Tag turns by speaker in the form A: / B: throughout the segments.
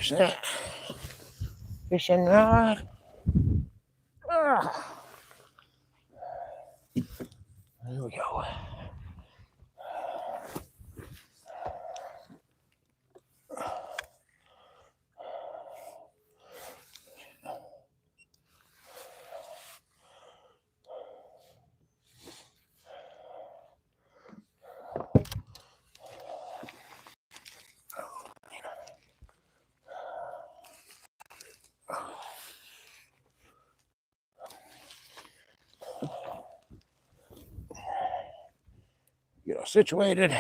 A: There's that fishing rod. There we go. Get all situated.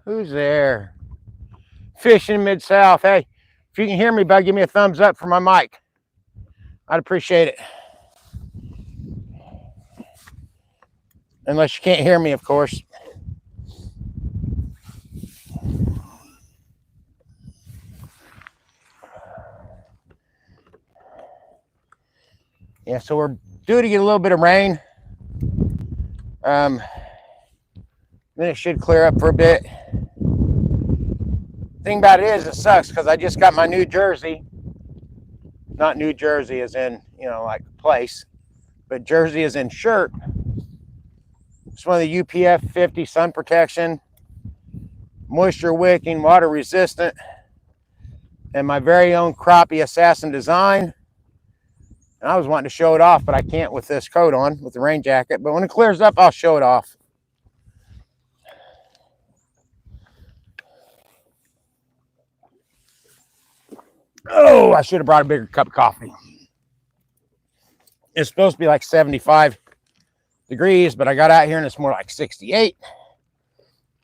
A: Who's there? Fishing Mid-South. Hey, if you can hear me, bud, give me a thumbs up for my mic. I'd appreciate it. Unless you can't hear me, of course. Yeah, so we're due to get a little bit of rain. Then it should clear up for a bit. Thing about it is, it sucks because I just got my new jersey. Not New Jersey as in, like place, but jersey as in shirt. It's one of the UPF 50 sun protection, moisture wicking, water resistant, and my very own crappie assassin design. And I was wanting to show it off, but I can't with this coat on, with the rain jacket. But when it clears up, I'll show it off. Oh, I should have brought a bigger cup of coffee. It's supposed to be like 75 degrees, but I got out here and it's more like 68.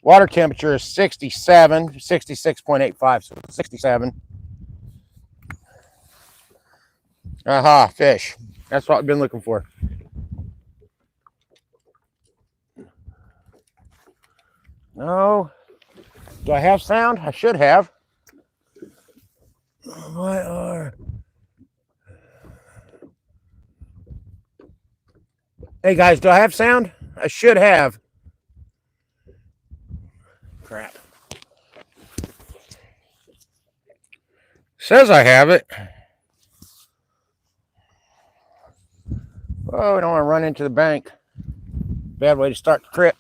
A: Water temperature is 67, 66.85, so 67. Aha, fish. That's what I've been looking for. No. Do I have sound? I should have. What are... Hey guys, do I have sound? I should have. Crap. Says I have it. Oh, I don't want to run into the bank. Bad way to start the trip.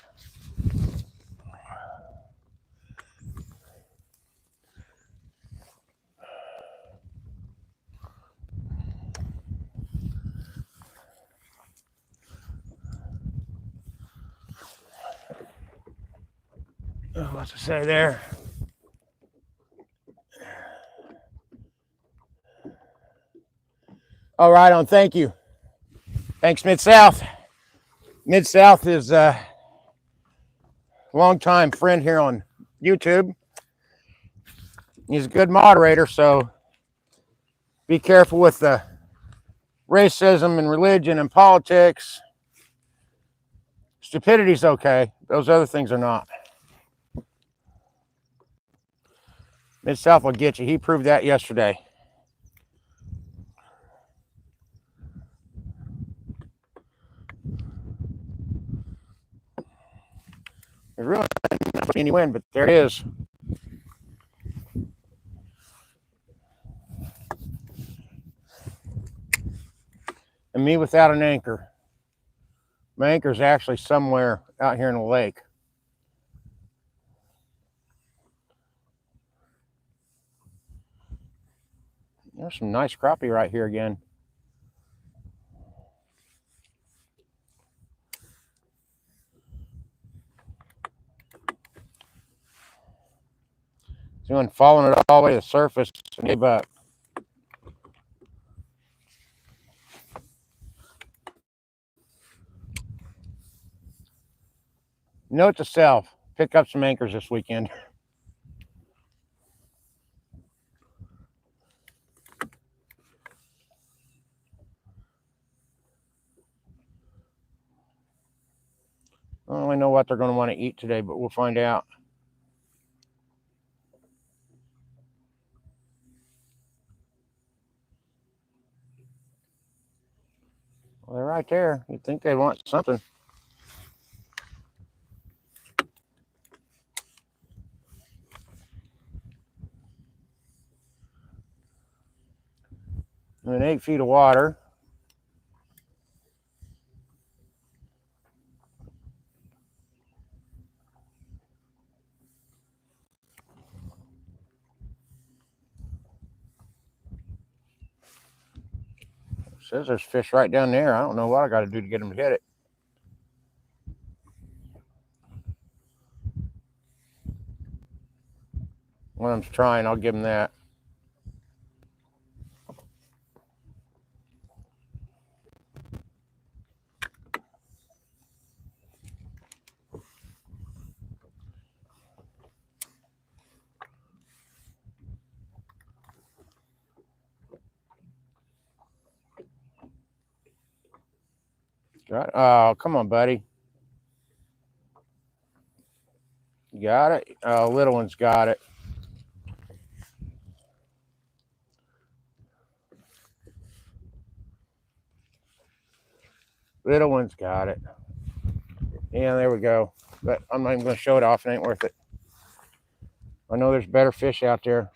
A: Oh, what's it say there? All right, on. Thank you. Thanks, Mid-South. Mid-South is a longtime friend here on YouTube. He's a good moderator, so be careful with the racism and religion and politics. Stupidity's okay. Those other things are not. Mid-South will get you. He proved that yesterday. There's really not any wind, but there it is. And me without an anchor. My anchor's actually somewhere out here in the lake. There's some nice crappie right here again. Is Doing following it all the way to the surface and gave up. Note to self, pick up some anchors this weekend. I don't really know what they're going to want to eat today, but we'll find out. Well, they're right there. You'd think they'd want something. And 8 feet of water. It says there's fish right down there. I don't know what I got to do to get them to hit it. One of them's trying. I'll give them that. Oh, come on, buddy. You got it? Oh, little one's got it. Little one's got it. Yeah, there we go. But I'm not even going to show it off. It ain't worth it. I know there's better fish out there.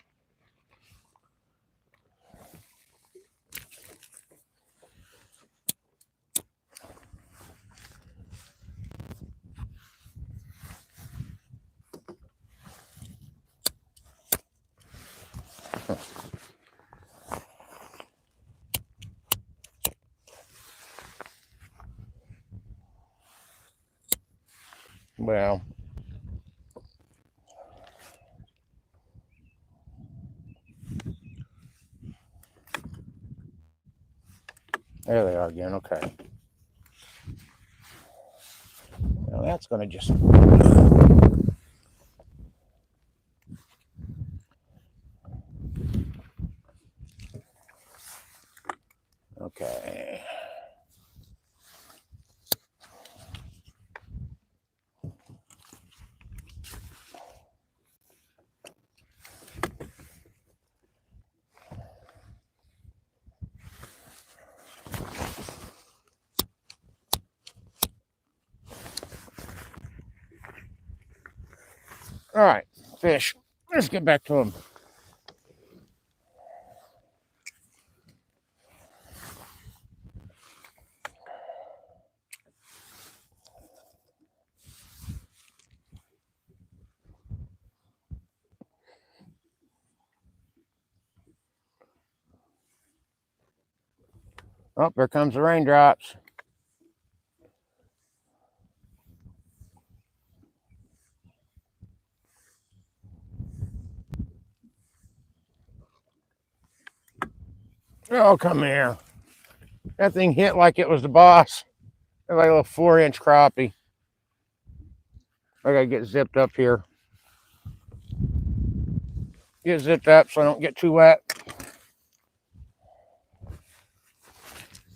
A: Well, there they are again. Okay. Now that's going to just... Okay. All right, fish. Let's get back to them. Oh, here comes the raindrops. Oh, come here. That thing hit like it was the boss. It's like a little 4-inch crappie. I gotta get zipped up here. Get zipped up so I don't get too wet.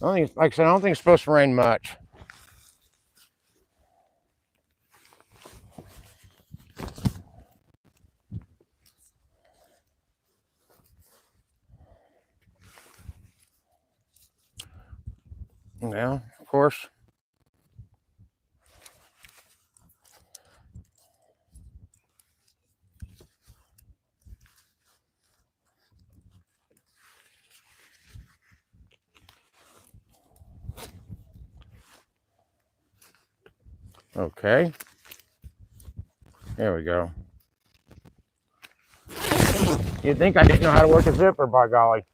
A: Like I said, I don't think it's supposed to rain much. Yeah, of course. Okay. There we go. You'd think I didn't know how to work a zipper, by golly.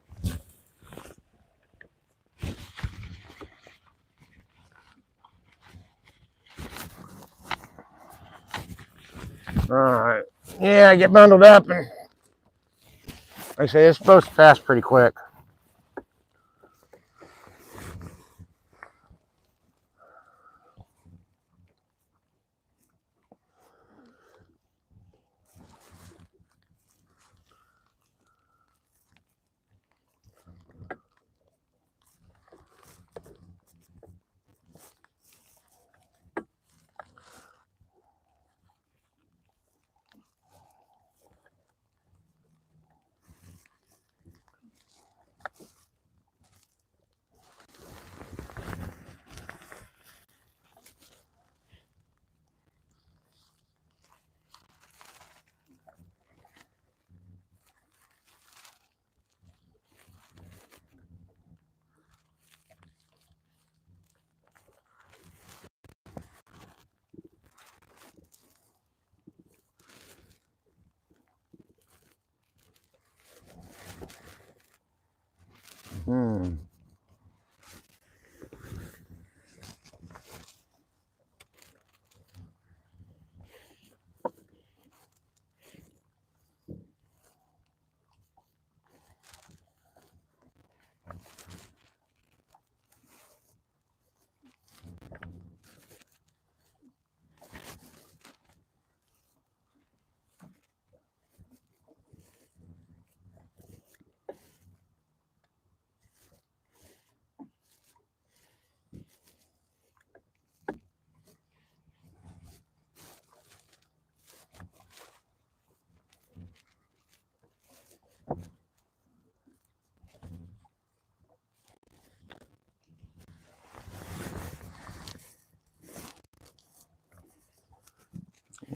A: All right. Yeah, get bundled up and Like I say, it's supposed to pass pretty quick.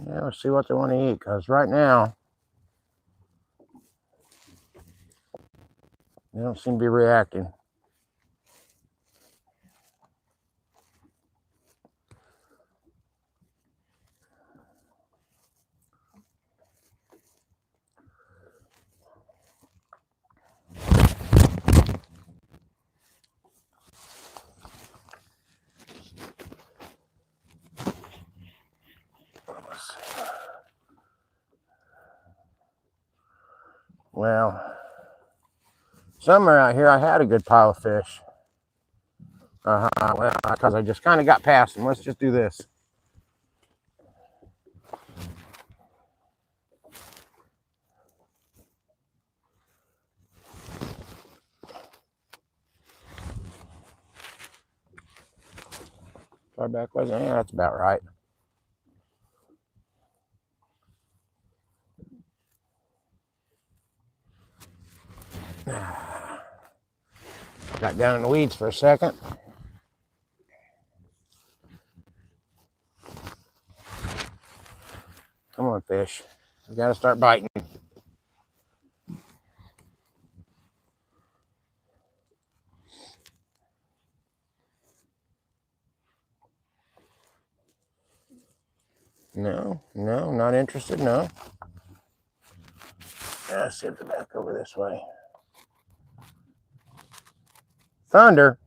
A: Yeah, let's see what they want to eat, because right now they don't seem to be reacting. Well, somewhere out here I had a good pile of fish. Well, because I just kind of got past them. Let's just do this. Far back was it? Yeah, that's about right. Got down in the weeds for a second. Come on, fish. We got to start biting. No, not interested, no. Let's see if they're back over this way. Thunder?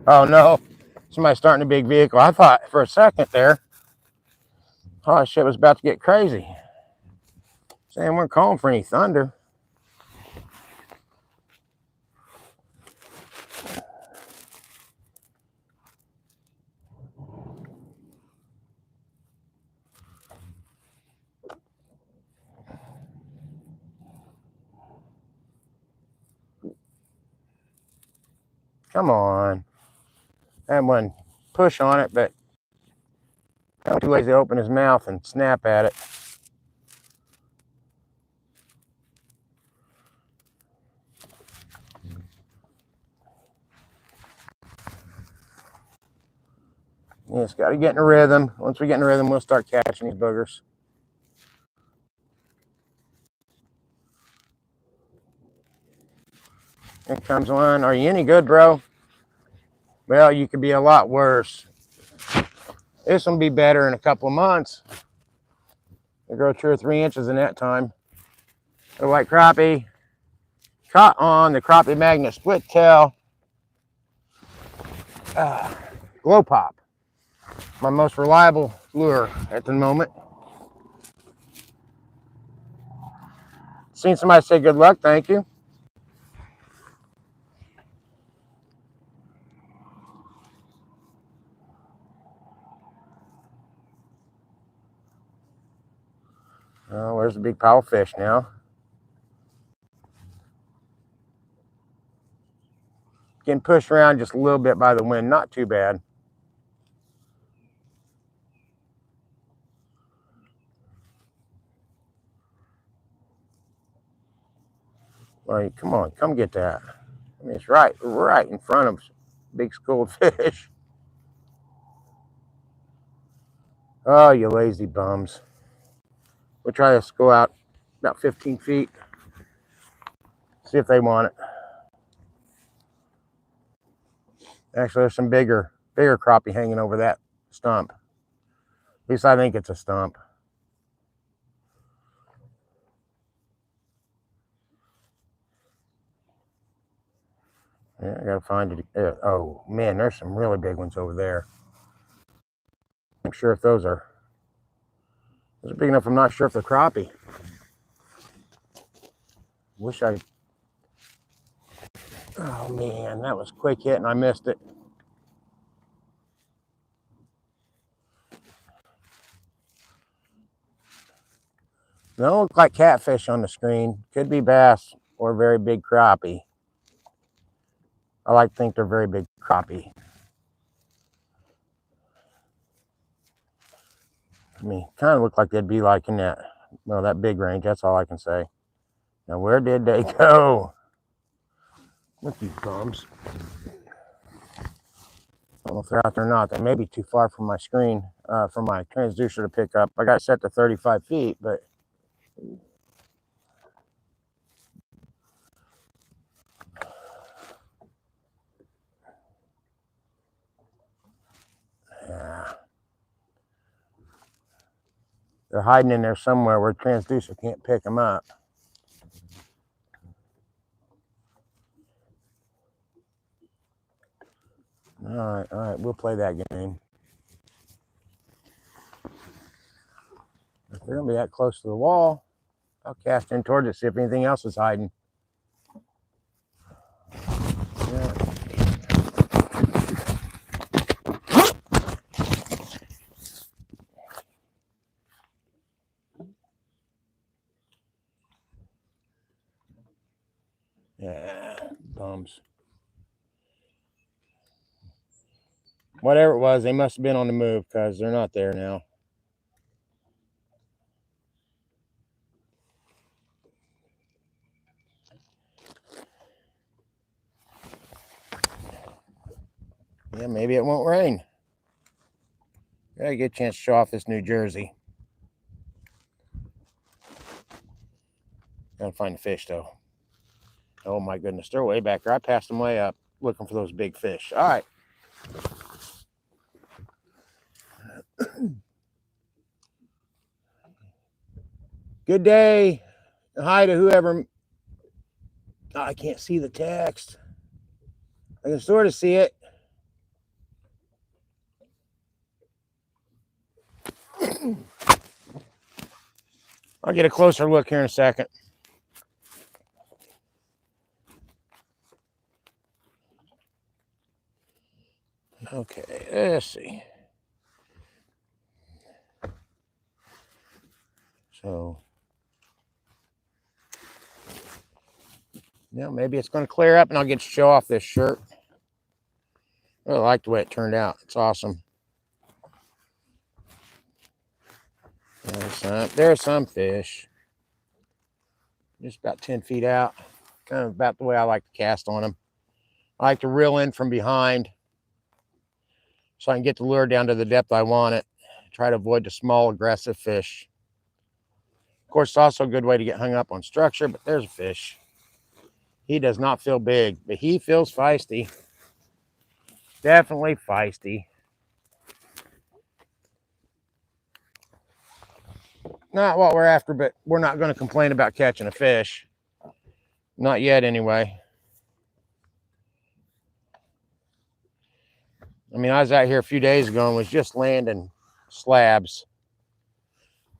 A: Oh, no. Somebody's starting a big vehicle. I thought for a second there, oh, shit was about to get crazy. Saying we're calling for any thunder. Come on. I had one push on it, but I was too lazy to open his mouth and snap at it. You just got to get in a rhythm. Once we get in a rhythm, we'll start catching these boogers. Here comes one. Are you any good, bro? Well, you could be a lot worse. This will be better in a couple of months. They grow 2 or 3 inches in that time. The white crappie caught on the crappie magnet split tail glow pop. My most reliable lure at the moment. Seen somebody say good luck, thank you. Oh, where's the big pile of fish now? Getting pushed around just a little bit by the wind, not too bad. Like, come on, come get that. I mean, it's right in front of big school of fish. Oh, you lazy bums. We'll try to go out about 15 feet. See if they want it. Actually, there's some bigger crappie hanging over that stump. At least I think it's a stump. Yeah, I gotta find it. Oh man, there's some really big ones over there. I'm sure if those are big enough. I'm not sure if they're crappie. Wish I. Oh man, that was quick hit and I missed it. They don't look like catfish on the screen. Could be bass or very big crappie. I like to think they're very big crappie. I mean, kind of look like they'd be like in that, well, that big range. That's all I can say. Now, where did they go? Look, you bums. I don't know if they're out there or not. They may be too far from my screen, from my transducer to pick up. I got it set to 35 feet, but yeah. They're hiding in there somewhere where transducer can't pick them up. All right, we'll play that game. If they're gonna be that close to the wall, I'll cast in towards it, see if anything else is hiding. Yeah. Yeah, bums. Whatever it was, they must have been on the move because they're not there now. Yeah, maybe it won't rain. Gotta get a chance to show off this New Jersey. Gotta find the fish though. Oh my goodness, they're way back there. I passed them way up looking for those big fish. All right. Good day. Hi to whoever. Oh, I can't see the text. I can sort of see it. I'll get a closer look here in a second. Okay, let's see. So, yeah, maybe it's going to clear up and I'll get to show off this shirt. I really like the way it turned out. It's awesome. There's some fish. Just about 10 feet out. Kind of about the way I like to cast on them. I like to reel in from behind so I can get the lure down to the depth I want it. Try to avoid the small, aggressive fish. Of course, it's also a good way to get hung up on structure, but there's a fish. He does not feel big, but he feels feisty. Definitely feisty. Not what we're after, but we're not going to complain about catching a fish. Not yet, anyway. I mean, I was out here a few days ago and was just landing slabs.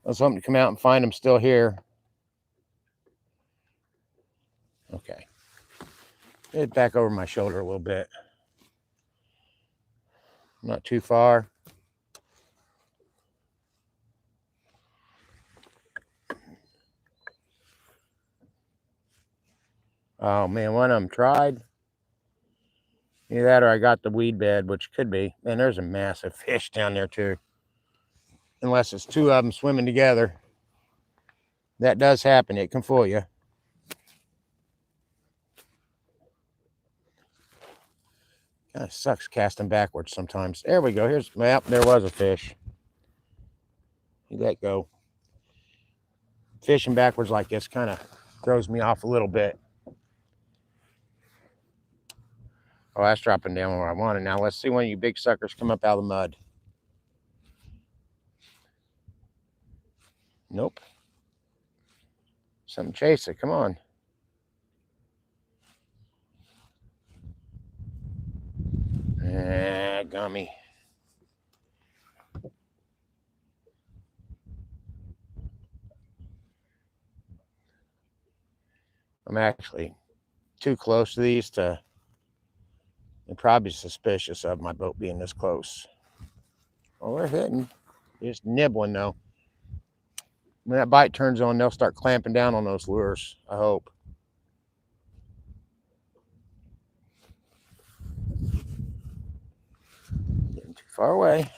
A: I was hoping to come out and find them still here. Okay. Get back over my shoulder a little bit. Not too far. Oh man, one of them tried. Either that or I got the weed bed, which could be. Man, there's a massive fish down there too. Unless it's two of them swimming together. That does happen. It can fool you. Kind of sucks casting backwards sometimes. There we go. Well, there was a fish. You let go. Fishing backwards like this kind of throws me off a little bit. Oh, that's dropping down where I wanted. Now let's see one of you big suckers come up out of the mud. Nope. Something chase it. Come on. Gummy. I'm actually too close to these to. They're probably suspicious of my boat being this close. Well, we're hitting. Just nibbling though. When that bite turns on, they'll start clamping down on those lures. I hope. Getting too far away.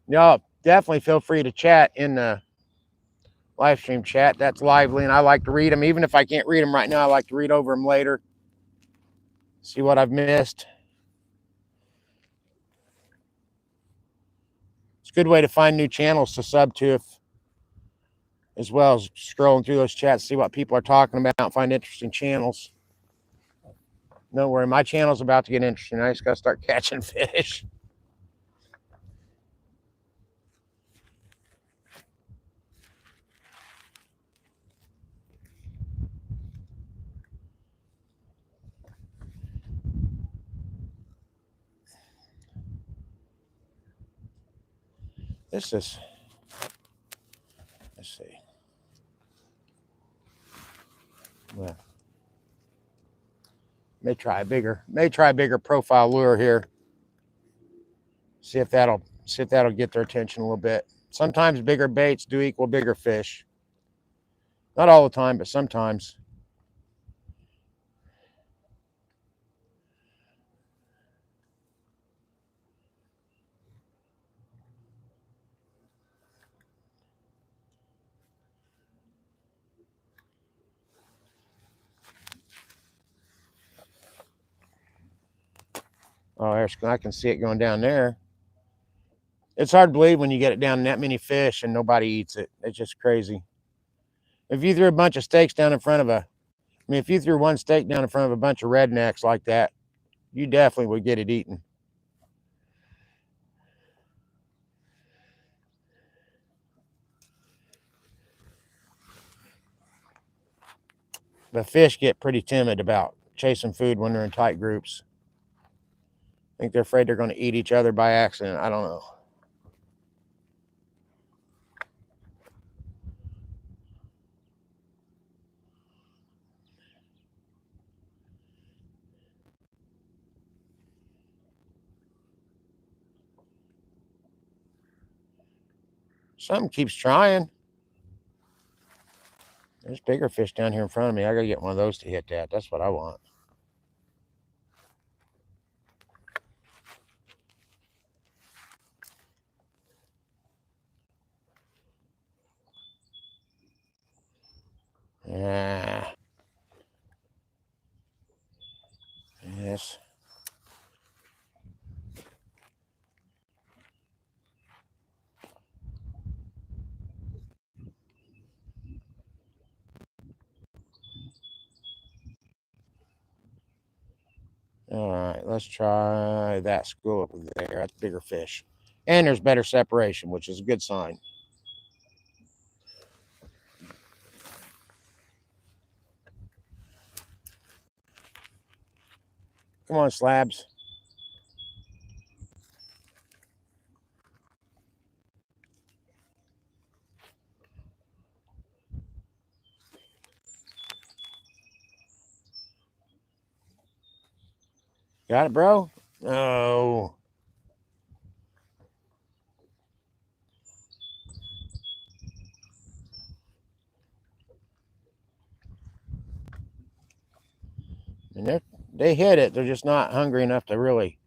A: Y'all definitely feel free to chat in the live stream chat. That's lively, and I like to read them. Even if I can't read them right now, I like to read over them later. See what I've missed. It's a good way to find new channels to sub to, as well as scrolling through those chats, see what people are talking about, find interesting channels. Don't worry, my channel's about to get interesting. I just got to start catching fish. This is, let's see. Well, may try a bigger profile lure here. See if that'll get their attention a little bit. Sometimes bigger baits do equal bigger fish. Not all the time, but sometimes. Oh, I can see it going down there. It's hard to believe when you get it down that many fish and nobody eats it. It's just crazy. If you threw a bunch of steaks down in front of if you threw one steak down in front of a bunch of rednecks like that, you definitely would get it eaten. The fish get pretty timid about chasing food when they're in tight groups. I think they're afraid they're going to eat each other by accident. I don't know. Something keeps trying. There's bigger fish down here in front of me. I got to get one of those to hit that. That's what I want. Yeah. Yes. All right, let's try that school up there. That's bigger fish. And there's better separation, which is a good sign. Come on, slabs. Got it, bro? No. And they hit it. They're just not hungry enough to really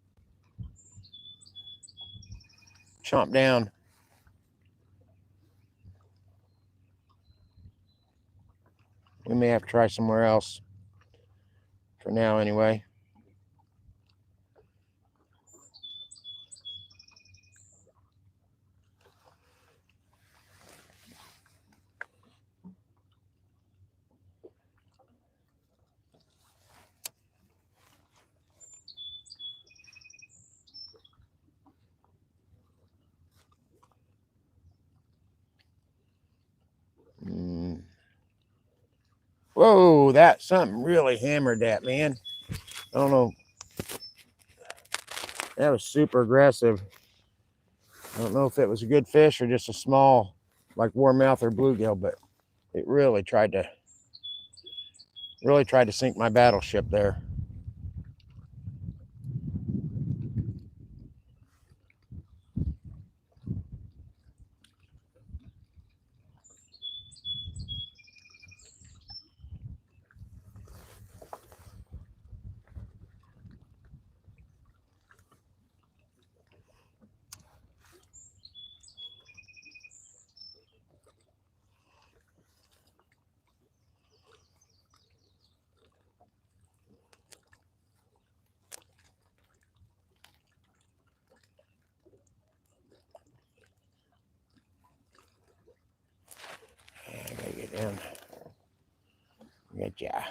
A: chomp down. We may have to try somewhere else. For now, anyway. Whoa, that something really hammered that, man. I don't know. That was super aggressive. I don't know if it was a good fish or just a small, like warmouth or bluegill, but it really tried to sink my battleship there. I gotta get down. Getcha.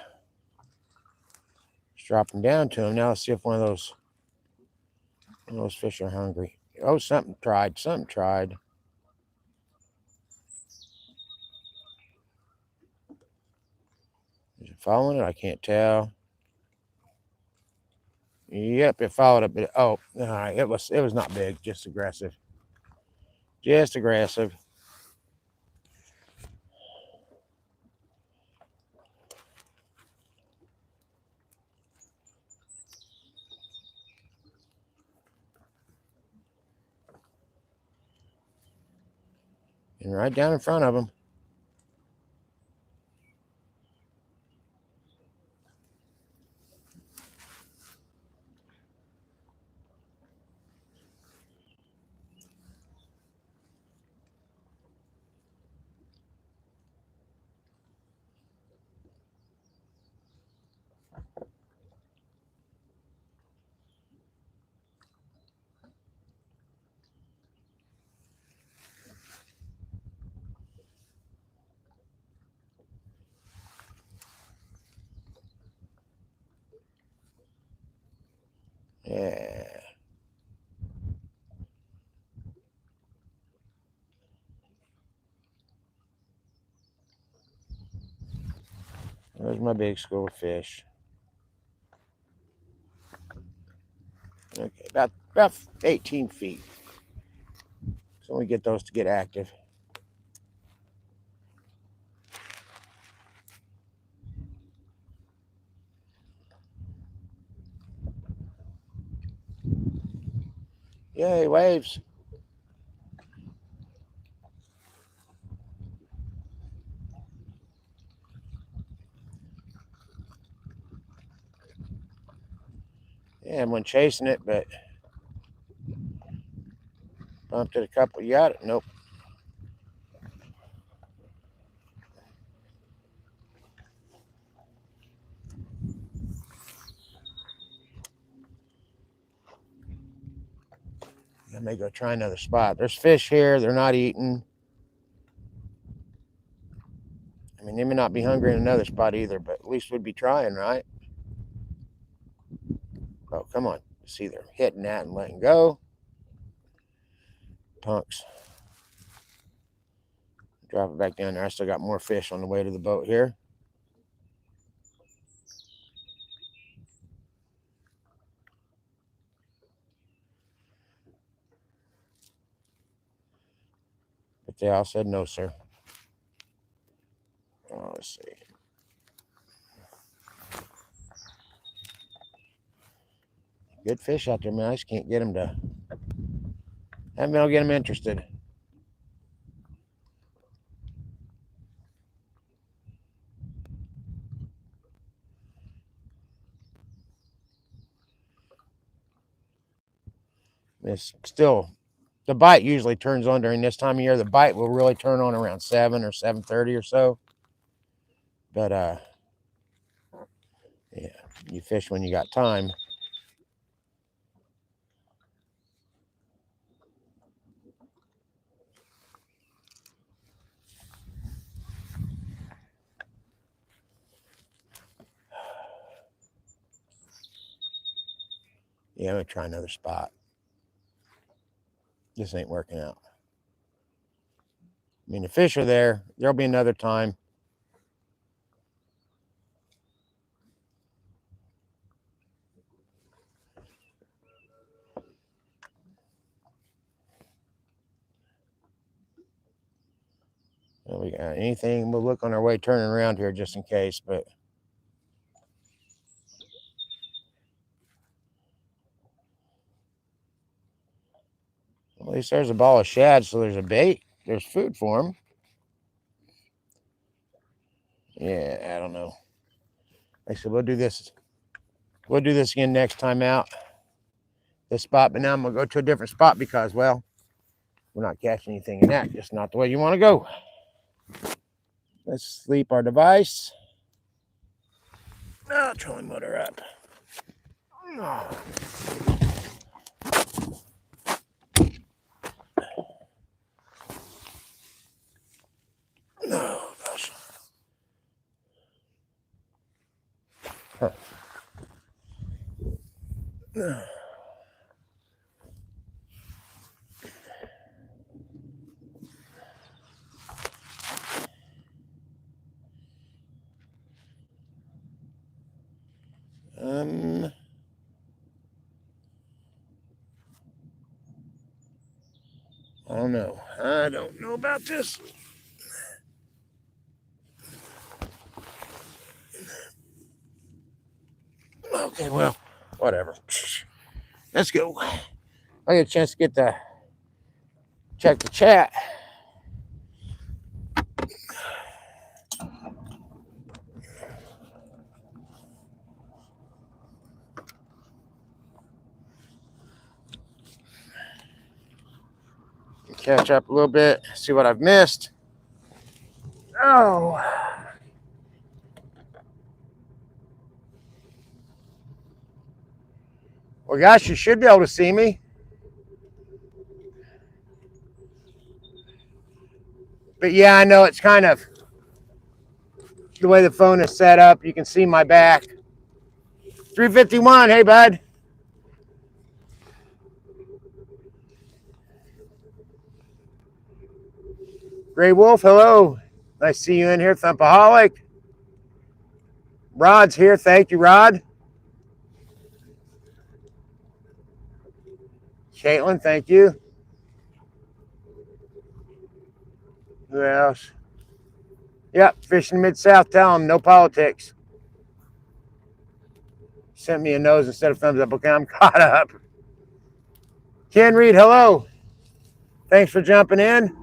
A: Just dropping down to him. Now let's see if one of those fish are hungry. Oh, something tried. Something tried. Is it following it? I can't tell. Yep, it followed it, but oh, all right. It was not big, just aggressive. Just aggressive. And right down in front of him. Yeah. There's my big school of fish. Okay, about 18 feet. So we get those to get active. Yay, waves. Yeah, I'm chasing it, but bumped it a couple. You got it? Nope. I may go try another spot. There's fish here. They're not eating. I mean, they may not be hungry in another spot either, but at least we'd be trying, right? Oh, come on. See, they're hitting that and letting go. Punks. Drop it back down there. I still got more fish on the way to the boat here. But they all said no, sir. Oh, let's see. Good fish out there, man. I just can't get them to. Haven't been able to get them interested. It's still, the bite usually turns on during this time of year. The bite will really turn on around 7 or 7:30 or so. But yeah, you fish when you got time. Yeah, I'm gonna try another spot. This ain't working out. I mean, the fish are there. There'll be another time. We got anything, we'll look on our way turning around here just in case, but at least there's a ball of shad, so there's a bait. There's food for them. Yeah, I don't know. Like I said, we'll do this. We'll do this again next time out. This spot, but now I'm gonna go to a different spot because, well, we're not catching anything in that. Just not the way you want to go. Let's sleep our device. Oh, trolling motor up. Oh. Oh, gosh. Huh. I don't know. I don't know about this. Okay, well, whatever. Let's go. I get a chance to get the check the chat. Catch up a little bit, see what I've missed. Oh. Well, gosh, you should be able to see me. But yeah, I know it's kind of the way the phone is set up. You can see my back. 351, hey, bud. Gray Wolf, hello. Nice to see you in here, Thumpaholic. Rod's here. Thank you, Rod. Caitlin, thank you. Who else? Yep, Fishing Mid-South. Tell them, no politics. Sent me a nose instead of thumbs up. Okay, I'm caught up. Ken Reed, hello. Thanks for jumping in.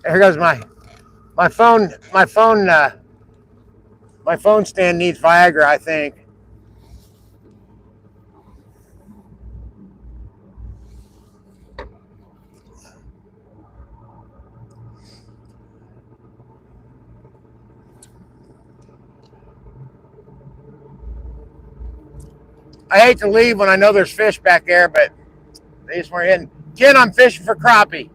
A: Here goes my phone. My phone stand needs Viagra, I think. I hate to leave when I know there's fish back there, but they just weren't hitting. Ken, I'm fishing for crappie.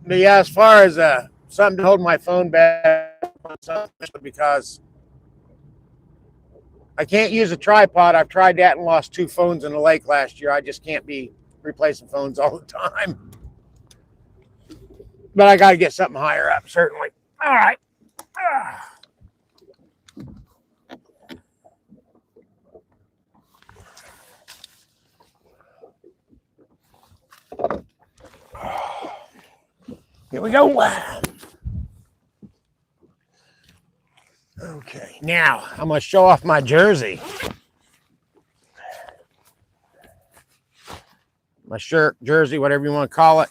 A: But yeah, as far as something to hold my phone back, because I can't use a tripod. I've tried that and lost 2 phones in the lake last year. I just can't be replacing phones all the time. But I got to get something higher up, certainly. All right. Here we go. Okay, now I'm going to show off my jersey. My shirt, jersey, whatever you want to call it.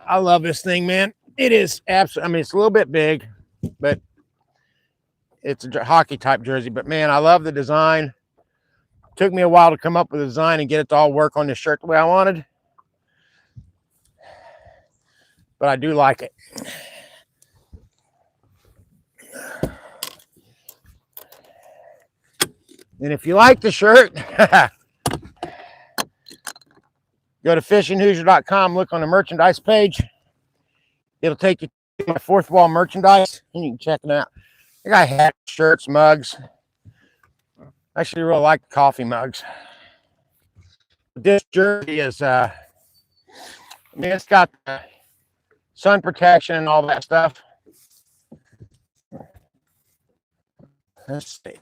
A: I love this thing, man. It is absolutely, I mean, it's a little bit big, but it's a hockey type jersey. But man, I love the design. Took me a while to come up with a design and get it to all work on this shirt the way I wanted. But I do like it. And if you like the shirt, go to fishinghoosier.com, look on the merchandise page. It'll take you to my fourth wall merchandise, and you can check it out. I got hats, shirts, mugs. I actually really like coffee mugs. This jersey is, I mean, it's got sun protection and all that stuff. Let's see.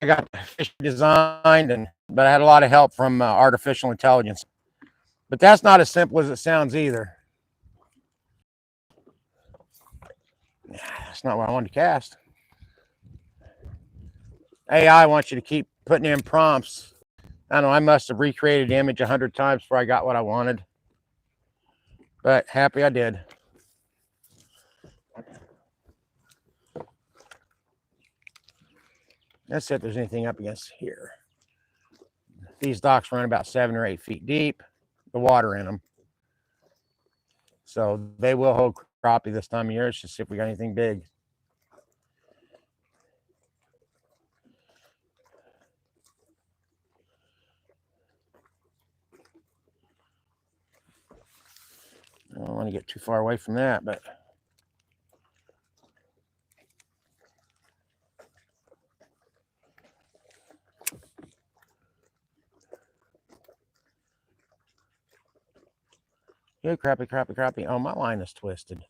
A: I got the fish designed, but I had a lot of help from artificial intelligence. But that's not as simple as it sounds either. That's not what I wanted to cast. AI wants you to keep putting in prompts. I don't know, I must have recreated the image 100 times before I got what I wanted. But happy I did. Let's see if there's anything up against here. These docks run about 7 or 8 feet deep, the water in them. So they will hold crappie this time of year. Let's just see if we got anything big. I don't want to get too far away from that, but yeah, crappie, crappie, crappie. Oh, my line is twisted.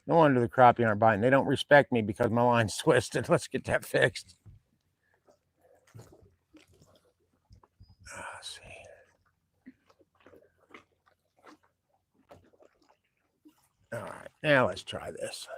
A: No wonder the crappie aren't biting. They don't respect me because my line's twisted. Let's get that fixed. Let's see. All right, now let's try this.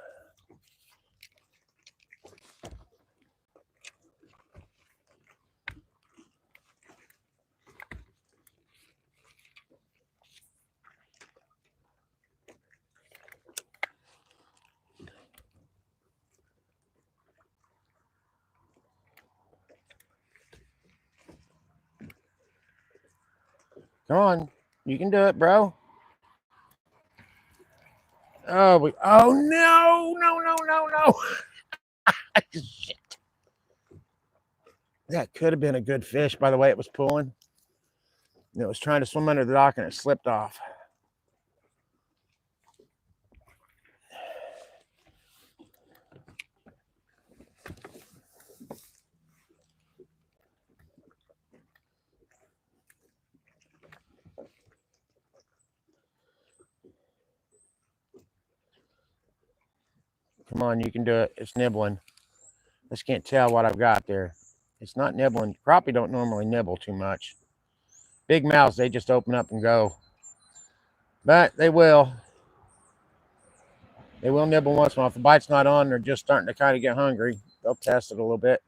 A: Come on, you can do it, bro. Oh, no. Shit. That could have been a good fish by the way it was pulling. It was trying to swim under the dock and it slipped off. Come on, you can do it. It's nibbling. Just can't tell what I've got there. It's not nibbling. Crappie don't normally nibble too much. Big mouths, they just open up and go. But they will. They will nibble once in a while. If the bite's not on, they're just starting to kind of get hungry. They'll test it a little bit.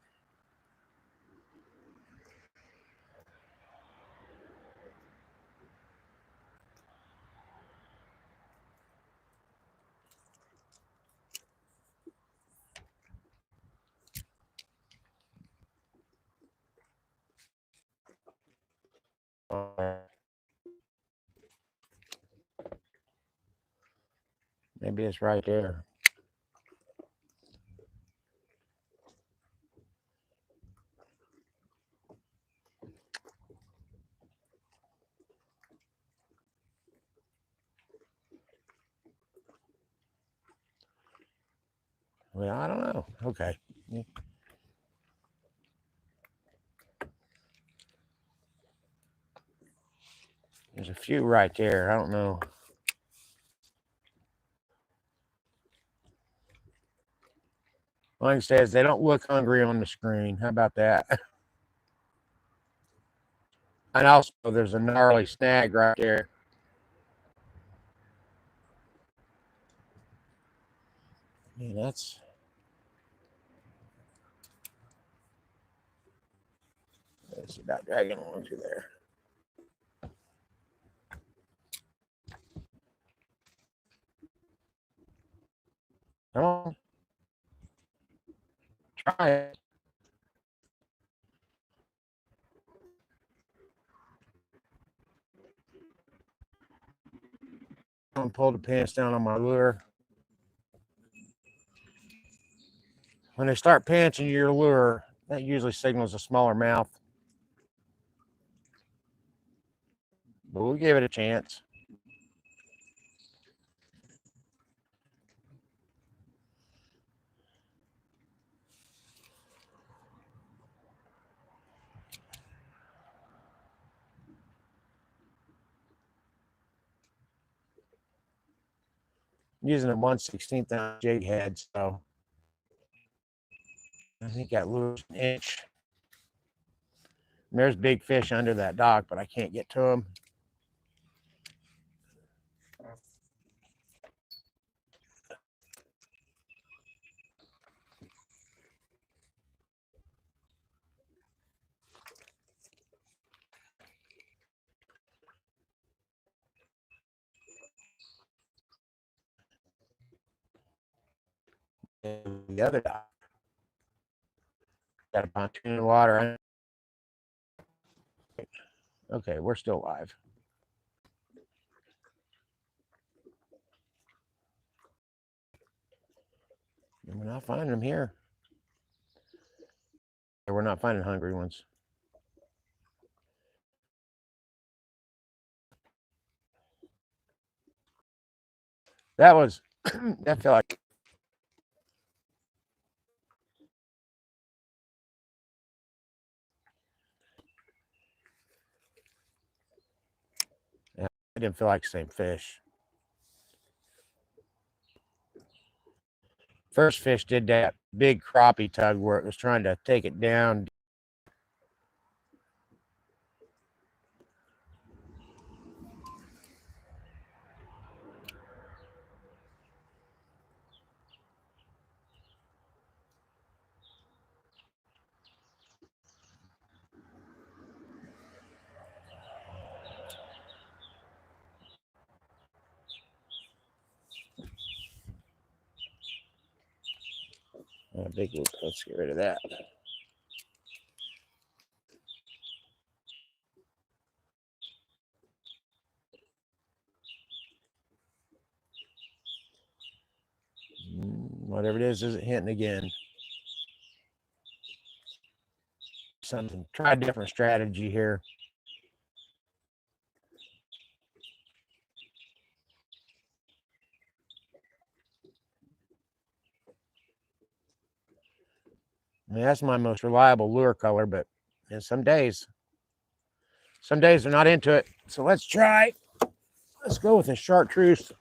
A: Maybe it's right there. Well, I don't know. Okay. There's a few right there. I don't know. Like I says, they don't look hungry on the screen. How about that? And also, there's a gnarly snag right there. Yeah, that's. Let's see that dragging along through there. Come on. Try it. I'm gonna pull the pants down on my lure. When they start panting your lure, that usually signals a smaller mouth. But we'll give it a chance. I'm using a 1/16 ounce jig head, so I think that lure's an inch. And there's big fish under that dock, but I can't get to them. And the other dock got a pontoon in the water. Okay, we're still live. And we're not finding them here. We're not finding hungry ones. That was that felt like yeah, I didn't feel like the same fish. First fish did that big crappie tug where it was trying to take it down. Big loop. Let's get rid of that. Whatever it is isn't hitting again. Something. Try a different strategy here. I mean, that's my most reliable lure color, but some days they're not into it. So let's try. Let's go with a chartreuse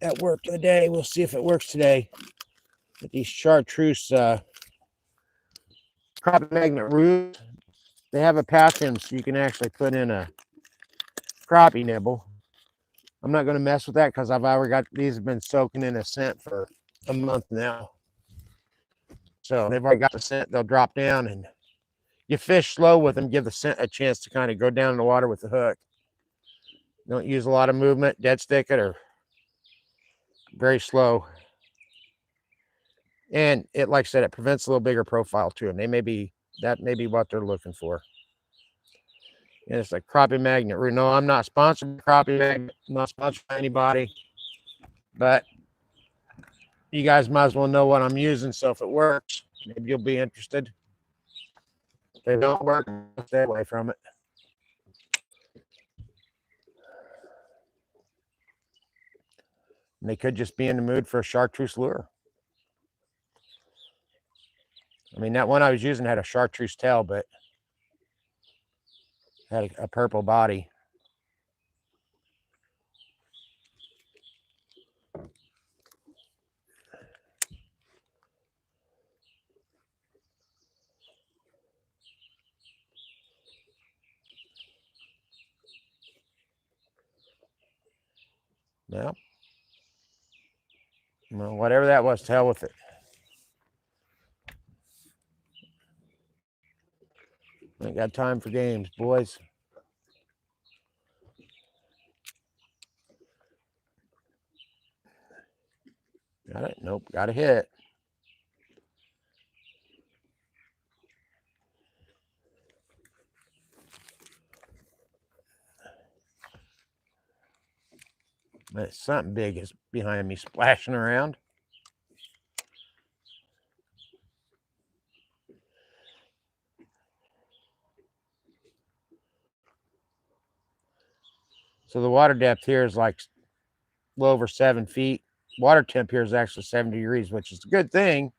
A: that worked today. We'll see if it works today. With these chartreuse crappie magnet roots, they have a patch in so you can actually put in a crappie nibble. I'm not going to mess with that because I've already got these have been soaking in a scent for a month now. So they've already got the scent. They'll drop down and you fish slow with them, give the scent a chance to kind of go down in the water with the hook. Don't use a lot of movement, dead stick it, or very slow. And it, like I said, it prevents a little bigger profile to them. That may be what they're looking for. And it's like crappie magnet root. No, I'm not sponsored by crappie magnet. I'm not sponsored by anybody. But you guys might as well know what I'm using. So if it works, maybe you'll be interested. If they don't work, stay away from it. And they could just be in the mood for a chartreuse lure. I mean, that one I was using had a chartreuse tail, but had a purple body. Well, whatever that was, to hell with it. Ain't got time for games, boys. Got it? Nope, got a hit. But something big is behind me splashing around. So the water depth here is like a little over 7 feet. Water temp here is actually 70 degrees, which is a good thing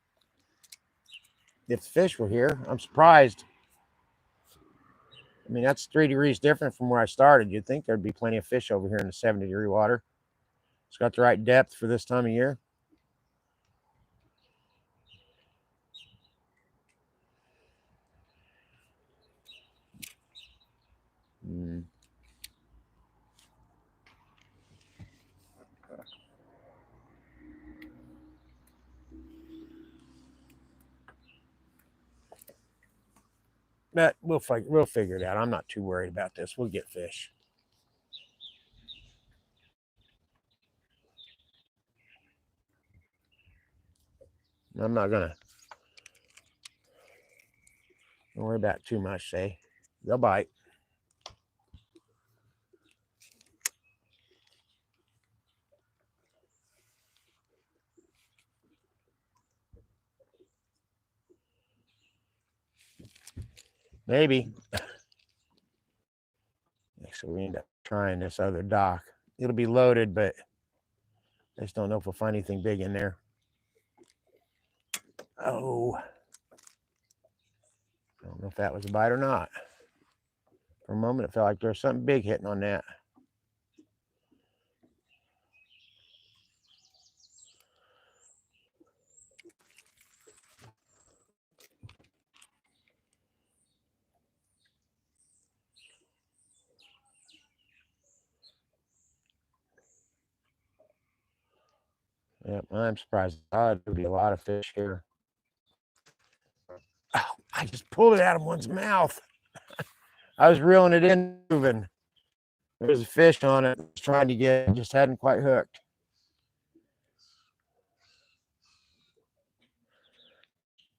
A: if the fish were here. I'm surprised. I mean, that's 3 degrees different from where I started. You'd think there'd be plenty of fish over here in the 70-degree water. It's got the right depth for this time of year. But we'll figure it out. I'm not too worried about this. We'll get fish. I'm not gonna worry about too much. Say they'll bite. Maybe. So we end up trying this other dock. It'll be loaded, but I just don't know if we'll find anything big in there. Oh. I don't know if that was a bite or not. For a moment, it felt like there was something big hitting on that. Yep, I'm surprised. There'd be a lot of fish here. Oh, I just pulled it out of one's mouth. I was reeling it in, moving. There was a fish on it. I was trying to get it, just hadn't quite hooked.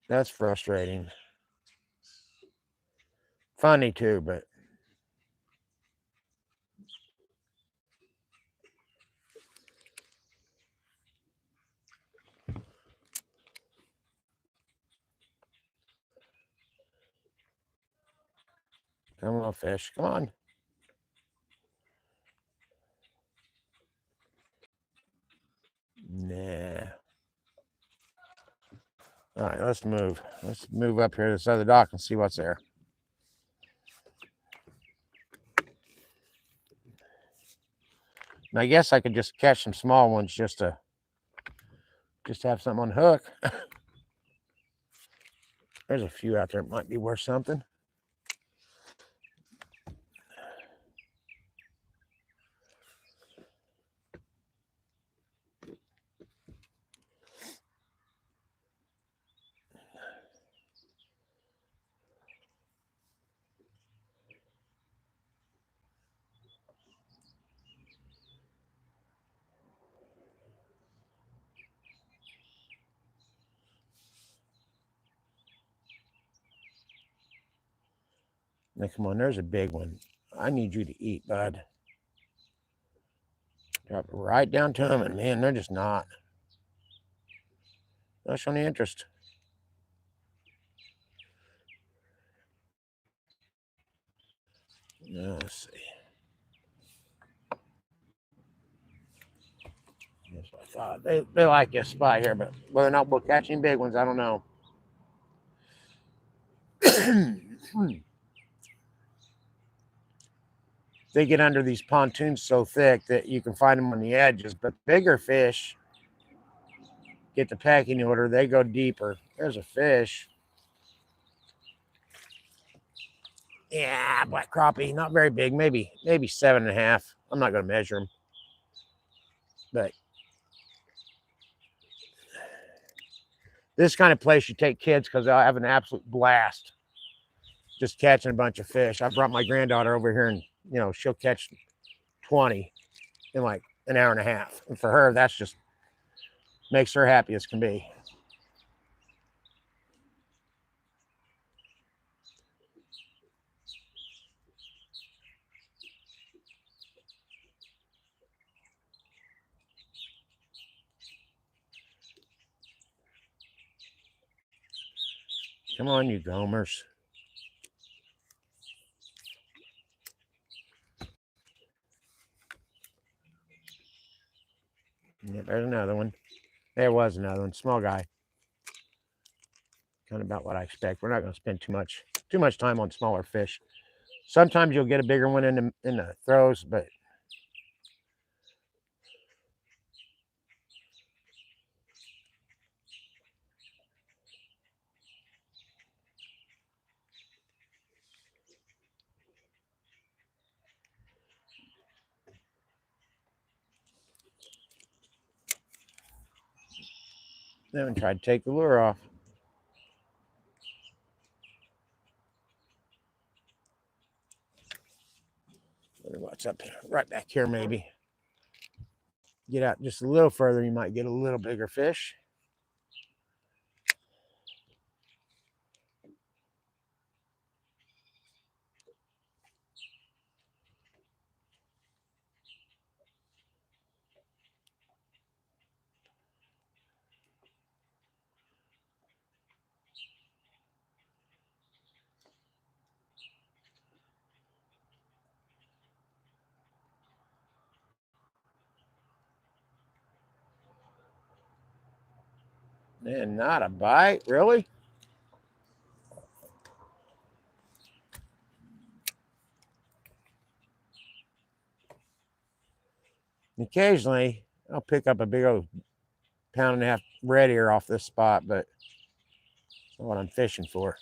A: That's frustrating. Funny too, but come on, fish. Come on. Nah. All right, let's move. Let's move up here to this other dock and see what's there. And I guess I could just catch some small ones just to have something on the hook. There's a few out there that might be worth something. Now, come on, there's a big one. I need you to eat, bud. Drop it right down to them, and man, they're just not showing any interest. Let's see. That's what I thought. They like this spot here, but whether or not we'll catch any big ones, I don't know. They get under these pontoons so thick that you can find them on the edges. But bigger fish get the packing order. They go deeper. There's a fish. Yeah, black crappie, not very big. Maybe 7.5. I'm not going to measure them, but this kind of place you take kids because they'll have an absolute blast just catching a bunch of fish. I brought my granddaughter over here, and she'll catch 20 in like an hour and a half, and for her, that's just makes her happy as can be. Come on, you gomers. Yeah, there's another one. There was another one. Small guy. Kind of about what I expect. We're not going to spend too much time on smaller fish. Sometimes you'll get a bigger one in the throws, but then try to take the lure off. What's up here? Right back here, maybe. Get out just a little further, you might get a little bigger fish. Man, not a bite, really? Occasionally, I'll pick up a big old pound-and-a-half red ear off this spot, but that's not what I'm fishing for.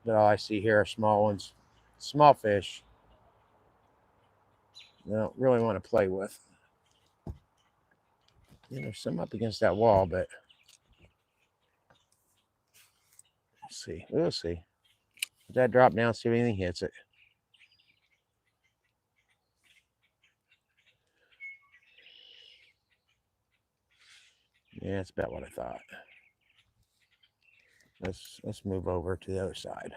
A: But all I see here are small ones, small fish. I don't really want to play with. There's some up against that wall, but let's see. We'll see. Let that drop down, see if anything hits it. Yeah, that's about what I thought. Let's move over to the other side.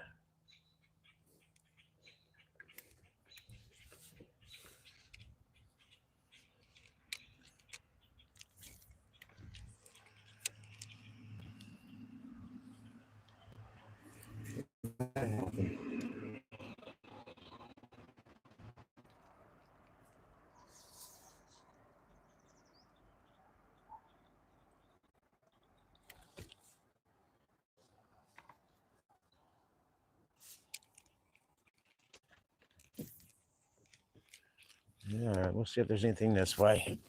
A: All right, we'll see if there's anything this way.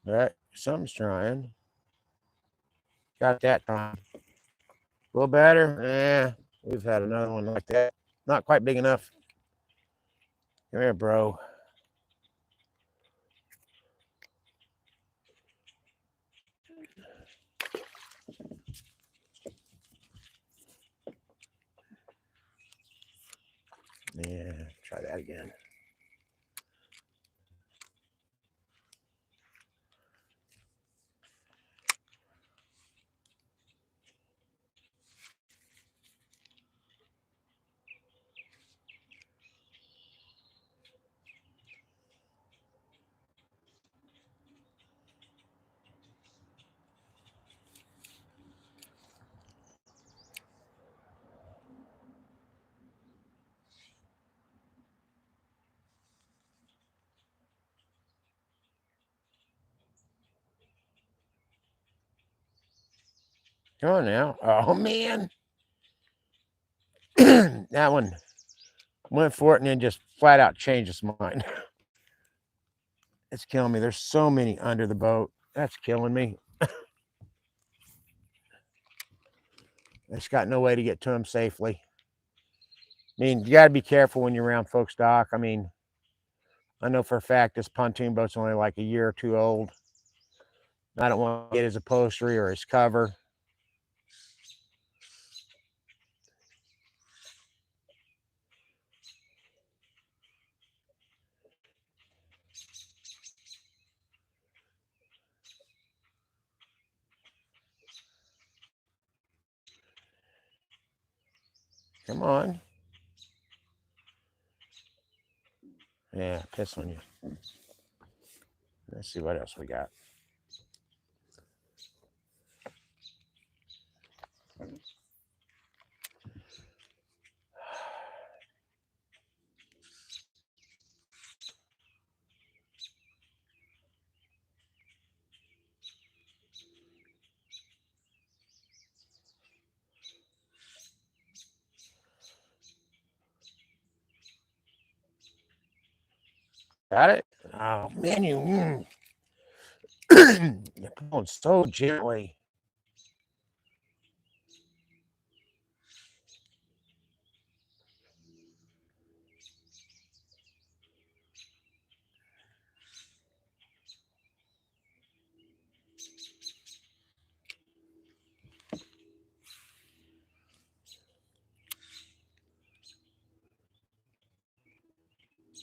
A: All right, something's trying. Got that time. A little better. Yeah, we've had another one like that. Not quite big enough. Come here, bro. Yeah, try that again. Come on now. Oh, man. That one went for it and then just flat out changed its mind. It's killing me. There's so many under the boat. That's killing me. I just got no way to get to them safely. I mean, you got to be careful when you're around folks' dock. I mean, I know for a fact this pontoon boat's only like a year or two old. I don't want to get his upholstery or his cover. Come on. Yeah, piss on you. Let's see what else we got. Got it? Oh, man, you're pulling so gently.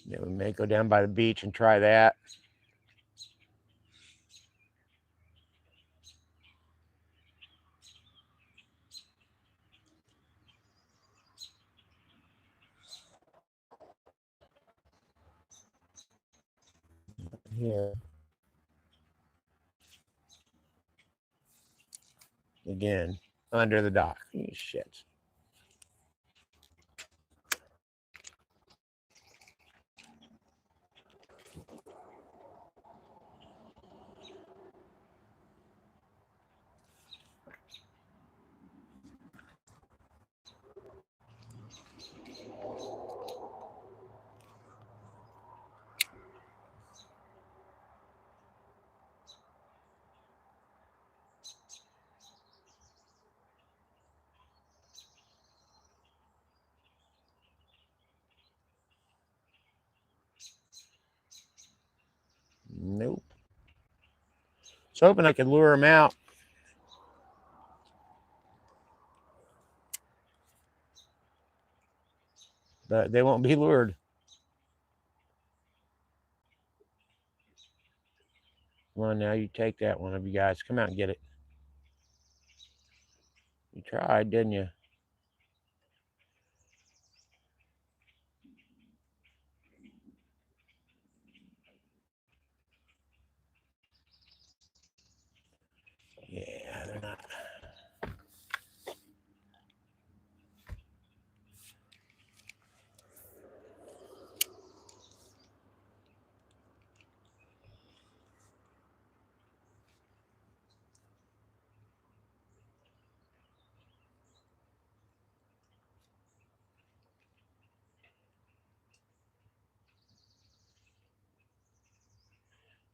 A: Yeah, we may go down by the beach and try that. Yeah. Again, under the dock. Shit. Nope. I was hoping I could lure him out. But they won't be lured. Come on now, you take that one of you guys. Come out and get it. You tried, didn't you? Yeah, they're not.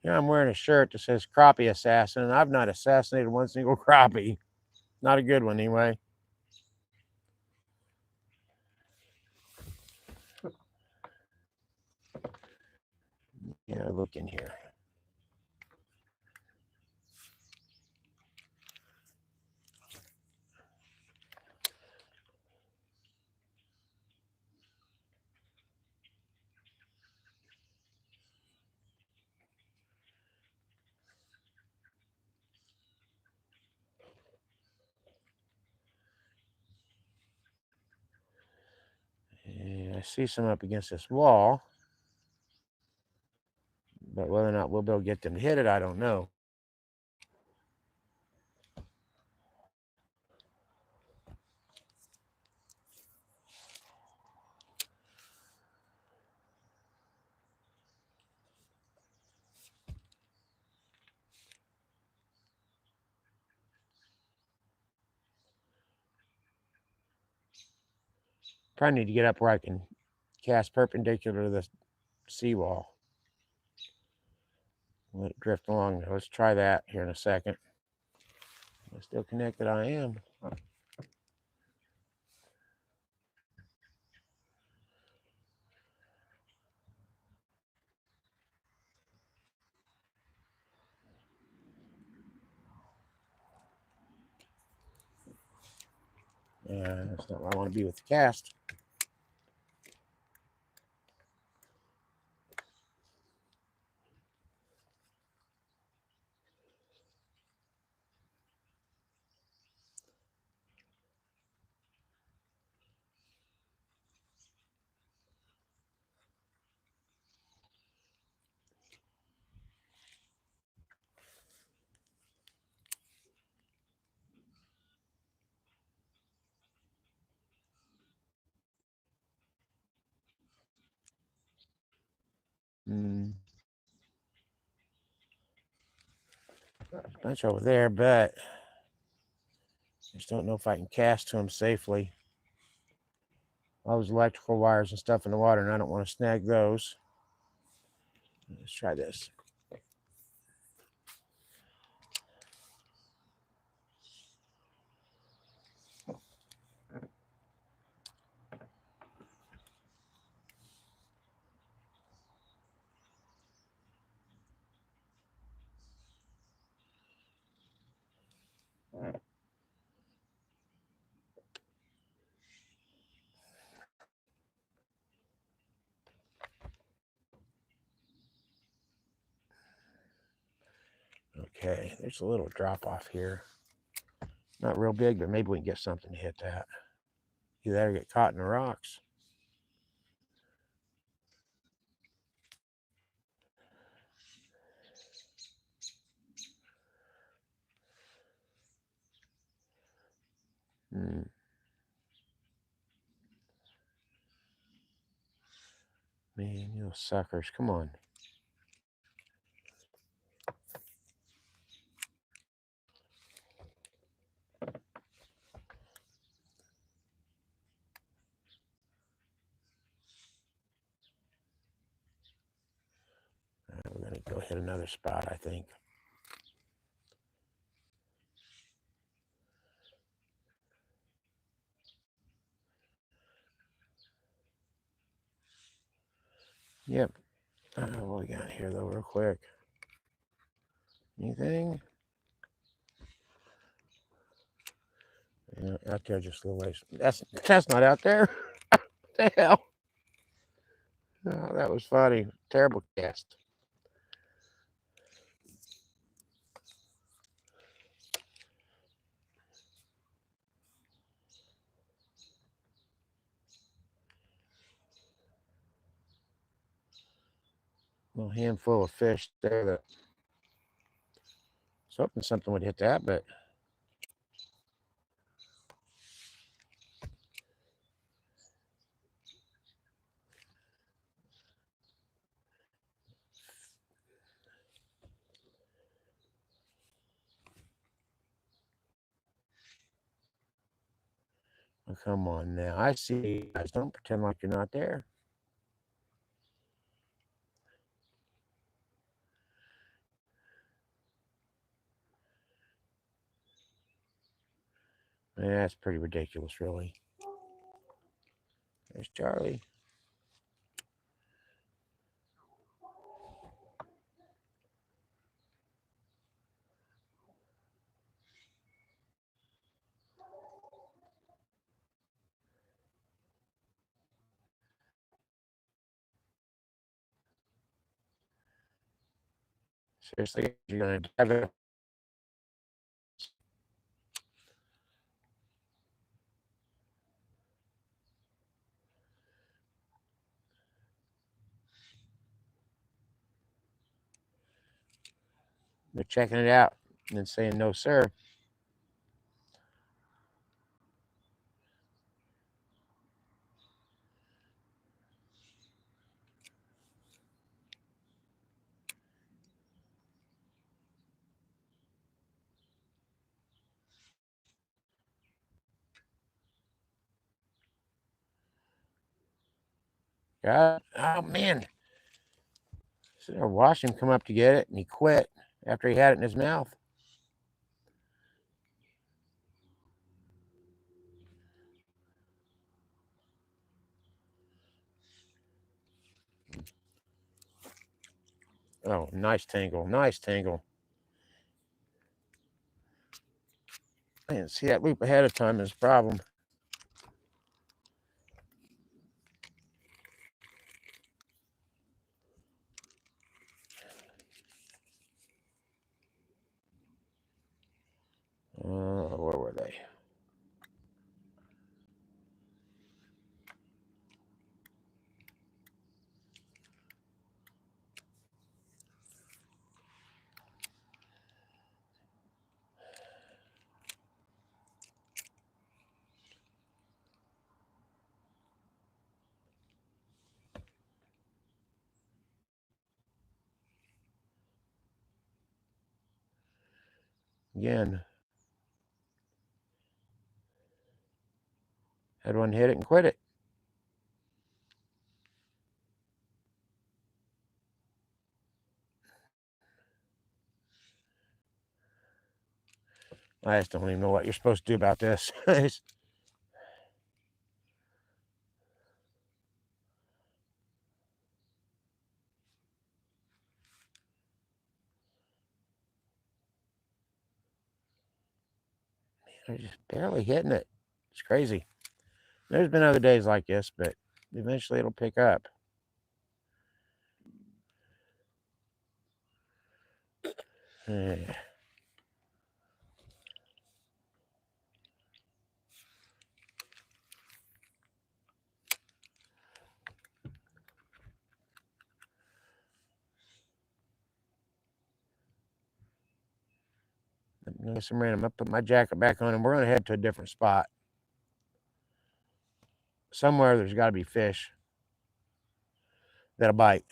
A: Yeah, I'm wearing a shirt that says crappie assassin, and I've not assassinated one single crappie. Not a good one, anyway. Yeah, look in here. Yeah, I see some up against this wall. But whether or not we'll be able to get them to hit it, I don't know. Probably need to get up where I can cast perpendicular to the seawall. Let it drift along there. Let's try that here in a second. I'm still connected. I am. Yeah, that's not where I want to be with the cast. Bunch over there, but I just don't know if I can cast to them safely. All those electrical wires and stuff in the water, and I don't want to snag those. Let's try this. Okay, there's a little drop off here. Not real big, but maybe we can get something to hit that. Either that or get caught in the rocks. Man, you suckers. Come on. We're going to go hit another spot, I think. Yep. What we got here, though, real quick? Anything? Yeah, out there just a little ways. That's not out there. What the hell? Oh, that was funny. Terrible cast. Little handful of fish there that I was hoping something would hit that, but oh, come on now. I see you guys. Don't pretend like you're not there. Man, that's pretty ridiculous, really. There's Charlie. Seriously, you're gonna dive it? They're checking it out and then saying no, sir. God, oh man. So I watched him come up to get it, and he quit after he had it in his mouth. Oh, nice tingle, nice tingle. I didn't see that loop ahead of time is a problem. Where were they? Again. Had one hit it and quit it. I just don't even know what you're supposed to do about this. They're just barely hitting it. It's crazy. There's been other days like this, but eventually it'll pick up. Yeah. I'm gonna get some random. I put my jacket back on and we're gonna head to a different spot. Somewhere there's gotta be fish that'll bite.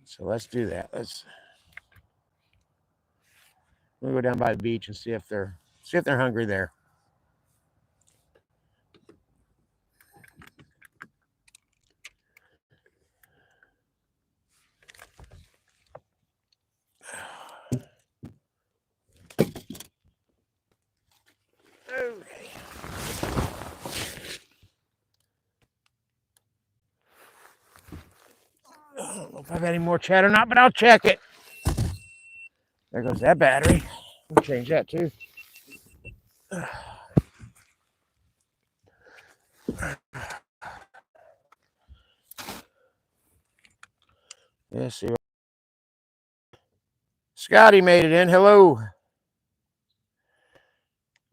A: So let's do that. We'll go down by the beach and see if they're hungry there. Okay. I don't know if I've had any more chat or not, but I'll check it. There goes that battery. We'll change that too. Let's see. Scotty made it in. Hello.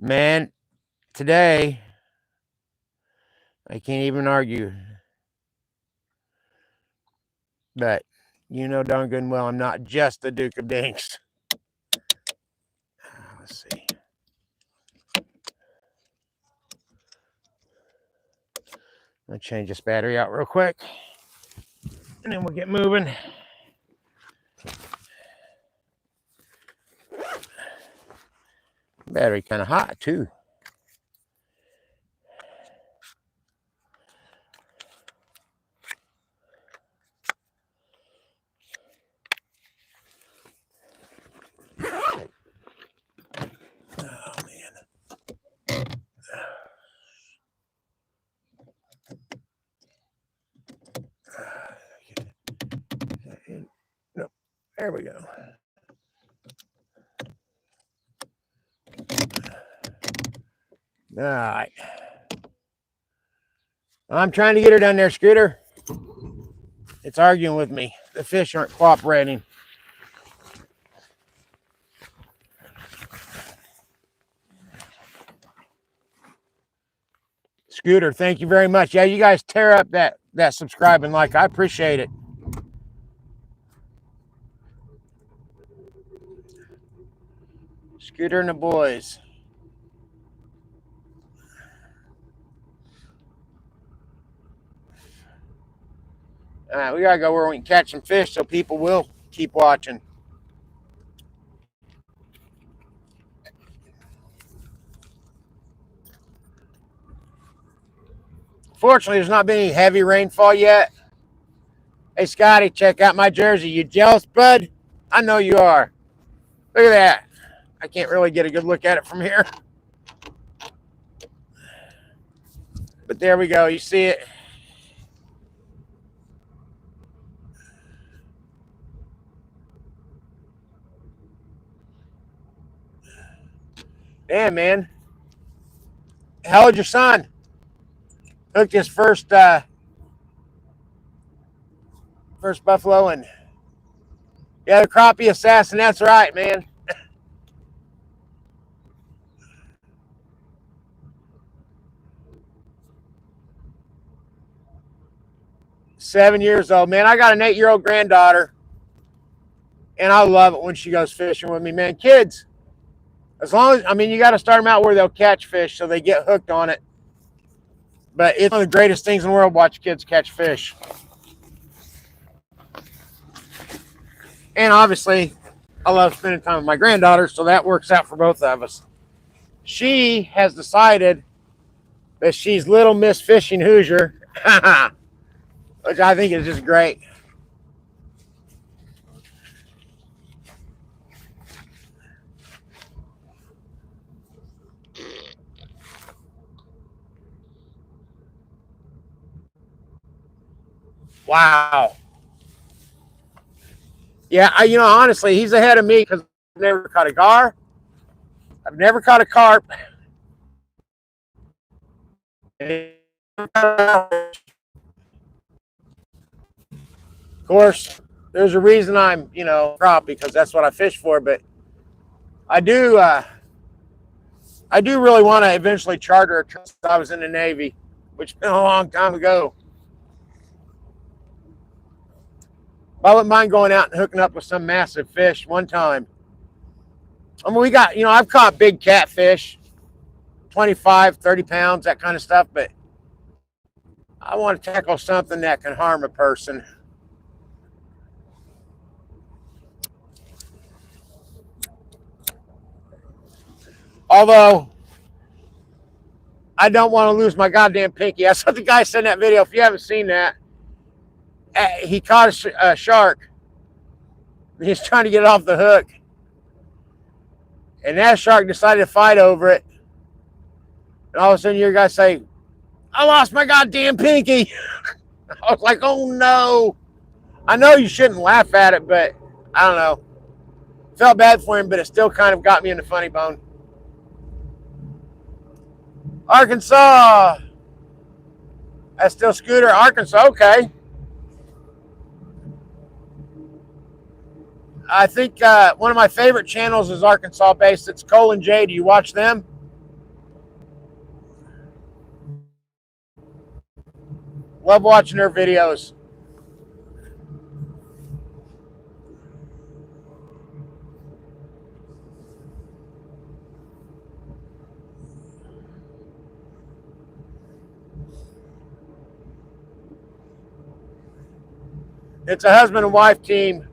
A: Man, today, I can't even argue. But you know darn good and well I'm not just the Duke of Dinks. Let's see. I'm going to change this battery out real quick. And then we'll get moving. Battery kind of hot too. Oh man. Nope. There we go. All right. I'm trying to get her down there, Scooter. It's arguing with me. The fish aren't cooperating. Scooter, thank you very much. Yeah, you guys tear up that subscribe and like. I appreciate it. Scooter and the boys. All right, we gotta go where we can catch some fish so people will keep watching. Fortunately, there's not been any heavy rainfall yet. Hey, Scotty, check out my jersey. You jealous, bud? I know you are. Look at that. I can't really get a good look at it from here. But there we go. You see it. Damn, man. How old's your son? Hooked his first buffalo, and yeah, the crappie assassin. That's right, man. 7 years old, man. I got an 8-year-old granddaughter, and I love it when she goes fishing with me, man. Kids, as long as, I mean, you got to start them out where they'll catch fish so they get hooked on it. But it's one of the greatest things in the world, watch kids catch fish. And obviously, I love spending time with my granddaughter, so that works out for both of us. She has decided that she's Little Miss Fishing Hoosier, which I think is just great. Wow. Yeah, honestly, he's ahead of me because I've never caught a gar. I've never caught a carp. Of course, there's a reason I'm, crop because that's what I fish for. But I do really want to eventually charter a truck. I was in the Navy, which has been a long time ago. But I wouldn't mind going out and hooking up with some massive fish one time. I mean, we got, I've caught big catfish, 25, 30 pounds, that kind of stuff. But I want to tackle something that can harm a person. Although, I don't want to lose my goddamn pinky. That's what the guy said in that video. If you haven't seen that, he caught a shark. He's trying to get it off the hook. And that shark decided to fight over it. And all of a sudden, your guy say, I lost my goddamn pinky. I was like, oh no. I know you shouldn't laugh at it, but I don't know. Felt bad for him, but it still kind of got me in the funny bone. Arkansas. That's still Scooter. Arkansas, okay. I think one of my favorite channels is Arkansas based. It's Cole and Jay. Do you watch them? Love watching their videos. It's a husband and wife team.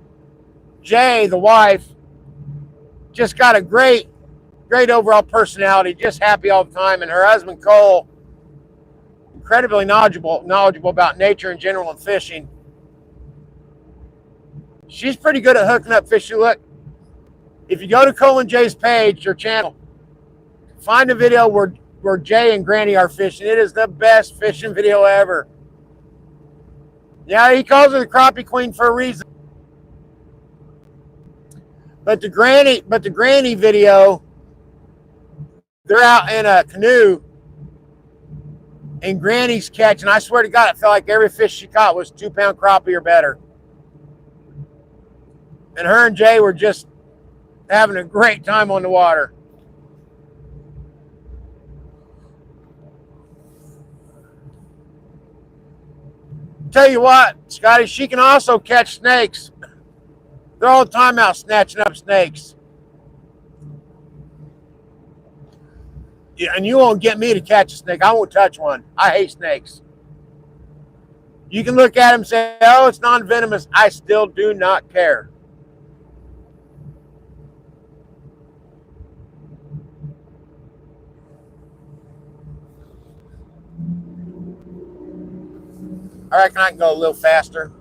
A: Jay, the wife, just got a great overall personality, just happy all the time. And her husband, Cole, incredibly knowledgeable about nature in general and fishing. She's pretty good at hooking up fish. Look, if you go to Cole and Jay's page, their channel, find a video where Jay and Granny are fishing. It is the best fishing video ever. Yeah, he calls her the crappie queen for a reason. But the granny video, they're out in a canoe, and Granny's catching. I swear to God, it felt like every fish she caught was 2-pound crappie or better. And her and Jay were just having a great time on the water. Tell you what, Scotty, she can also catch snakes. They're all the time out snatching up snakes. Yeah, and you won't get me to catch a snake. I won't touch one. I hate snakes. You can look at them and say, oh, it's non-venomous. I still do not care. I reckon I can go a little faster.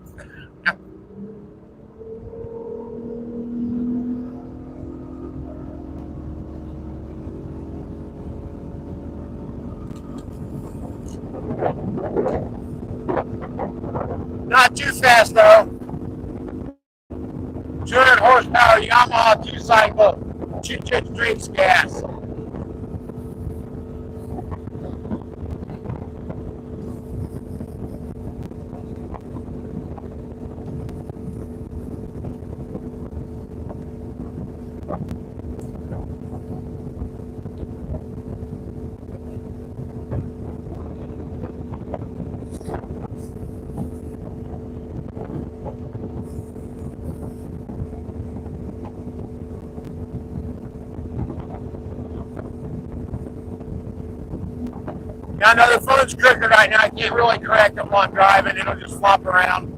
A: Not too fast though. 200 horsepower Yamaha 2-cycle. Just drinks gas. Yeah, I know the phone's crooked right now. I can't really correct it while I'm driving. It'll just flop around.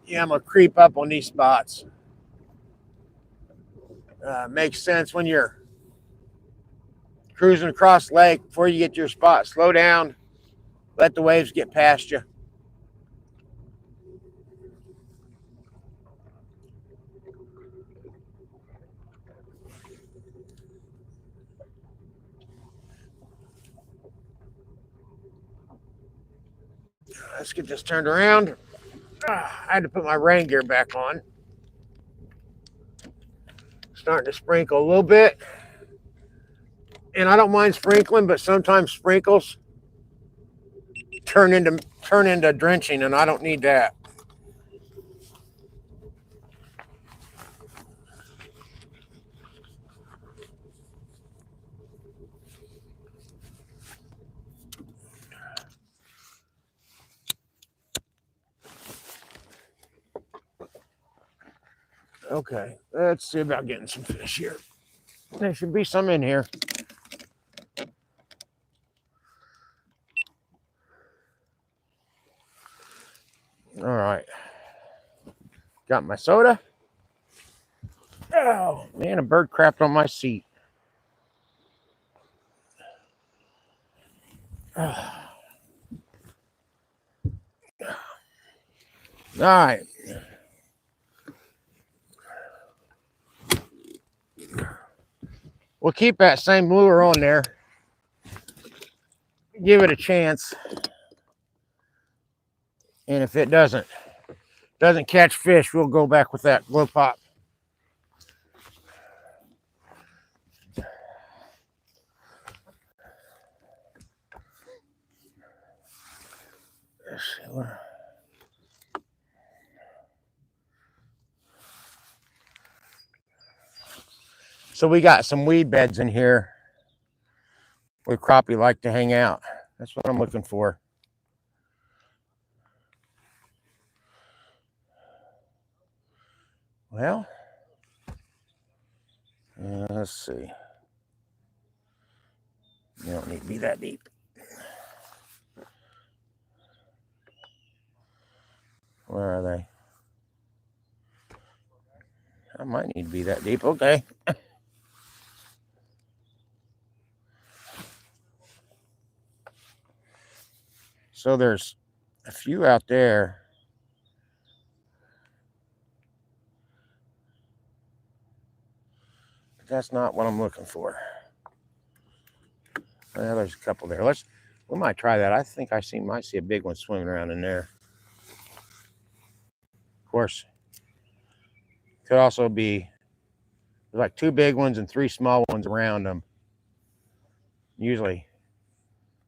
A: Yeah, I'm gonna creep up on these spots. Makes sense when you're cruising across the lake. Before you get to your spot, slow down, let the waves get past you. Let's get this turned around. I had to put my rain gear back on. Starting to sprinkle a little bit. And I don't mind sprinkling, but sometimes sprinkles turn into drenching, and I don't need that. Okay, let's see about getting some fish here. There should be some in here. All right. Got my soda. Oh, man, a bird crapped on my seat. All right. We'll keep that same lure on there. Give it a chance. And if it doesn't catch fish, we'll go back with that glow pop. So we got some weed beds in here where crappie like to hang out. That's what I'm looking for. Well, let's see. You don't need to be that deep. Where are they? I might need to be that deep. Okay. So there's a few out there. But that's not what I'm looking for. Well, there's a couple there. We might try that. I think might see a big one swimming around in there. Of course, could also be like 2 big ones and 3 small ones around them. Usually,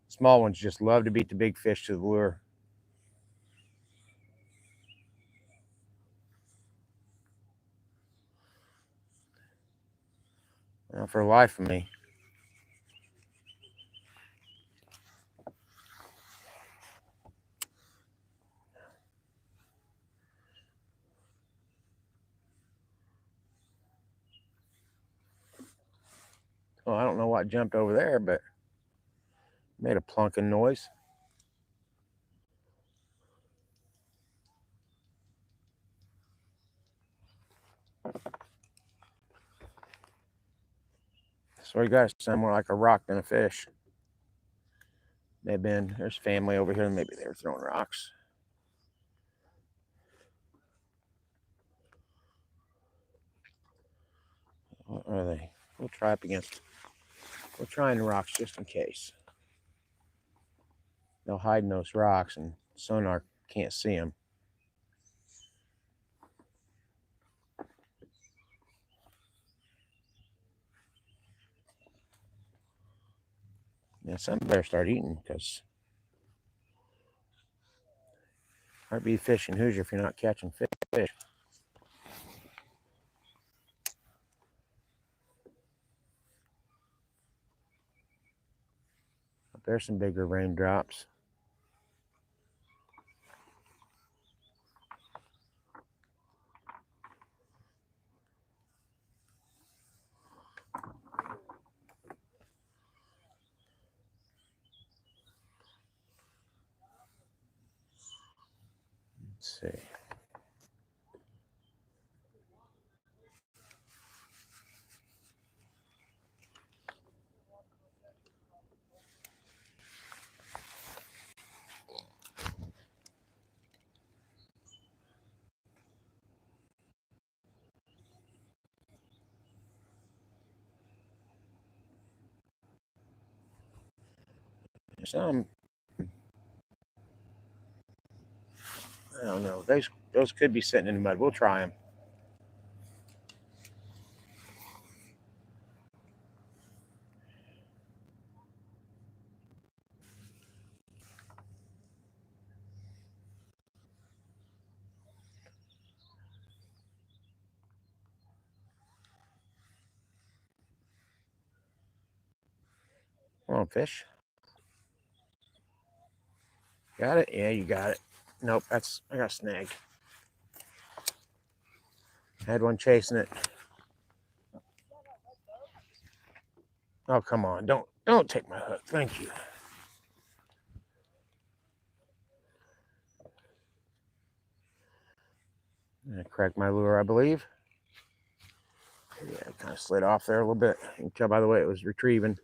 A: small ones just love to beat the big fish to the lure. Well, for the life of me. Oh, I don't know what jumped over there, but made a plunking noise. So we got to sound more like a rock than a fish. There's family over here. Maybe they were throwing rocks. What are they? We'll try in the rocks just in case. They'll hide in those rocks and sonar can't see them. Yeah, some better start eating because hard to be fishing Hoosier if you're not catching fish. But there's some bigger raindrops. Let's see. Some, I don't know. Those could be sitting in the mud. We'll try them. Come on, fish. Got it? Yeah, you got it. Nope, I got snagged. Had one chasing it. Oh, come on. Don't take my hook. Thank you. I cracked my lure, I believe. Yeah, it kind of slid off there a little bit. You can tell by the way it was retrieving.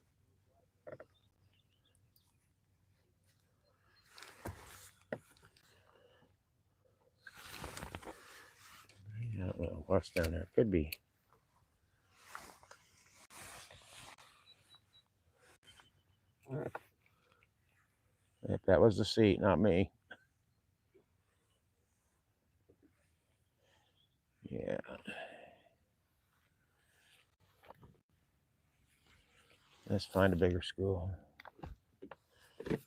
A: I don't know what's down there. Could be. If that was the seat, not me. Yeah. Let's find a bigger school. I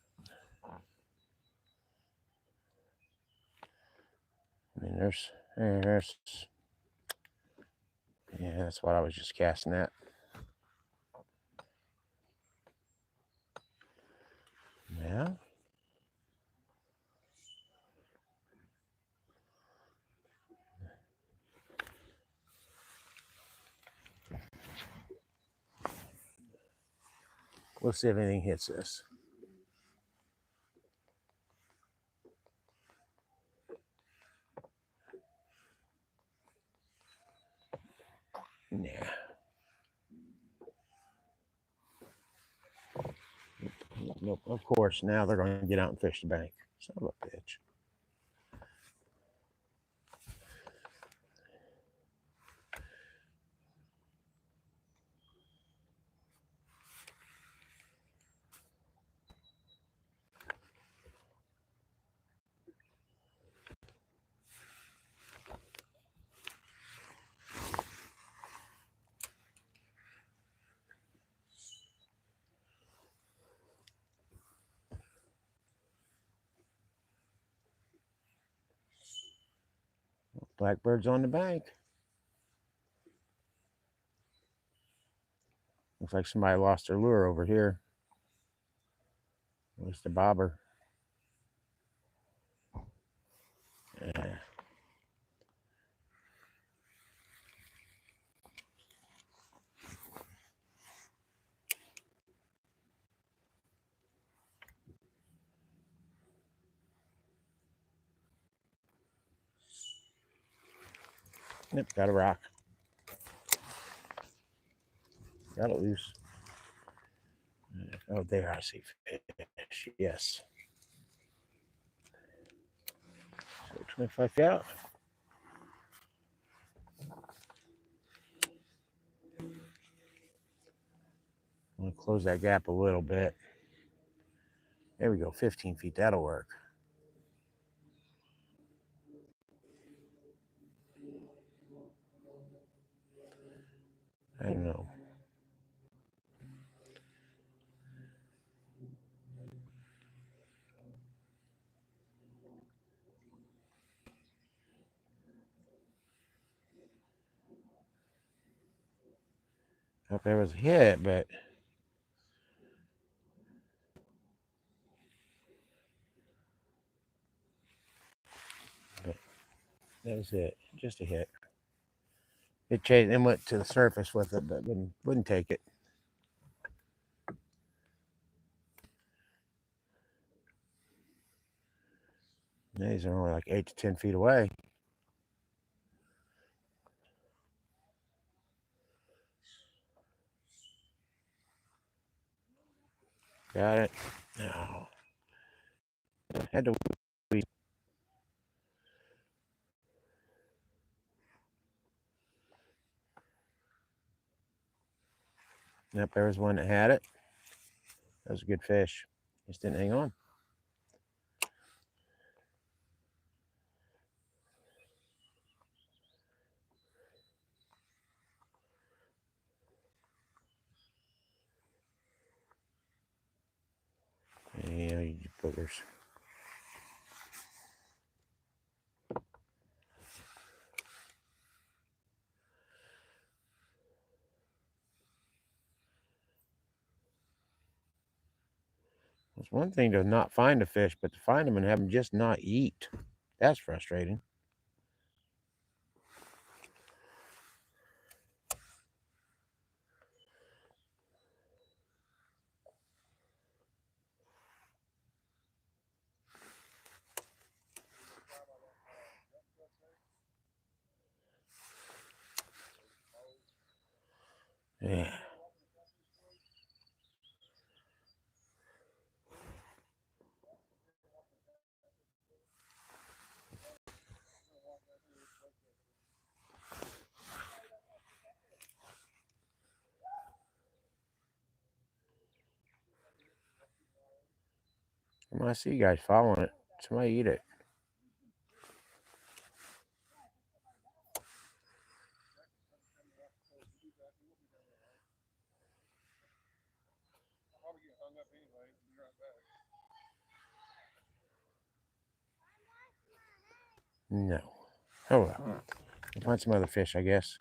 A: mean, there's, yeah, that's what I was just casting at. Yeah. We'll see if anything hits this. Yeah. Nope. Of course, now they're going to get out and fish the bank. Son of a bitch. Blackbird's on the bank. Looks like somebody lost their lure over here. Where's the bobber? Yeah. Yep, got a rock. Got it loose. Oh, there I see fish. Yes. So 25 feet out. I'm going to close that gap a little bit. There we go, 15 feet. That'll work. I don't know. Hope there was a hit, but that was it. Just a hit. It chased and went to the surface with it, but wouldn't take it. These are only like 8 to 10 feet away. Got it. No. Had to. Yep, there was one that had it. That was a good fish. Just didn't hang on. Yeah, you boogers. It's one thing to not find a fish, but to find them and have them just not eat. That's frustrating. Yeah. Well, I see you guys following it. Somebody eat it. No. Oh well. We'll find some other fish, I guess.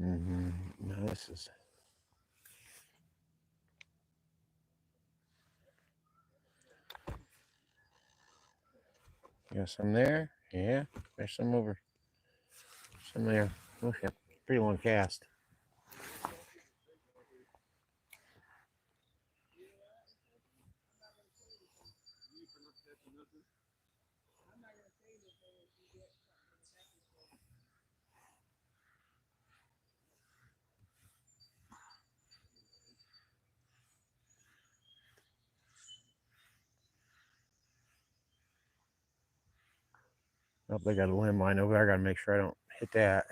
A: No, this is. Got some there. Yeah, there's some over. Some there. Oh, yeah. Pretty long cast. Oh, they got a limb line over there. I got to make sure I don't hit that.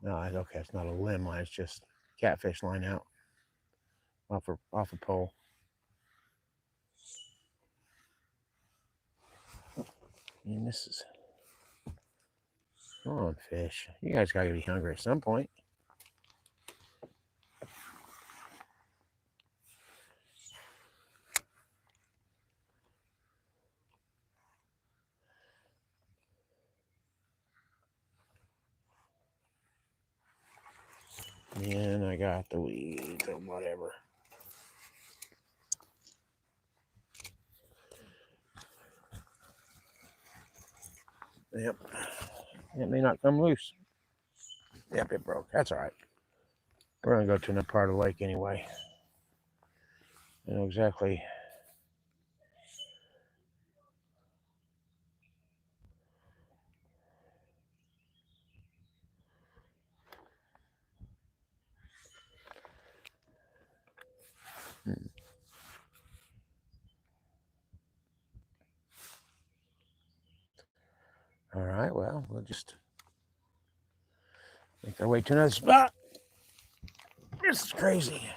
A: No, it's okay. It's not a limb line. It's just catfish line out off a pole. And this is. Come on, fish. You guys got to be hungry at some point. And I got the weeds or whatever. Yep. It may not come loose. Yep, it broke. That's all right. We're going to go to another part of the lake anyway. I know exactly. All right, well, we'll just make our way to another spot. This is crazy.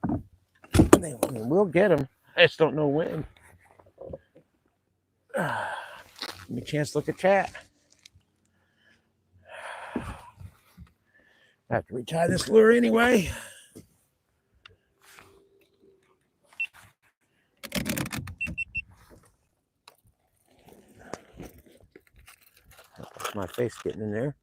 A: I mean, we'll get them. I just don't know when. Give me a chance to look at chat. I have to retie this lure anyway. My face getting in there.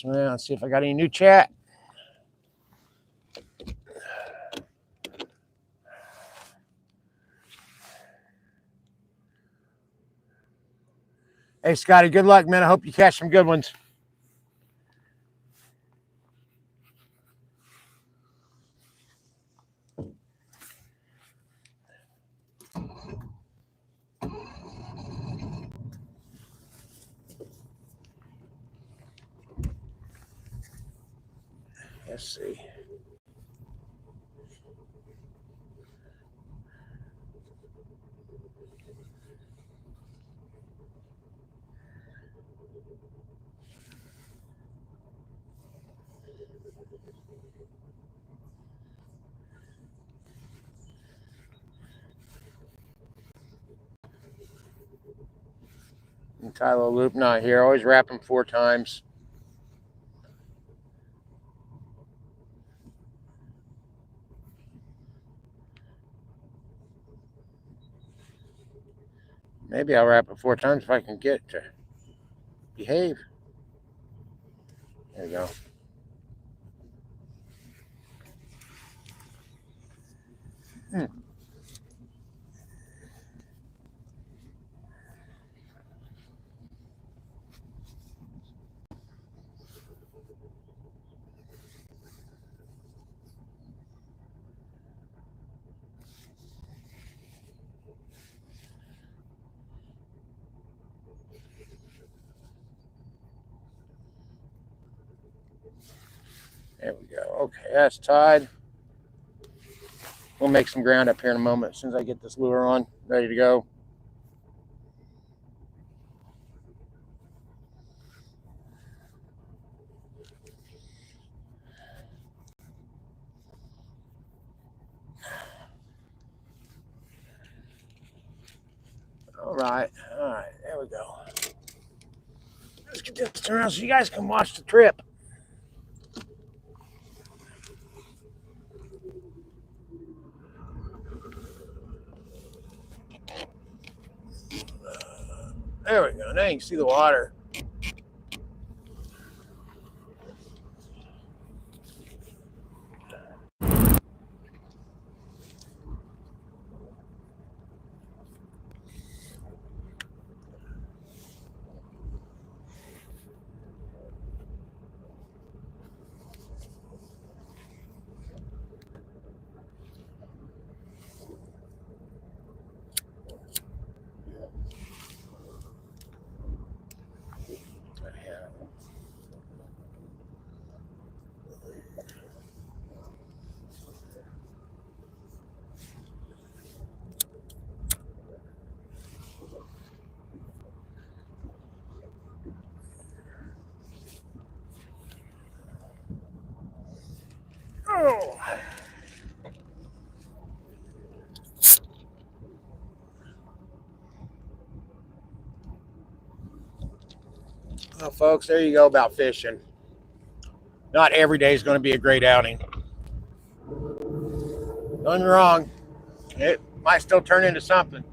A: Let's see if I got any new chat. Hey, Scotty, good luck, man. I hope you catch some good ones. Let's see. Tylo loop not here. Always wrap them 4 times. Maybe I'll wrap it 4 times if I can get to behave. There you go. There we go. Okay, that's tied. We'll make some ground up here in a moment as soon as I get this lure on, ready to go. All right, there we go. Let's get this turned around so you guys can watch the trip. There we go. Now you can see the water. Oh. Well, folks, there you go about fishing. Not every day is going to be a great outing. Don't get me wrong, it might still turn into something.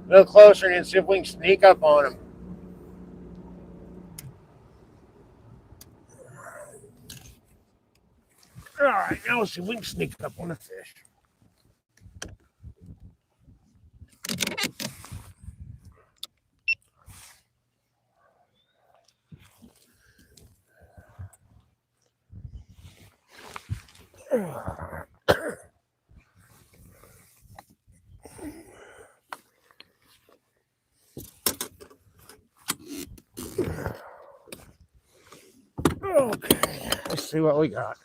A: A little closer and see if we can sneak up on them. All right, now let's see if we can sneak up on the fish. Okay, let's see what we got.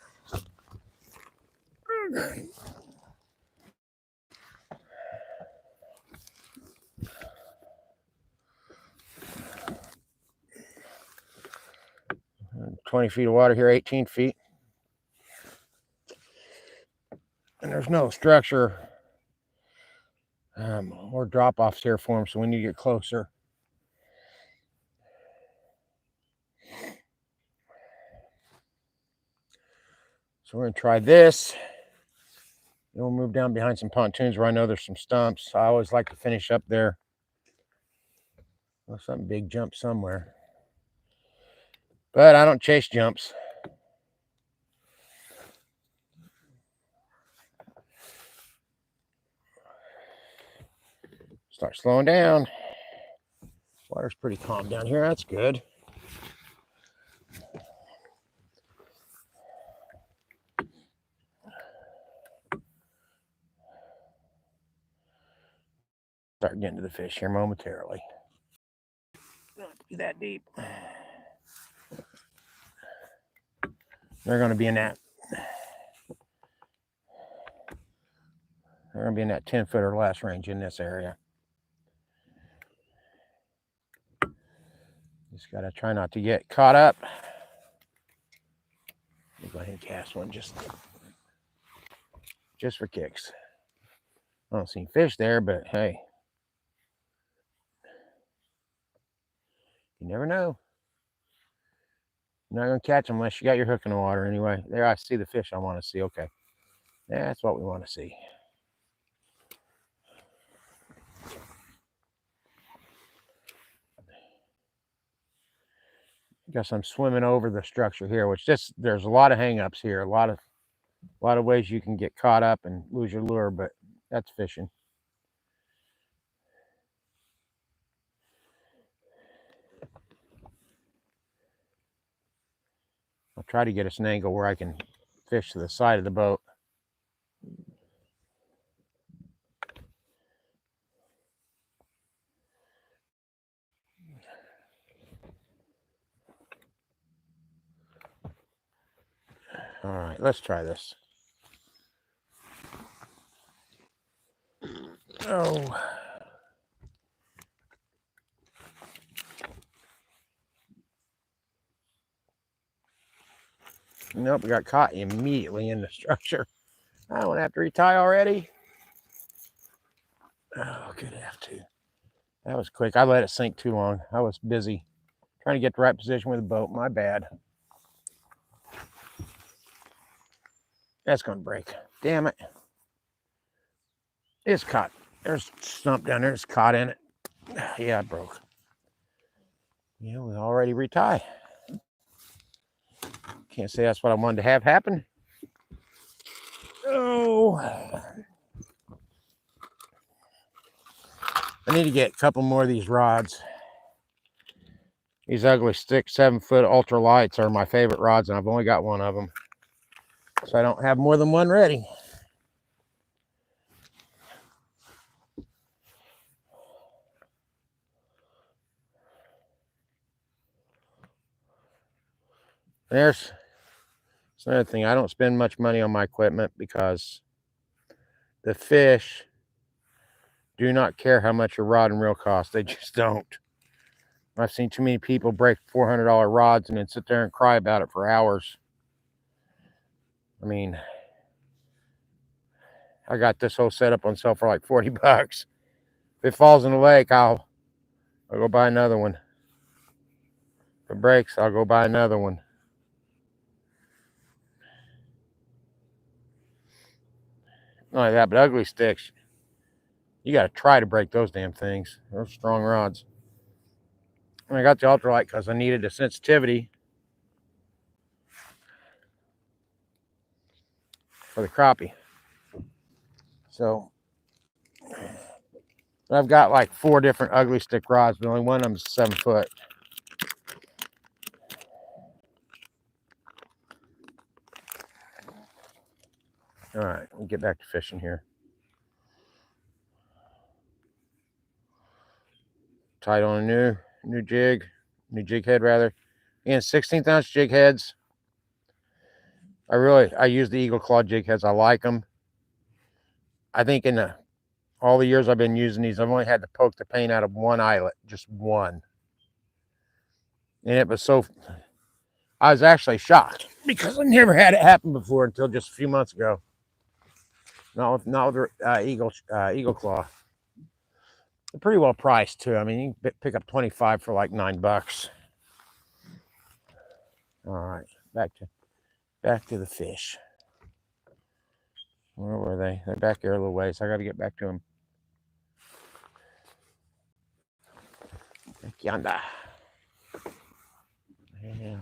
A: Okay. 20 feet of water here, 18 feet. And there's no structure or drop offs here for them, so we need to get closer. So we're gonna try this. Then we'll move down behind some pontoons where I know there's some stumps. I always like to finish up there. Well, something big jump somewhere. But I don't chase jumps. Start slowing down. Water's pretty calm down here. That's good. Start getting to the fish here momentarily. Not be that deep. They're going to be in that. They're going to be in that 10 foot or less range in this area. Just got to try not to get caught up. Let me go ahead and cast one just for kicks. I don't see any fish there, but hey, you never know. You're not going to catch them unless you got your hook in the water anyway. There, I see the fish I want to see. Okay. That's what we want to see. Guess I'm swimming over the structure here, which there's a lot of hang-ups here, a lot of ways you can get caught up and lose your lure, but that's fishing. I'll try to get us an angle where I can fish to the side of the boat. All right, let's try this. Oh. Nope, we got caught immediately in the structure. I don't have to retie already. Oh, could have to. That was quick. I let it sink too long. I was busy trying to get the right position with the boat. My bad. That's going to break. Damn it. It's caught. There's a stump down there. It's caught in it. Yeah, it broke. Yeah, we already retie. Can't say that's what I wanted to have happen. Oh. I need to get a couple more of these rods. These ugly stick 7 foot ultralights are my favorite rods, and I've only got one of them. So I don't have more than one ready. There's another thing. I don't spend much money on my equipment because the fish do not care how much your rod and reel costs. They just don't. I've seen too many people break $400 rods and then sit there and cry about it for hours. I mean, I got this whole setup on sale for like 40 bucks. If it falls in the lake, I'll go buy another one. If it breaks, I'll go buy another one. Not like that, but ugly sticks, you got to try to break those damn things. They're strong rods. And I got the ultralight because I needed the sensitivity for the crappie. So I've got like 4 different ugly stick rods, but only one of them is 7 foot. All right, we'll get back to fishing here. Tied on a new jig head rather. And 16th ounce jig heads. I use the Eagle Claw jig heads. I like them. I think in all the years I've been using these, I've only had to poke the paint out of one eyelet, just one. And it was so, I was actually shocked because I never had it happen before until just a few months ago. Not with Eagle Claw. They're pretty well priced too. I mean, you can pick up 25 for like $9. All right, back to the fish. Where were they? They're back here a little ways. I got to get back to them. Back yonder. Yeah.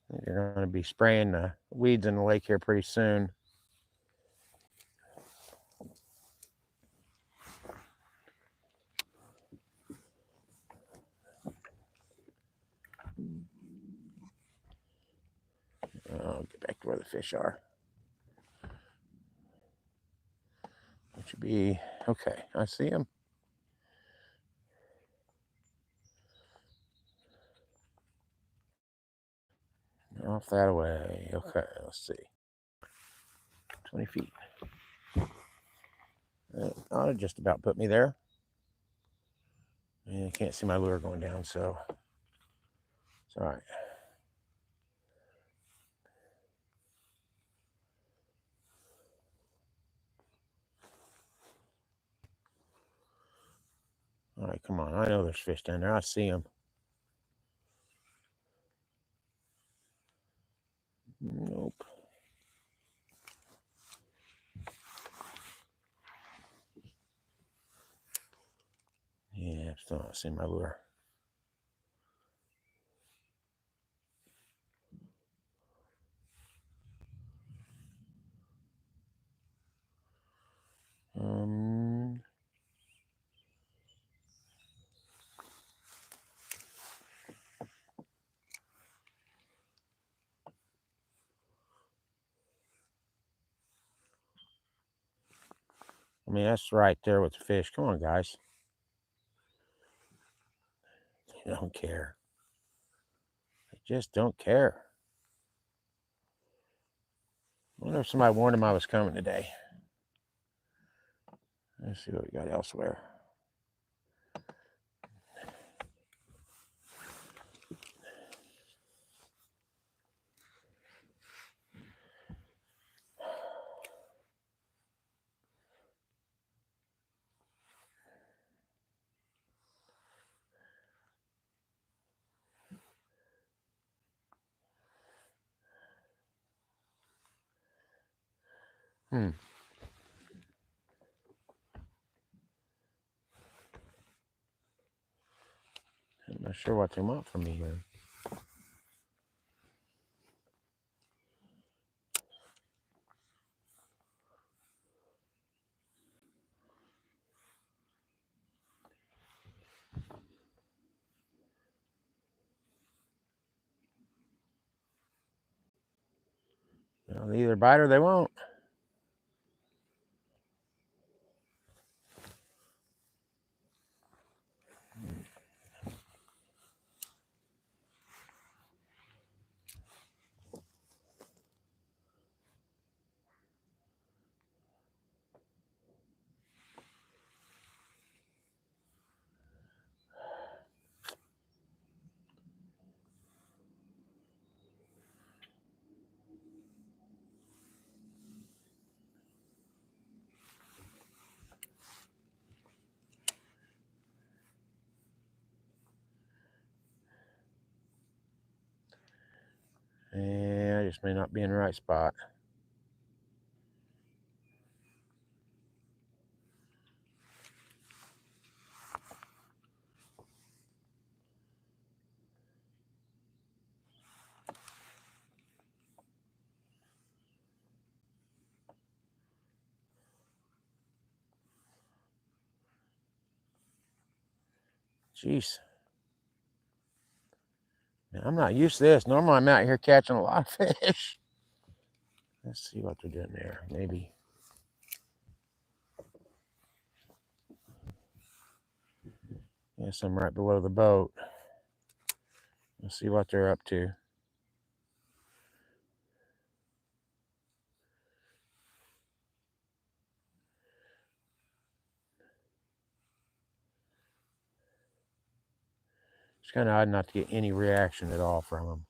A: They're going to be spraying the weeds in the lake here pretty soon. I'll get back to where the fish are. It should be okay. I see them. Off that way. Okay, let's see. 20 feet. That ought to just about put me there. And I can't see my lure going down, so it's all right. All right, come on. I know there's fish down there. I see them. Nope. Yeah, still not seeing my lure. I mean, that's right there with the fish. Come on, guys. They don't care. They just don't care. I wonder if somebody warned him I was coming today. Let's see what we got elsewhere. I'm not sure what they want from me here. Well, they either bite or they won't. Yeah, I just may not be in the right spot. Jeez. Man, I'm not used to this. Normally I'm out here catching a lot of fish. Let's see what they're doing there. Maybe. Yes, I'm right below the boat. Let's see what they're up to. It's kind of odd not to get any reaction at all from them.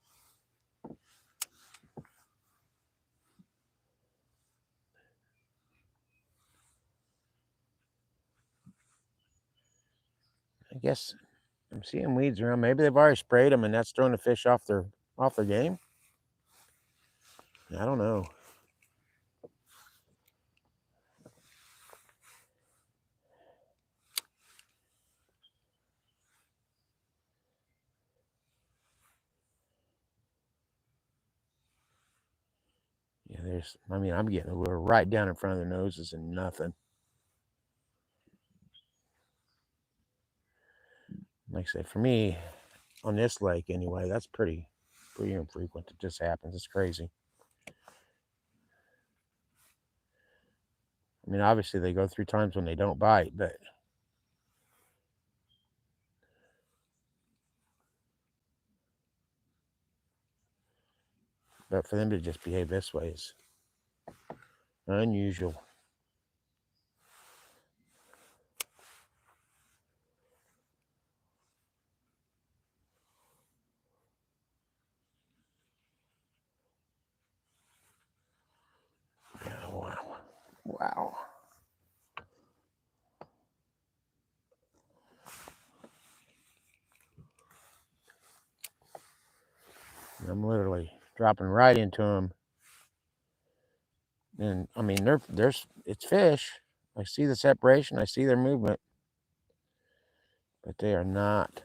A: I guess I'm seeing weeds around. Maybe they've already sprayed them and that's throwing the fish off their game. I don't know. Yeah, I'm getting a lure right down in front of their noses and nothing. Like I said, for me, on this lake anyway, that's pretty infrequent. It just happens. It's crazy. I mean, obviously they go through times when they don't bite, but for them to just behave this way is unusual. Oh, wow. I'm literally dropping right into them. And I mean, it's fish. I see the separation. I see their movement, but they are not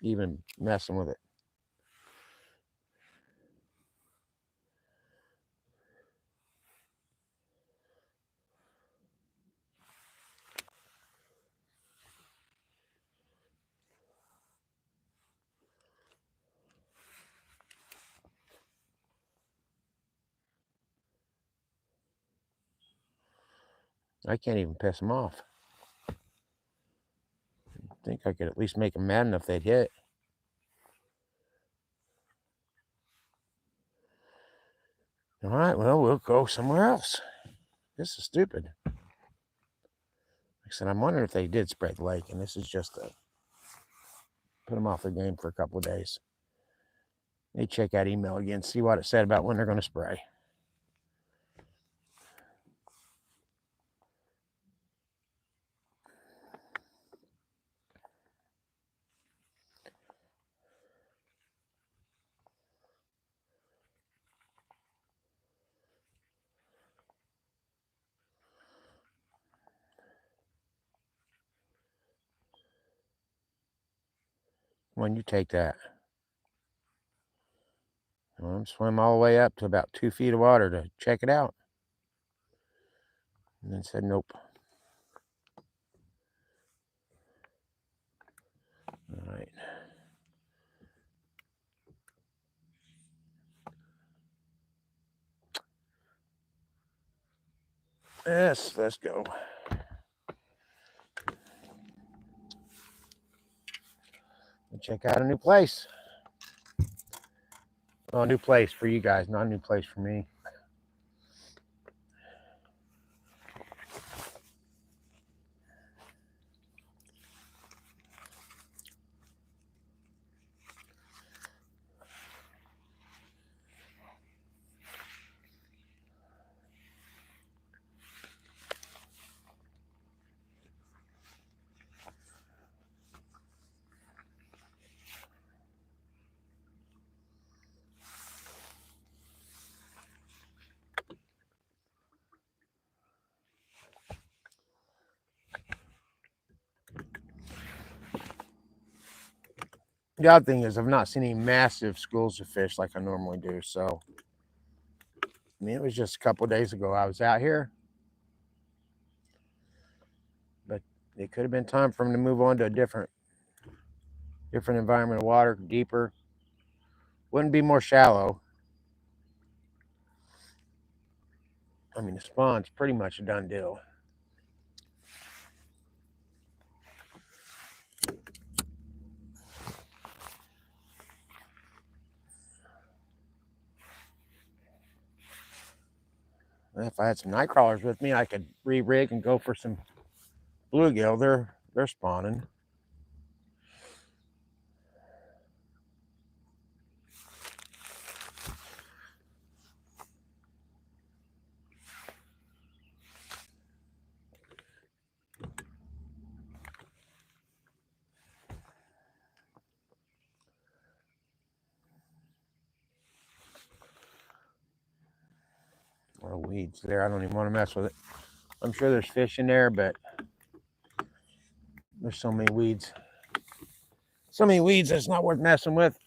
A: even messing with it. I can't even piss them off. I think I could at least make them mad enough they'd hit. All right, well, we'll go somewhere else. This is stupid. Like I said, I'm wondering if they did spray the lake, and this is just to put them off their game for a couple of days. They check that email again, see what it said about when they're going to spray. When you take that, well, I'm swim all the way up to about 2 feet of water to check it out, and then said nope. All right. Yes, let's go. We'll check out a new place. Well, a new place for you guys, not a new place for me. The odd thing is I've not seen any massive schools of fish like I normally do. So, I mean, it was just a couple of days ago I was out here, but it could have been time for them to move on to a different environment of water, deeper. Wouldn't be more shallow. I mean, the spawn's pretty much a done deal. If I had some night crawlers with me, I could re-rig and go for some bluegill. They're spawning. weeds there. I don't even want to mess with it. I'm sure there's fish in there, but there's so many weeds. So many weeds, it's not worth messing with.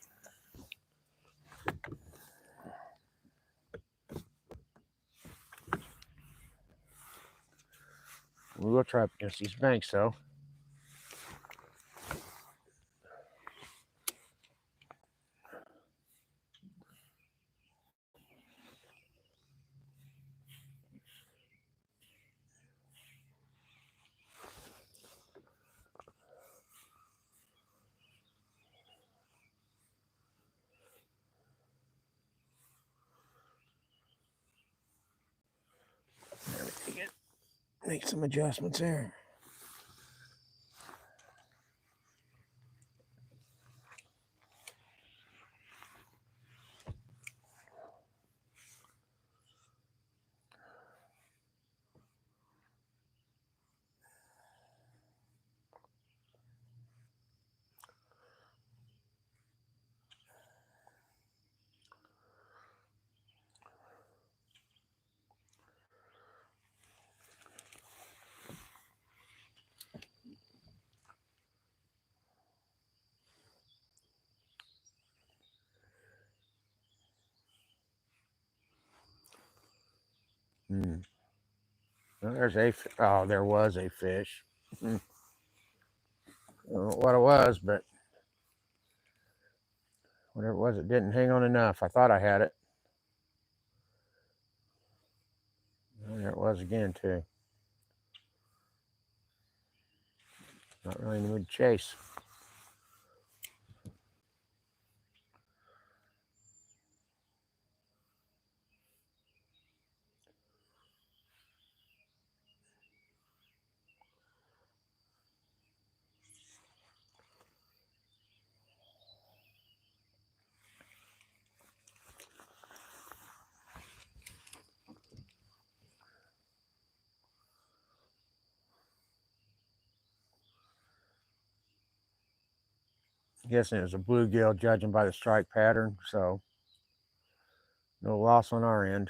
A: We will try up against these banks, though. Make some adjustments there. Well, there was a fish. I don't know what it was, but whatever it was, it didn't hang on enough. I thought I had it. Well, there it was again, too. Not really in the mood to chase. I'm guessing it was a bluegill, judging by the strike pattern, so no loss on our end.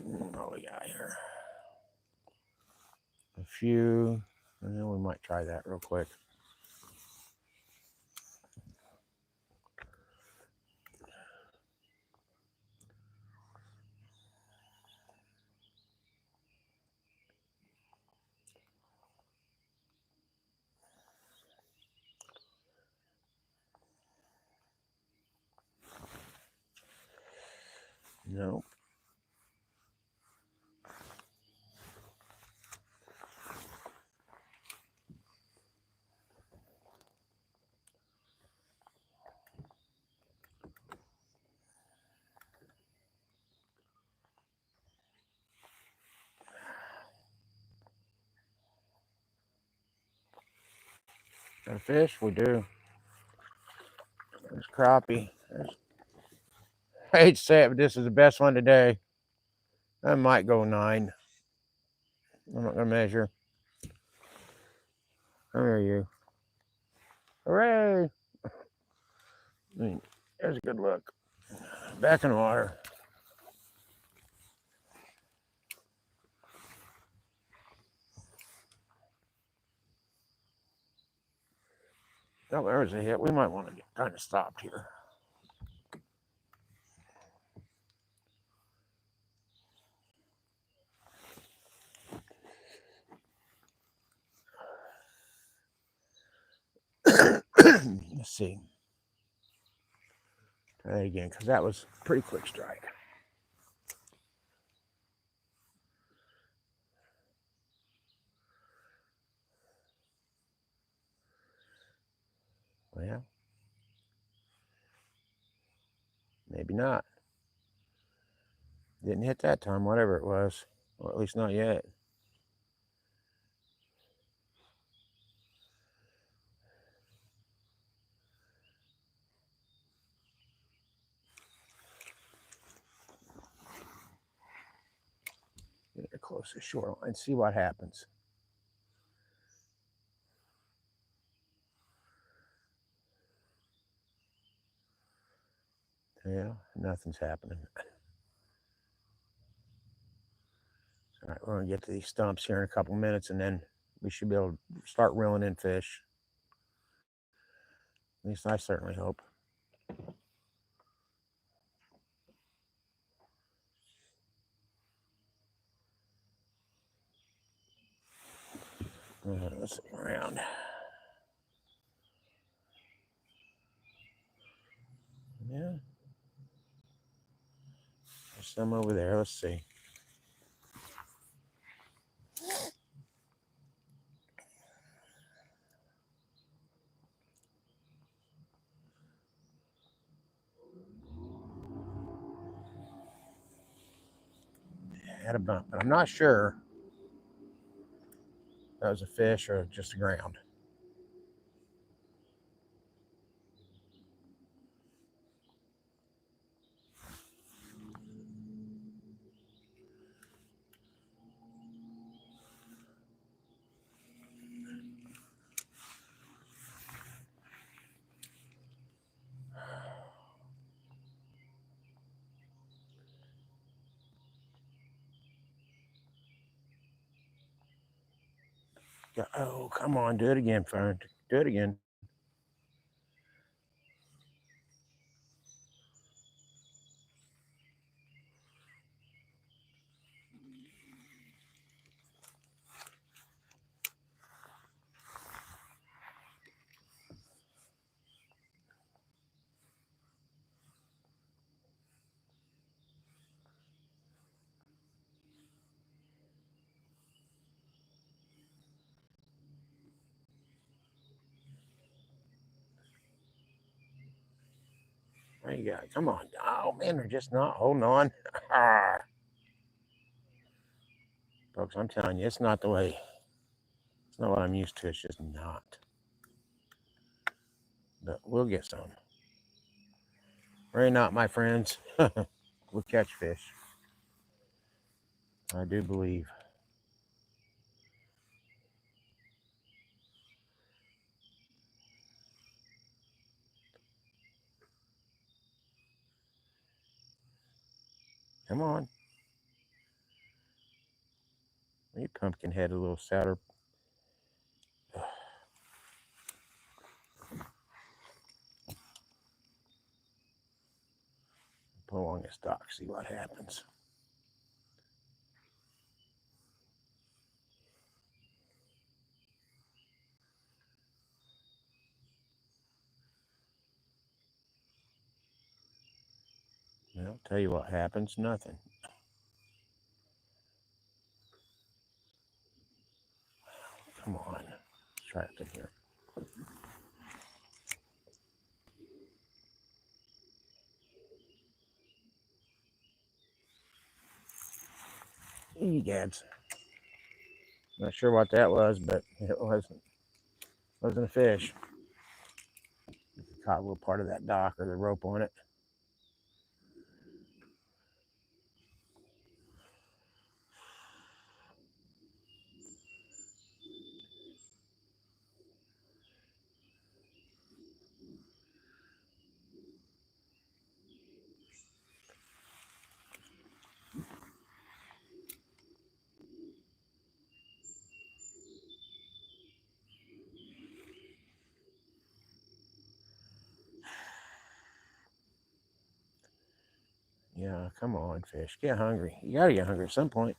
A: What we got here? A few, and then we might try that real quick. Nope. Got a fish? We do. There's crappie. I hate to say it, but this is the best one today. I might go 9. I'm not gonna measure. How are you? Hooray! There's a good look. Back in the water. Oh, there was a hit. We might want to get kind of stopped here. Let's see. Try that again, because that was a pretty quick strike. Well, maybe not. Didn't hit that time, whatever it was. Or at least not yet. Get close to shoreline, see what happens. Yeah, nothing's happening. All right, we're gonna get to these stumps here in a couple minutes, and then we should be able to start reeling in fish. At least I certainly hope. Let's see around. Yeah, there's some over there. Let's see. Had a bump, but I'm not sure if that was a fish or just the ground. Oh, come on, do it again, Fern. Do it again. There you go. Come on. Oh man, they're just not holding on. Folks, I'm telling you, it's not the way. It's not what I'm used to. It's just not. But we'll get some. Worry not, my friends. We'll catch fish. I do believe. Come on. You pumpkin head a little sadder. Pull along this dock, see what happens. I'll tell you what happens. Nothing. Come on. Trapped in here. Egads. Not sure what that was, but it wasn't a fish. Caught a little part of that dock or the rope on it. Yeah, come on, fish. Get hungry. You gotta get hungry at some point.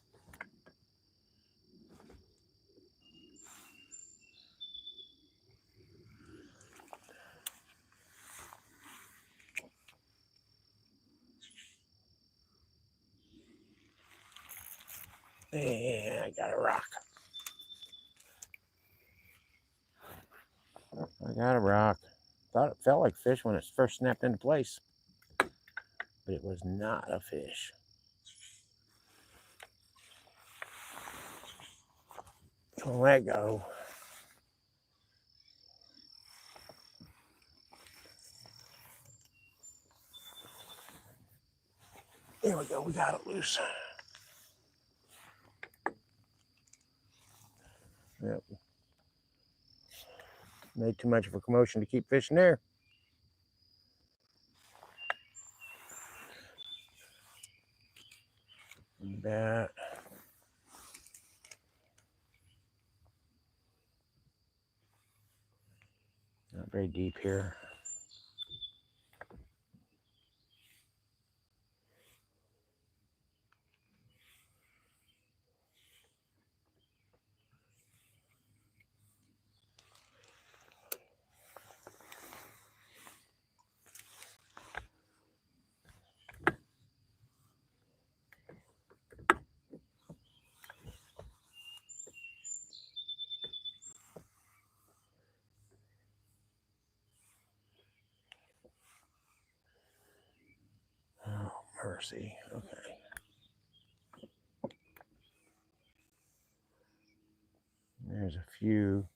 A: Yeah, I got a rock. I got a rock. Thought it felt like fish when it first snapped into place, but it was not a fish. Let go. There we go. We got it loose. Yep. Made too much of a commotion to keep fishing there. That. Not very deep here. Oh, mercy. Okay. There's a few.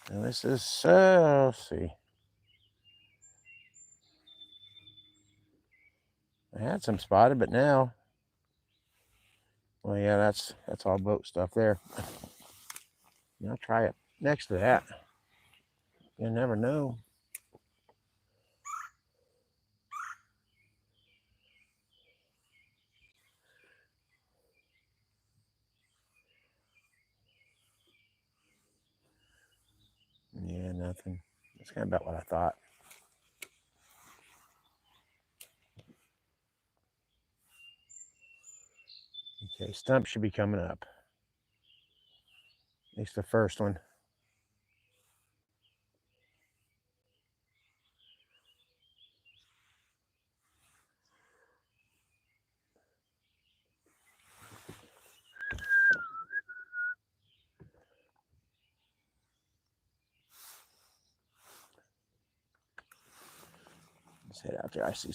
A: And this is, let's see. I had some spotted, but now, well, yeah, that's all boat stuff there. I'll try it next to that. You never know. Yeah, nothing. That's kind of about what I thought. Okay, stump should be coming up. At least the first one. Let's head out there. I see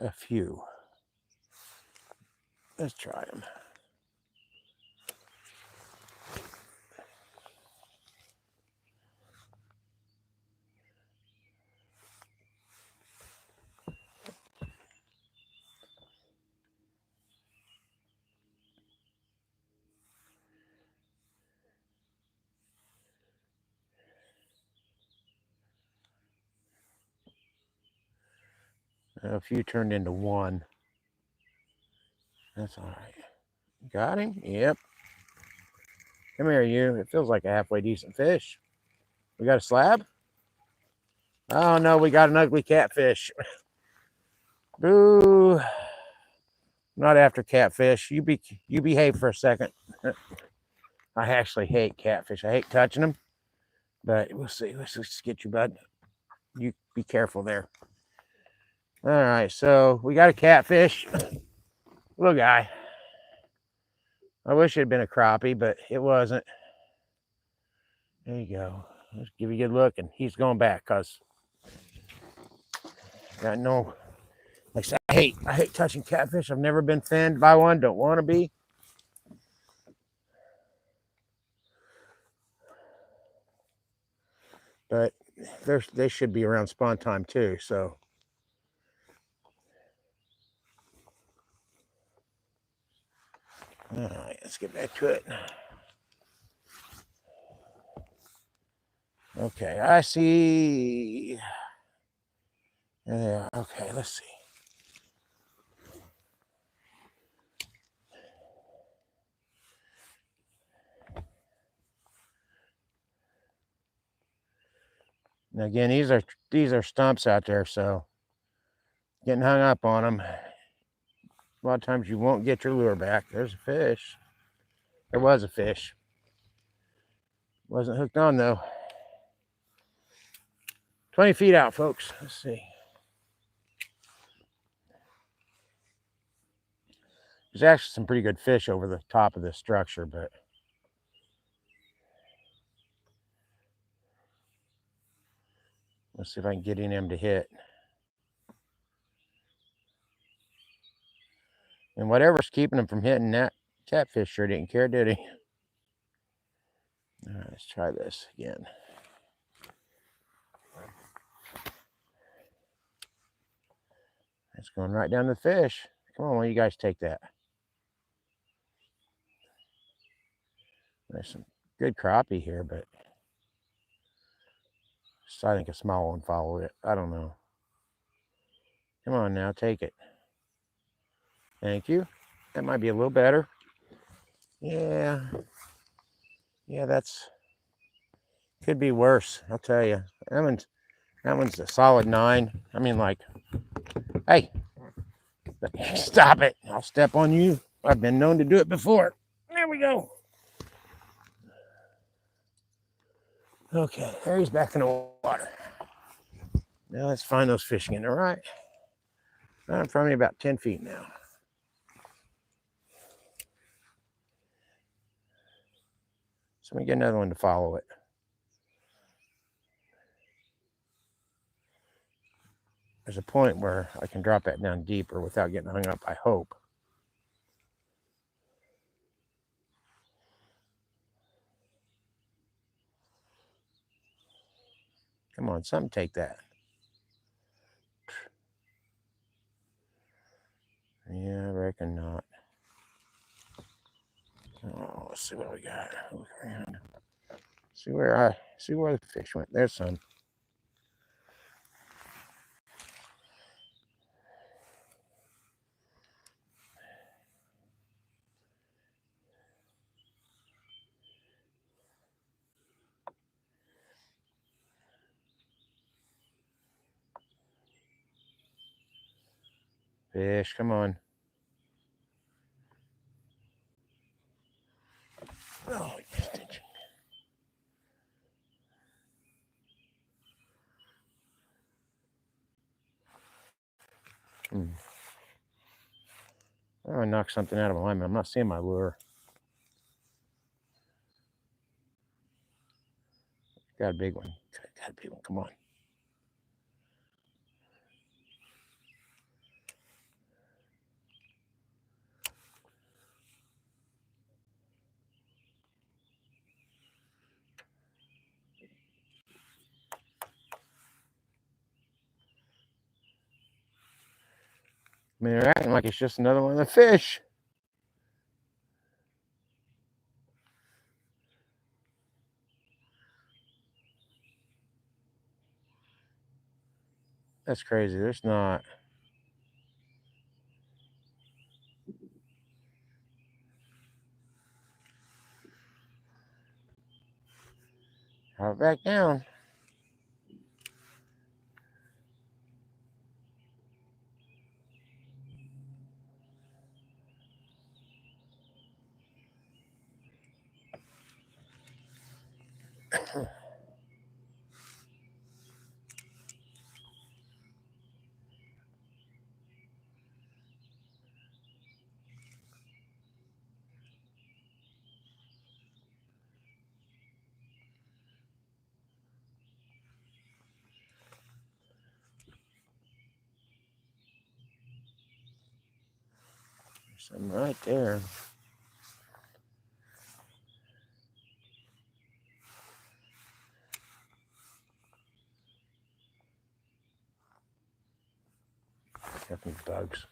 A: a few. Let's try them. A few turned into one. That's all right. Got him? Yep. Come here, you. It feels like a halfway decent fish. We got a slab? Oh, no, we got an ugly catfish. Boo. Not after catfish. You behave for a second. I actually hate catfish. I hate touching them. But we'll see. Let's just get you, bud. You be careful there. All right, so we got a catfish. Little guy. I wish it had been a crappie, but it wasn't. There you go. Let's give you a good look, and he's going back because I know. Like I said, I hate touching catfish. I've never been fanned by one. Don't want to be. But they should be around spawn time too. So. All right, let's get back to it. Okay, I see. Yeah, okay, let's see. Now again, these are stumps out there, so getting hung up on them. A lot of times you won't get your lure back. There's a fish. There was a fish. Wasn't hooked on though. 20 feet out, folks. Let's see. There's actually some pretty good fish over the top of this structure, but let's see if I can get in him to hit. And whatever's keeping him from hitting that catfish sure didn't care, did he? All right, let's try this again. It's going right down the fish. Come on, why don't you guys take that? There's some good crappie here, but I think a small one followed it. I don't know. Come on now, take it. Thank you. That might be a little better. Yeah. Yeah, that's could be worse. I'll tell you. That one's a solid 9. I mean, like, hey, stop it. I'll step on you. I've been known to do it before. There we go. Okay, there he's back in the water. Now let's find those fish again. All right. Right in front of me, about 10 feet now. So we get another one to follow it. There's a point where I can drop that down deeper without getting hung up, I hope. Come on, something take that. Yeah, I reckon not. Oh, let's see what we got. Look around. See where the fish went. There's some. Fish, come on. Oh, I knocked something out of my line. I'm not seeing my lure. Got a big one. Got a big one. Come on. I mean, they're acting like it's just another one of the fish. That's crazy. There's not. Drop back down. There's some right there. Got these bugs.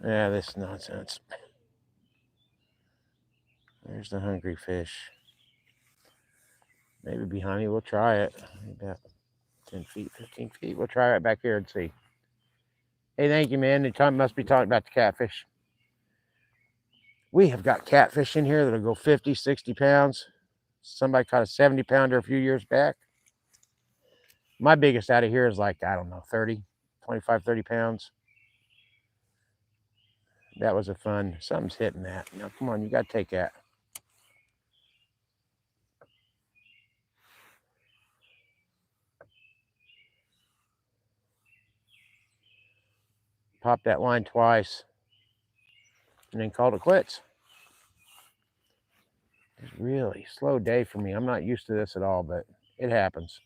A: Yeah, this nonsense. There's the hungry fish. Maybe behind me. We'll try it. Maybe about 10 feet, 15 feet. We'll try right back here and see. Hey, thank you, man. The time must be talking about the catfish. We have got catfish in here that'll go 50, 60 pounds. Somebody caught a 70 pounder a few years back. My biggest out of here is like, I don't know, 30, 25, 30 pounds. That was a fun. Something's hitting that. Now, come on, you got to take that. popped that line twice and then called it quits. It's really slow day for me. I'm not used to this at all, but it happens.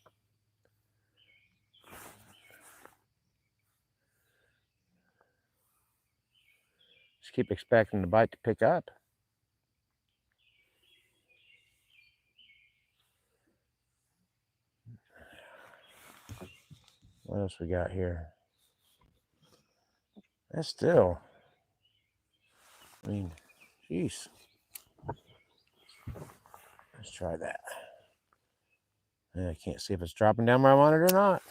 A: Just keep expecting the bite to pick up. What else we got here? That's still, I mean, jeez. Let's try that. I can't see if it's dropping down where I want it or not.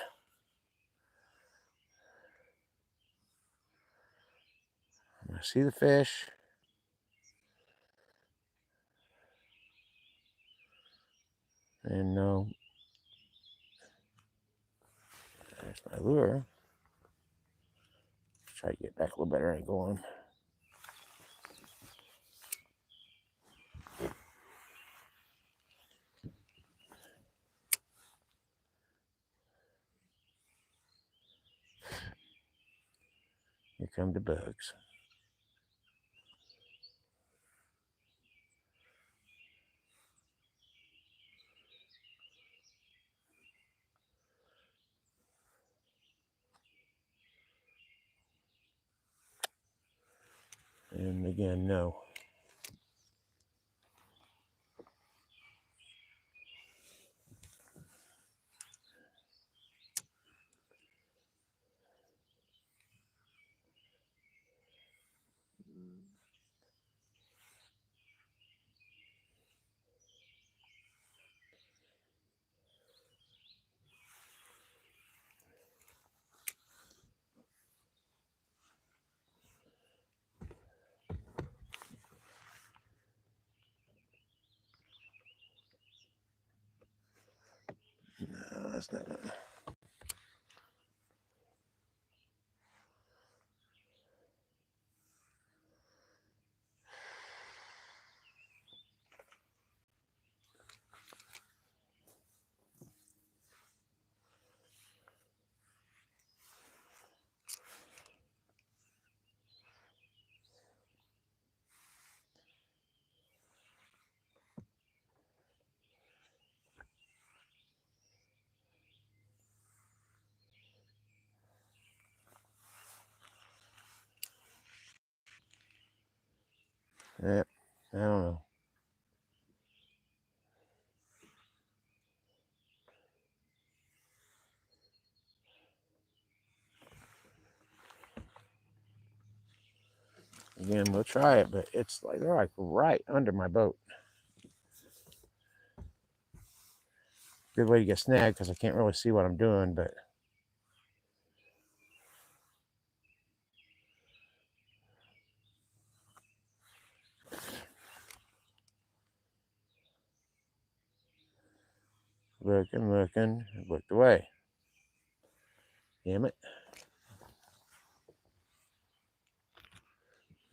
A: I see the fish. And no. There's my lure. Let's try to get back a little better angle on. Here come the bugs. And again, no. No, that's not gonna. Yeah, I don't know. Again, we'll try it, but it's like they're like right under my boat. Good way to get snagged because I can't really see what I'm doing, but looking, looked away. Damn it.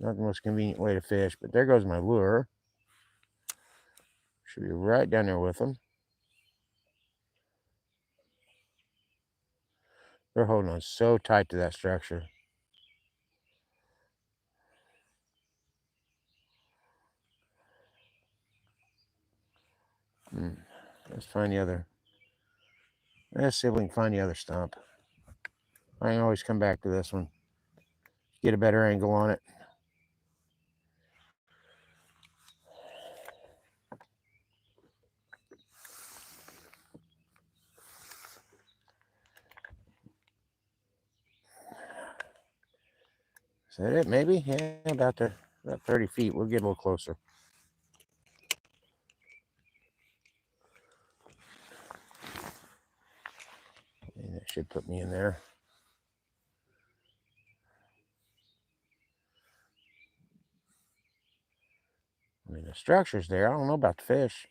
A: Not the most convenient way to fish, but there goes my lure. Should be right down there with them. They're holding on so tight to that structure. Let's find the other. Let's see if we can find the other stump. I can always come back to this one. Get a better angle on it. Is that it? Maybe? Yeah, about 30 feet. We'll get a little closer. And that should put me in there. I mean, the structure's there. I don't know about the fish.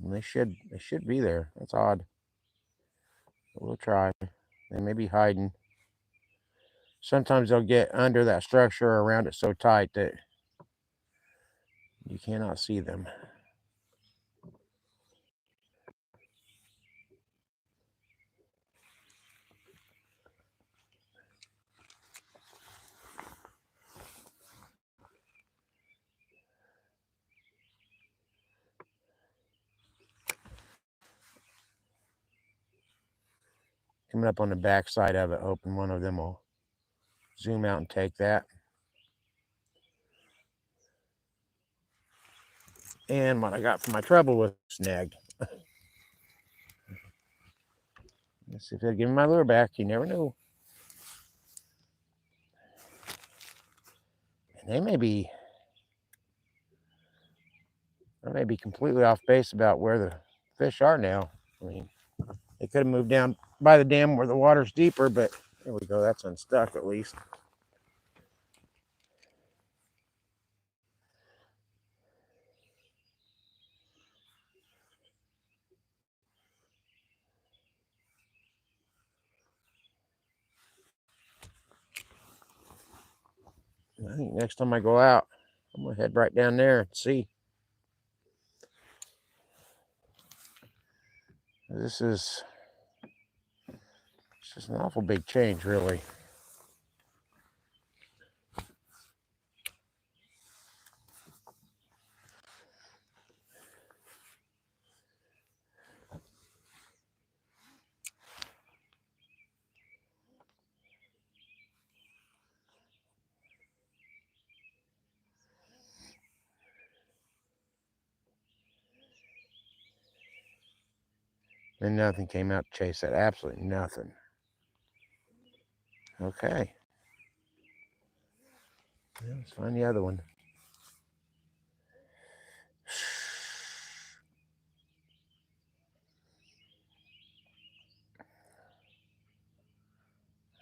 A: And they should be there. That's odd. But we'll try. They may be hiding. Sometimes they'll get under that structure or around it so tight that you cannot see them. coming up on the back side of it, hoping one of them will zoom out and take that. And what I got for my trouble was snagged. Let's see if they'll give me my lure back. You never know. And I may be completely off base about where the fish are now. I mean, they could have moved down by the dam where the water's deeper, but there we go. That's unstuck at least. I think next time I go out, I'm gonna head right down there and see. This is an awful big change, really. And nothing came out to chase that. Absolutely nothing. Okay. Let's find the other one.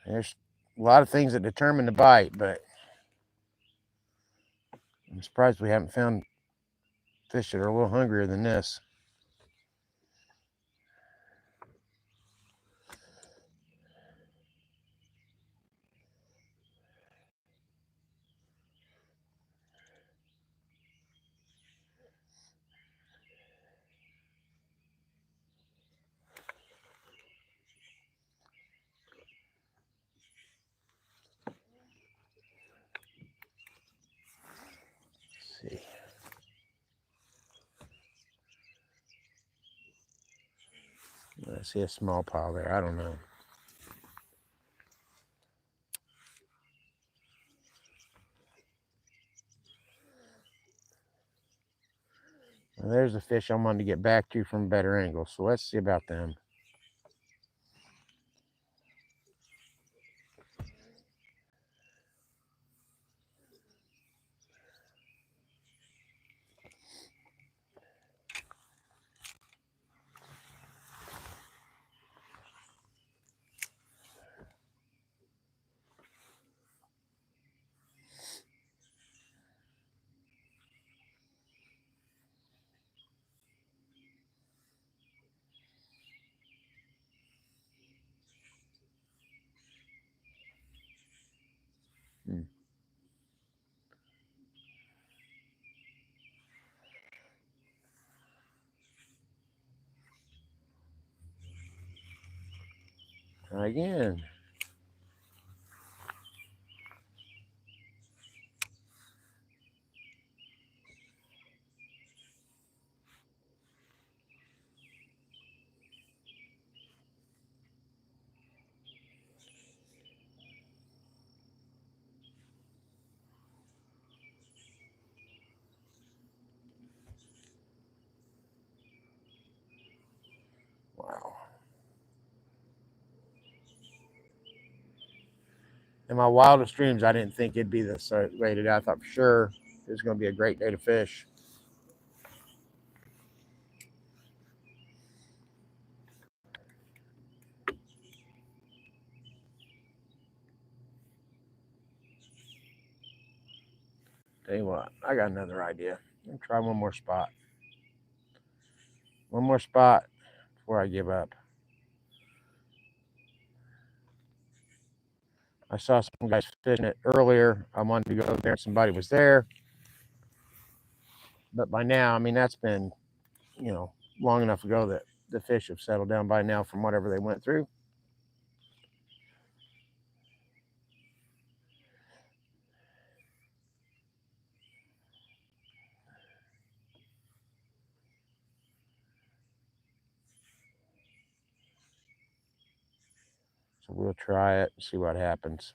A: There's a lot of things that determine the bite, but I'm surprised we haven't found fish that are a little hungrier than this. Let's see. I see a small pile there. I don't know. Well, there's a fish I wanted to get back to from a better angle. So let's see about them. Hmm. Try again. Wow. In my wildest dreams, I didn't think it'd be this way today. I thought for sure it was going to be a great day to fish. Tell you what, I got another idea. I'm gonna try one more spot. One more spot before I give up. I saw some guys fishing it earlier. I wanted to go there. Somebody was there. But by now, I mean, that's been, long enough ago that the fish have settled down by now from whatever they went through. So we'll try it, see what happens.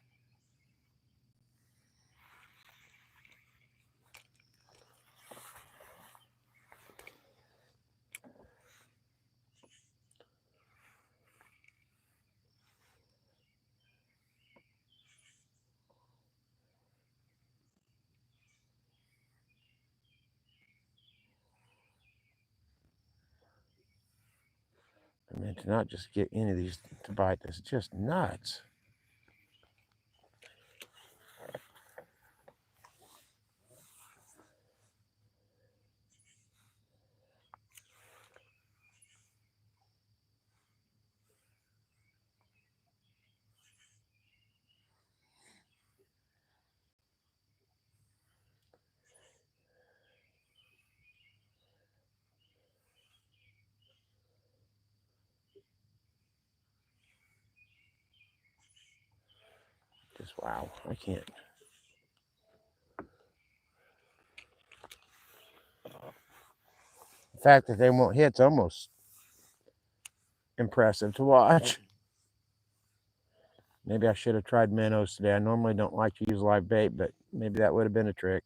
A: I mean, to not just get any of these to bite, that's just nuts. Just wow, I can't. The fact that they won't hit's almost impressive to watch. Maybe I should have tried minnows today. I normally don't like to use live bait, but maybe that would have been a trick.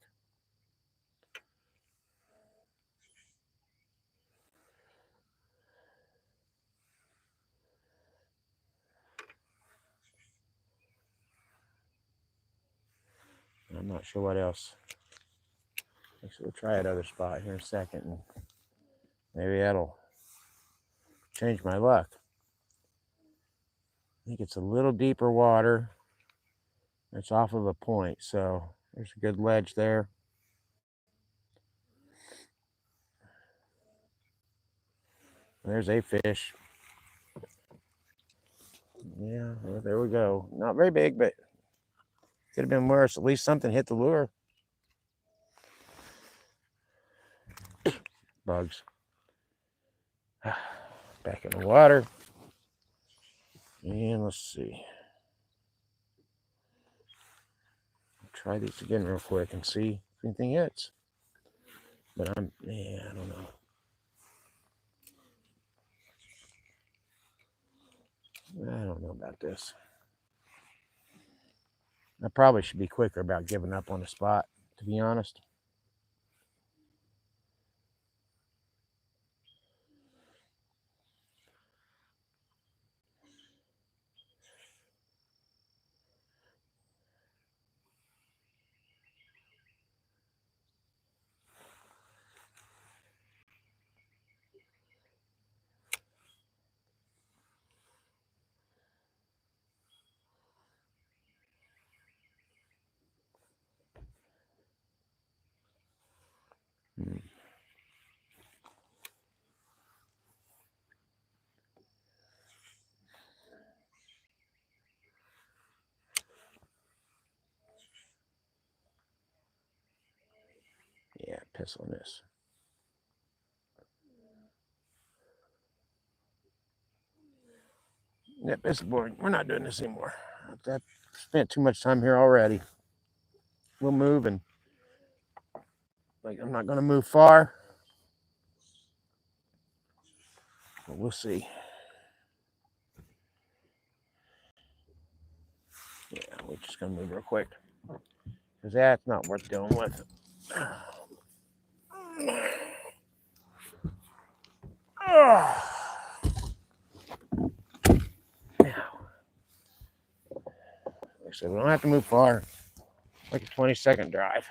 A: I'm not sure what else. Actually, we'll try another spot here in a second, and maybe that'll change my luck. I think it's a little deeper water. It's off of a point, so there's a good ledge there. There's a fish. Yeah, well, there we go. Not very big, but could have been worse. At least something hit the lure. Bugs. Back in the water. And let's see. Try these again real quick and see if anything hits. But I don't know. I don't know about this. I probably should be quicker about giving up on the spot, to be honest. Yeah, piss on this. Yep, it's boring. We're not doing this anymore. I've spent too much time here already. We'll move, and I'm not going to move far. But we'll see. Yeah, we're just going to move real quick. Because that's not worth dealing with. Now, like I said, we don't have to move far. Like a 20-second drive.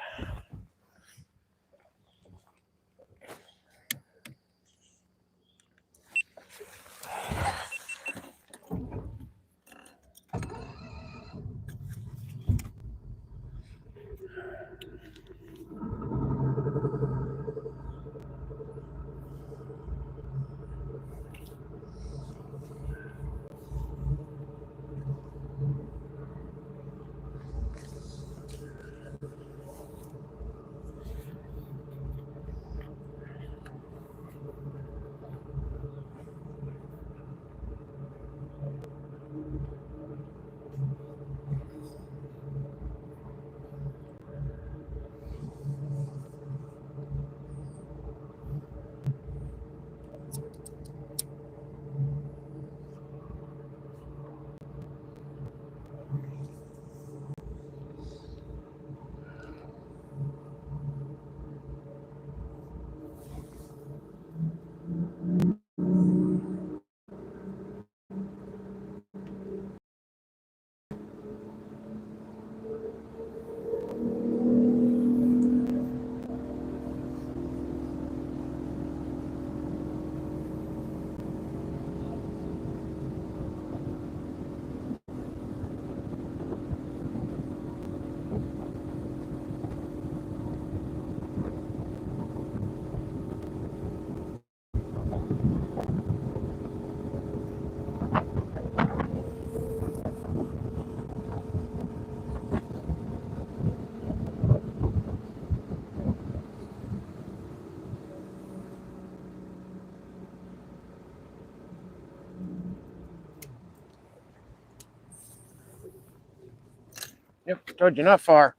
A: Yep, told you not far.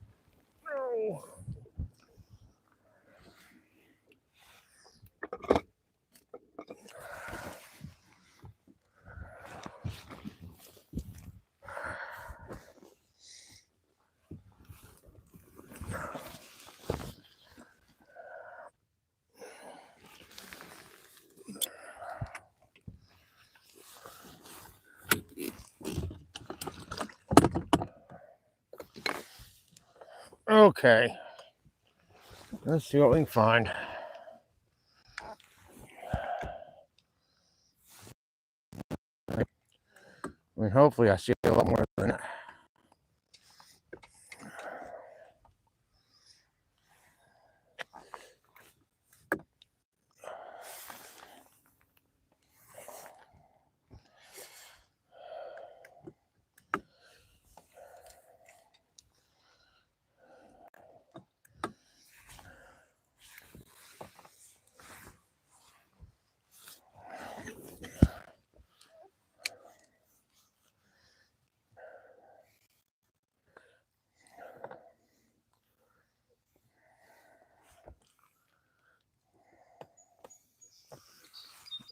A: Okay. Let's see what we can find. I mean, hopefully I see a lot more than that.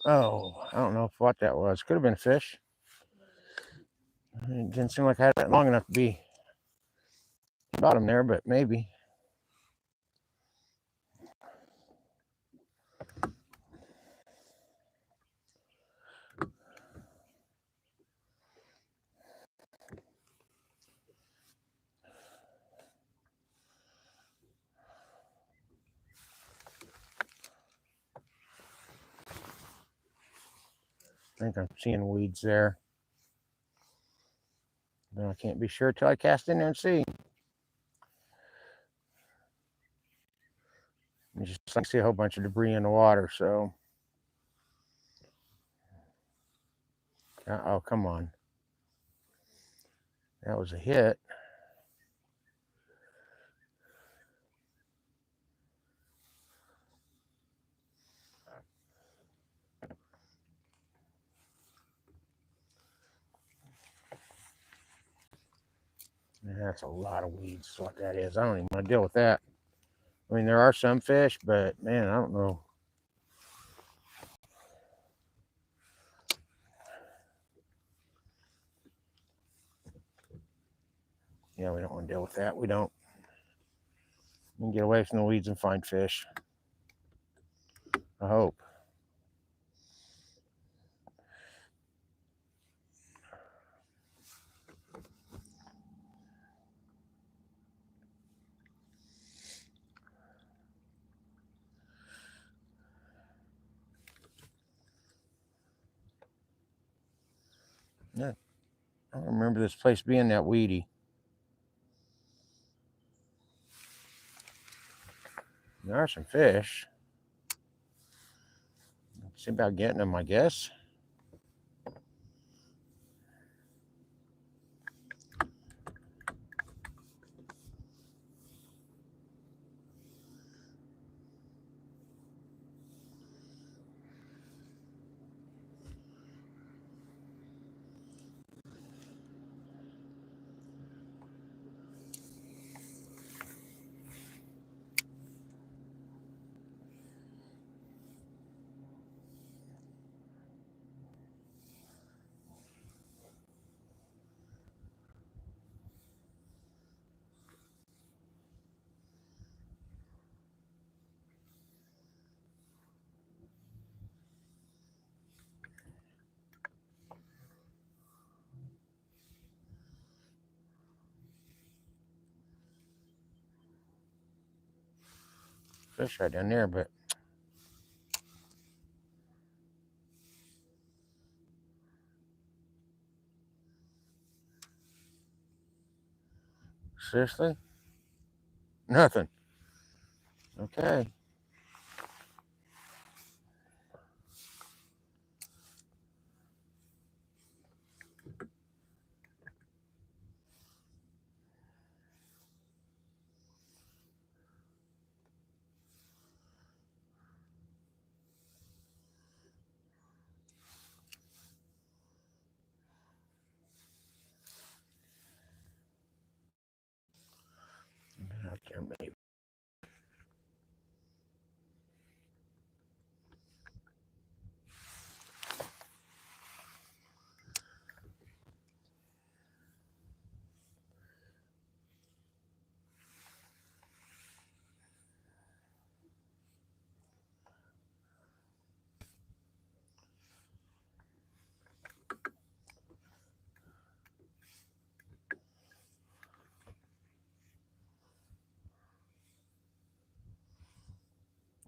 A: Oh, I don't know what that was. Could have been a fish. It didn't seem like I had it long enough to be bottom there, but maybe. I think I'm seeing weeds there. But I can't be sure till I cast in there and see. I just like see a whole bunch of debris in the water, so. Oh, come on. That was a hit. That's a lot of weeds, is what that is. I don't even want to deal with that. I mean, there are some fish, but man, I don't know. Yeah, we don't want to deal with that. We don't. We can get away from the weeds and find fish. I hope. Yeah, I don't remember this place being that weedy. There are some fish. See about getting them, I guess. Fish right down there, but seriously? Nothing. Okay.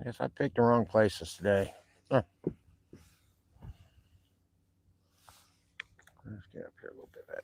A: I guess I picked the wrong places today. Huh. Let's get up here a little bit better.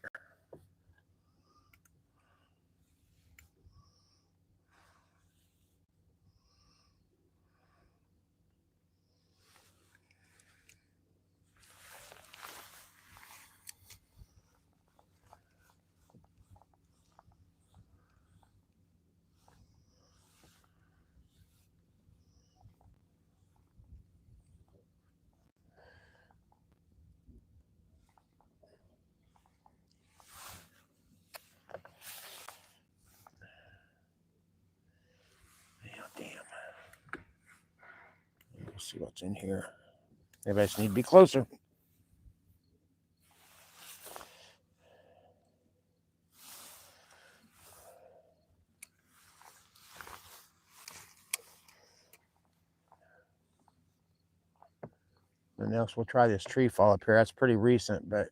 A: Damn. Let's see what's in here. Maybe I just need to be closer. And next we'll try this tree fall up here. That's pretty recent, but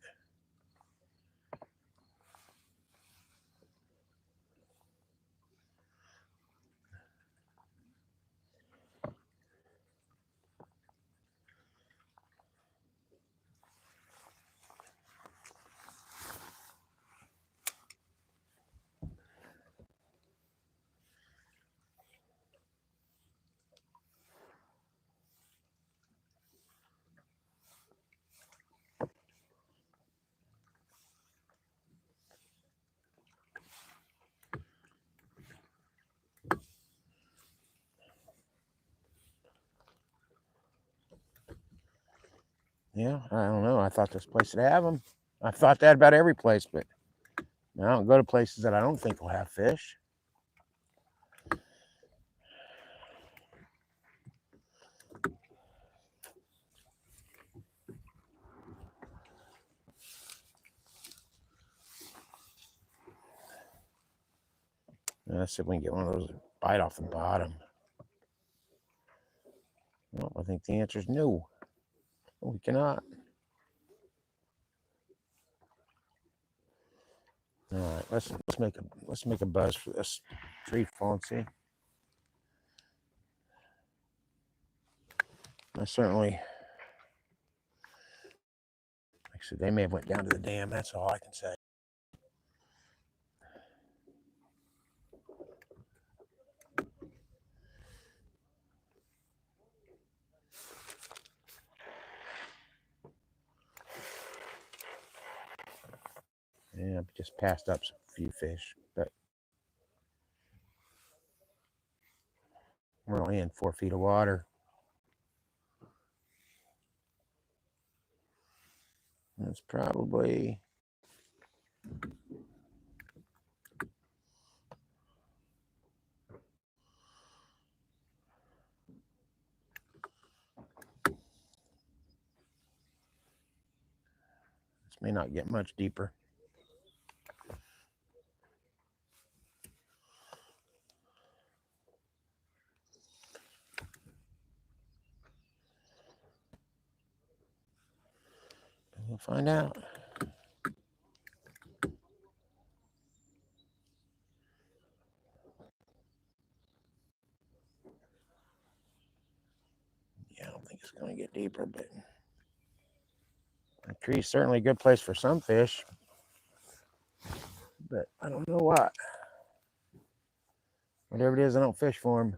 A: yeah, I don't know. I thought this place would have them. I thought that about every place, but I don't go to places that I don't think will have fish. Let's see if we can get one of those to bite off the bottom. Well, I think the answer is no. We cannot. All right, let's make a buzz for this tree fall and see. I certainly, like I said, they may have went down to the dam. That's all I can say. Yeah, I've just passed up a few fish, but we're only in 4 feet of water. That's probably this may not get much deeper. We'll find out. Yeah, I don't think it's going to get deeper, but the tree's certainly a good place for some fish. But I don't know what. Whatever it is, I don't fish for them.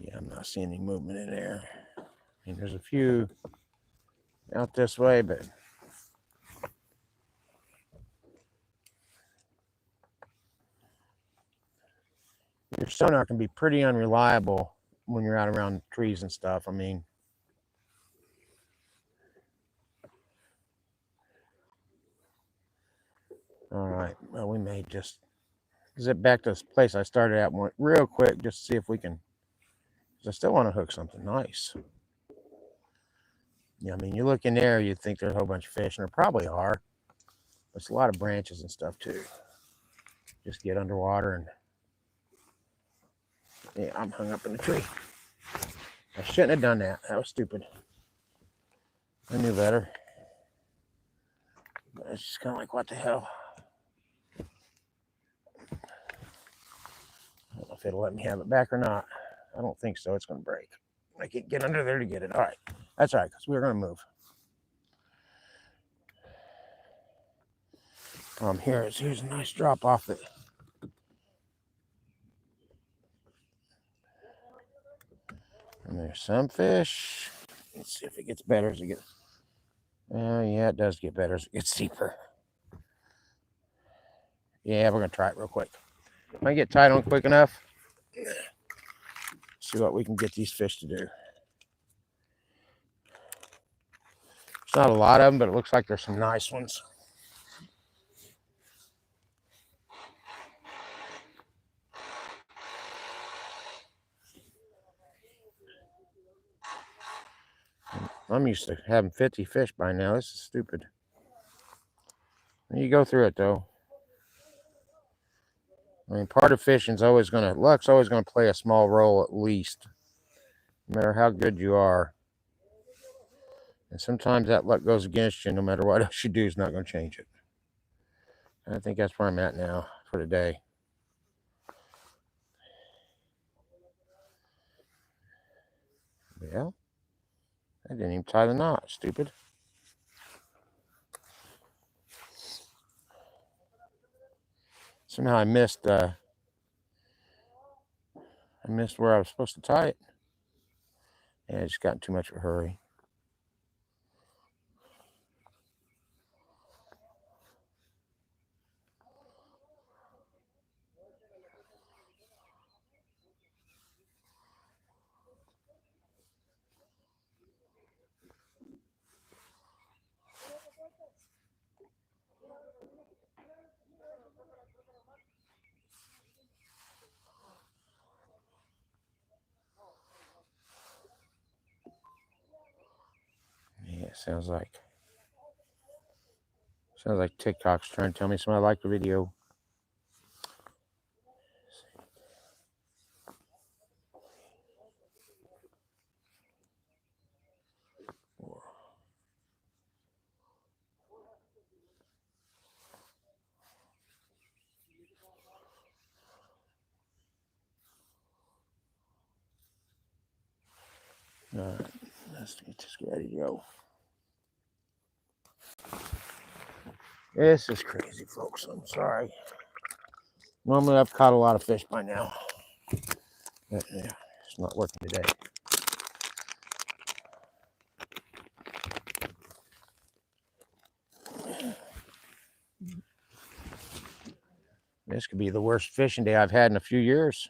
A: Yeah, I'm not seeing any movement in there. I mean, there's a few out this way, but your sonar can be pretty unreliable when you're out around trees and stuff. I mean, all right. Well, we may just zip back to this place I started at real quick just to see if we can. I still want to hook something nice. Yeah, I mean, you look in there, you think there's a whole bunch of fish, and there probably are. There's a lot of branches and stuff too. Just get underwater and yeah, I'm hung up in the tree. I shouldn't have done that. That was stupid. I knew better. But it's just kind of like, what the hell? I don't know if it'll let me have it back or not. I don't think so. It's going to break. I can't get under there to get it. All right. That's all right, because we're going to move. Here's a nice drop off it. And there's some fish. Let's see if it gets better as it gets. Yeah, it does get better as it gets deeper. Yeah, we're going to try it real quick. If I get tied on quick enough, see what we can get these fish to do. It's not a lot of them, but it looks like there's some nice ones. I'm used to having 50 fish by now. This is stupid. You go through it though. I mean, part of fishing's always luck's always gonna play a small role at least, no matter how good you are. And sometimes that luck goes against you. No matter what else you do, is not gonna change it. And I think that's where I'm at now for today. Yeah, I didn't even tie the knot. Stupid. Somehow I missed where I was supposed to tie it. Yeah, I just got in too much of a hurry. Yeah, sounds like TikTok's trying to tell me somebody liked the video. All right, let's get this ready to go. This is crazy, folks. I'm sorry. Normally, I've caught a lot of fish by now. But, yeah, it's not working today. This could be the worst fishing day I've had in a few years.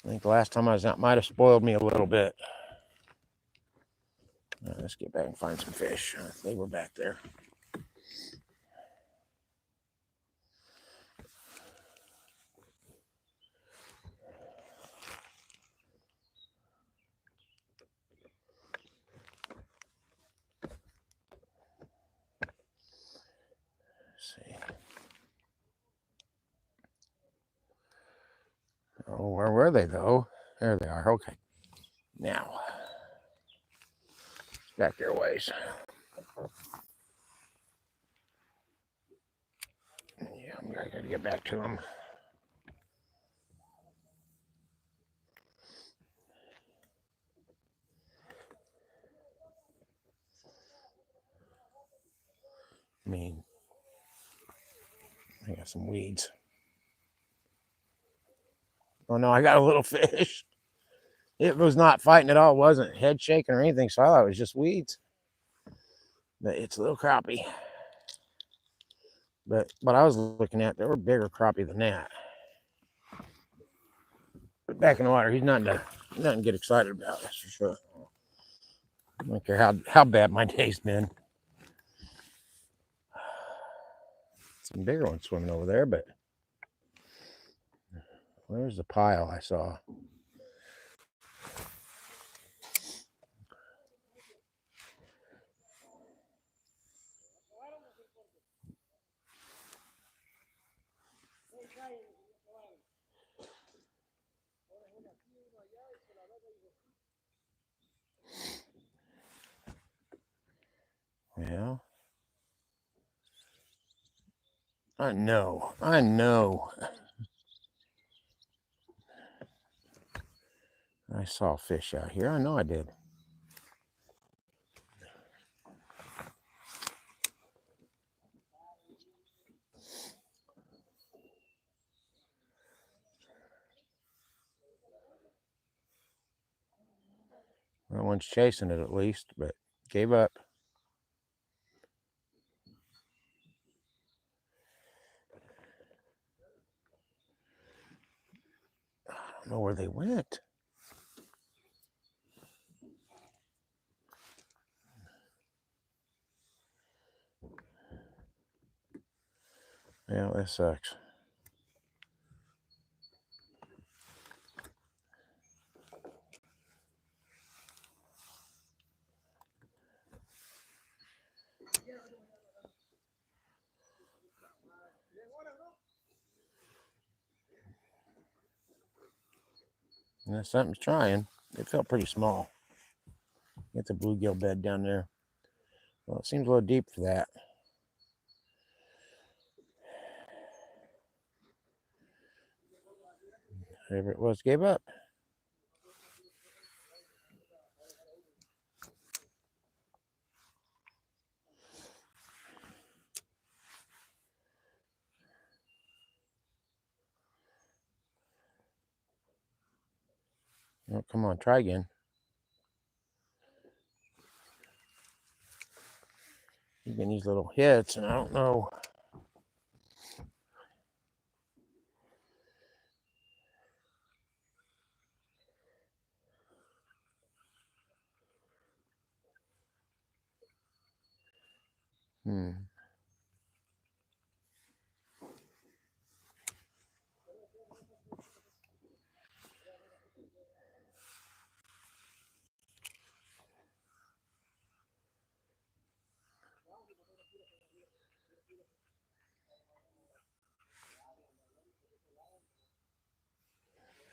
A: I think the last time I was out might have spoiled me a little bit. Let's get back and find some fish. They were back there. Let's see. Oh, where were they though? There they are. Okay. Now, back their ways. Yeah, I gotta get back to them. I mean, I got some weeds. Oh no, I got a little fish. It was not fighting at all. It wasn't head shaking or anything, so I thought it was just weeds. But it's a little crappie. But what I was looking at, there were bigger crappie than that. But back in the water, he's nothing to get excited about, that's for sure. I don't care how bad my day's been. Some bigger ones swimming over there, but Where's the pile I saw? Yeah. I know. I saw fish out here. I know I did. Well, one's chasing it at least, but gave up. I don't know where they went. Yeah, that sucks. Yeah, something's trying. It felt pretty small. Get the bluegill bed down there. Well, it seems a little deep for that. Whatever it was, gave up. Oh, come on, try again. You're getting these little hits, and I don't know.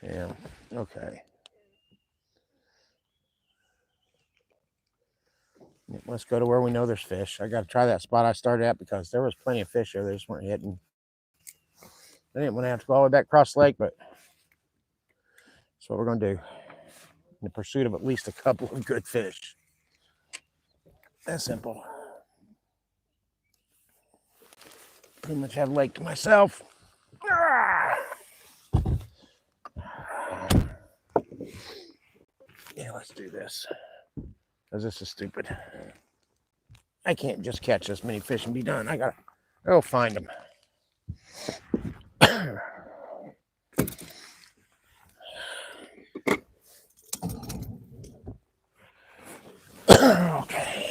A: Yeah, okay. Let's go to where we know there's fish. I got to try that spot I started at because there was plenty of fish there. They just weren't hitting. I didn't want to have to go all the way back across the lake, but that's what we're going to do in the pursuit of at least a couple of good fish. That's simple. Pretty much have the lake to myself. Yeah, let's do this. Because this is stupid. I can't just catch this many fish and be done. I gotta go find them. Okay.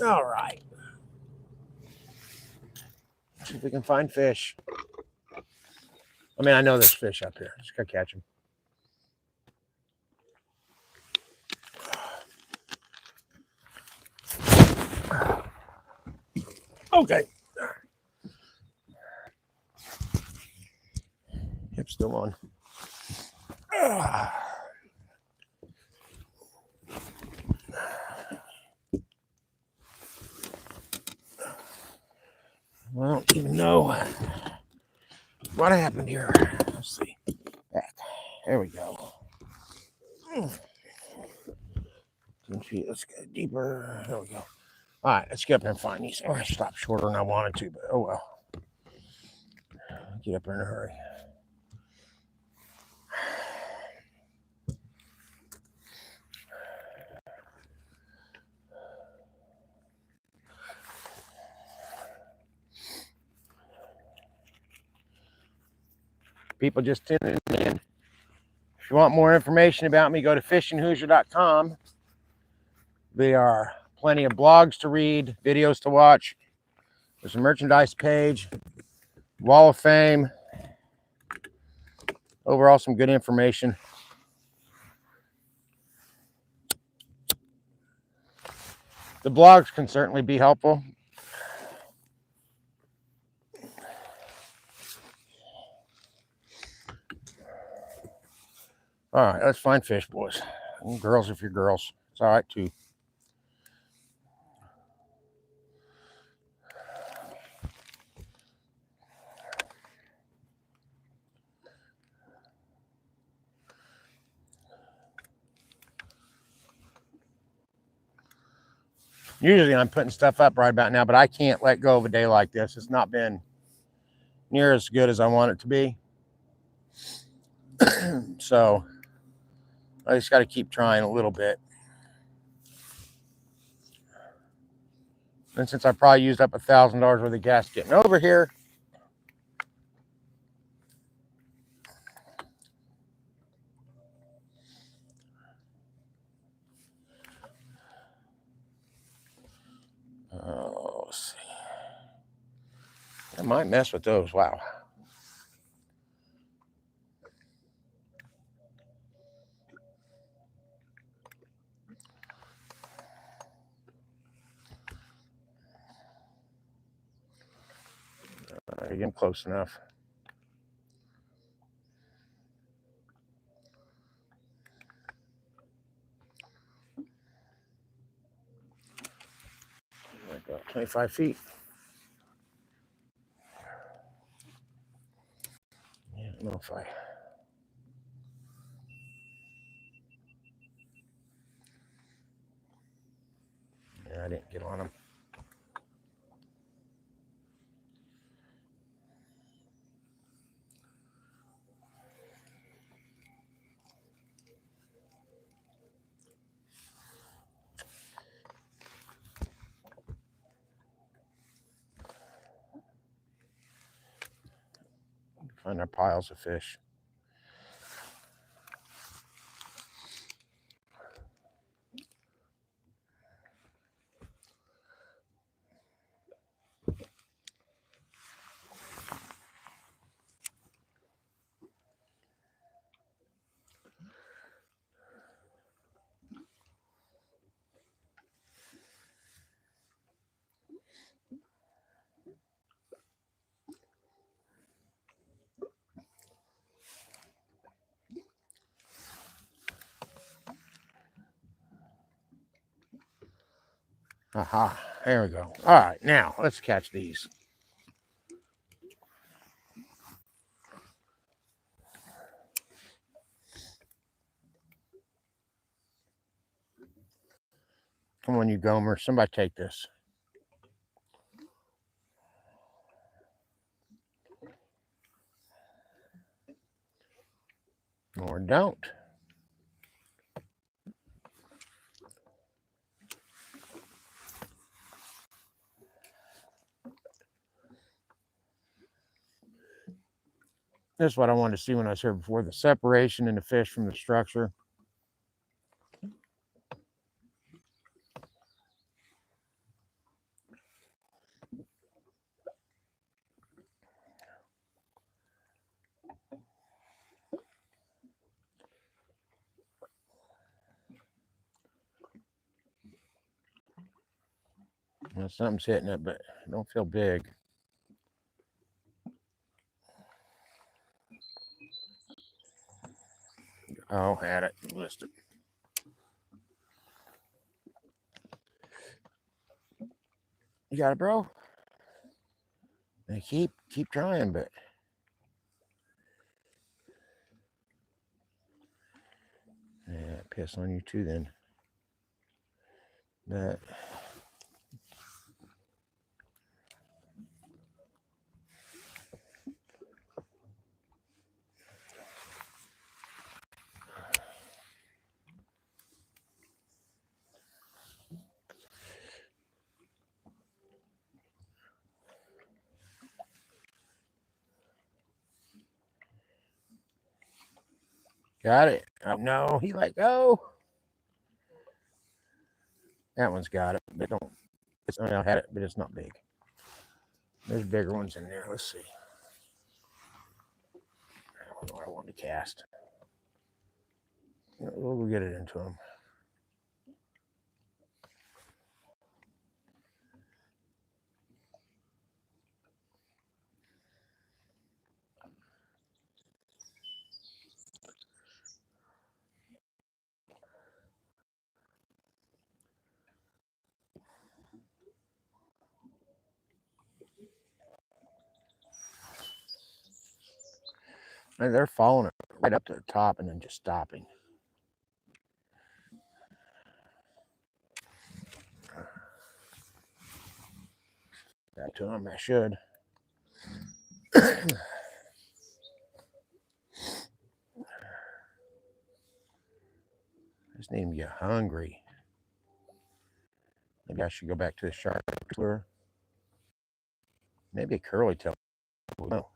A: All right. See if we can find fish. I mean, I know there's fish up here. Just gotta catch them. Okay. Yep, still on. I don't even know what happened here. Let's see. Back. There we go. 10 feet. Let's go deeper. There we go. All right, let's get up there and find these. Oh, I stopped shorter than I wanted to, but oh well. Get up there in a hurry. People just tuning in. If you want more information about me, go to fishinghoosier.com. There are plenty of blogs to read, videos to watch. There's a merchandise page, Wall of Fame. Overall, some good information. The blogs can certainly be helpful. All right, let's find fish, boys. And girls, if you're girls. It's all right, too. Usually I'm putting stuff up right about now, but I can't let go of a day like this. It's not been near as good as I want it to be. So I just got to keep trying a little bit. And since I probably used up $1,000 worth of gas getting over here, let's see. I might mess with those. Wow. Again, close enough. There we go, 25 feet. know if I... Yeah, I didn't get on them. Find our piles of fish. Aha, there we go. All right, now let's catch these. Come on, you Gomer. Somebody take this. Or don't. This is what I wanted to see when I was here before, the separation in the fish from the structure. Well, something's hitting it, but it don't feel big. Oh, had it listed. You got it, bro? I keep trying, but yeah, piss on you too then. But got it. Oh no, he let go. That one's got it, but don't. I had it, but it's not big. There's bigger ones in there. Let's see. I don't know what I want to cast. We'll go get it into him. And they're falling right up to the top and then just stopping. That to him, I should. Just need him to get hungry. Maybe I should go back to the shark lure. Maybe a curly tail. No.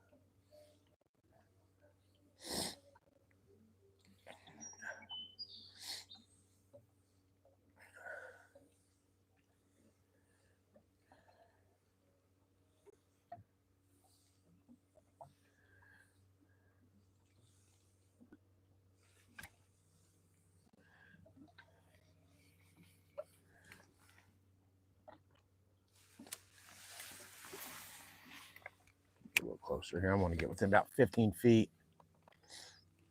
A: A little closer here. I want to get within about 15 feet.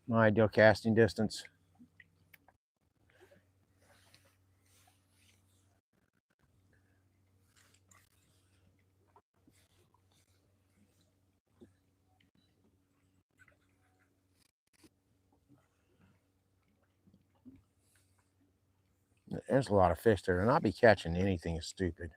A: My ideal casting distance. There's a lot of fish there, and I'll be catching anything stupid.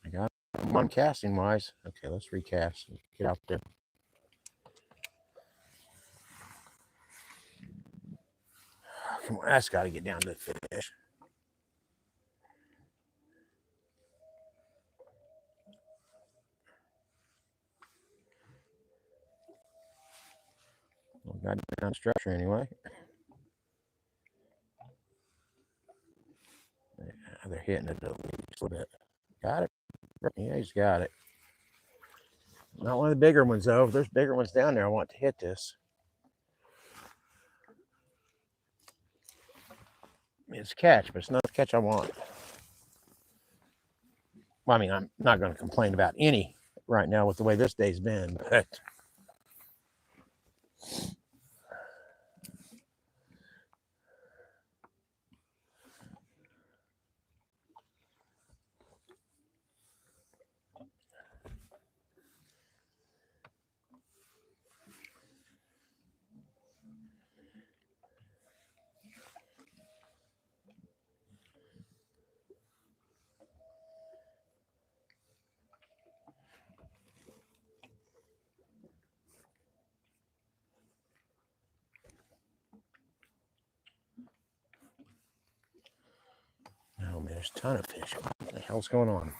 A: I got one casting wise. Okay, let's recast. Get out there. Come on, that's got to get down to the fish. Well, got down structure anyway. Yeah, they're hitting it a little bit. Got it. Yeah, he's got it. Not one of the bigger ones though. If there's bigger ones down there, I want to hit this. It's a catch, but it's not the catch I want. Well, I mean, I'm not going to complain about any right now with the way this day's been, but oh man, there's a ton of fish. What the hell's going on?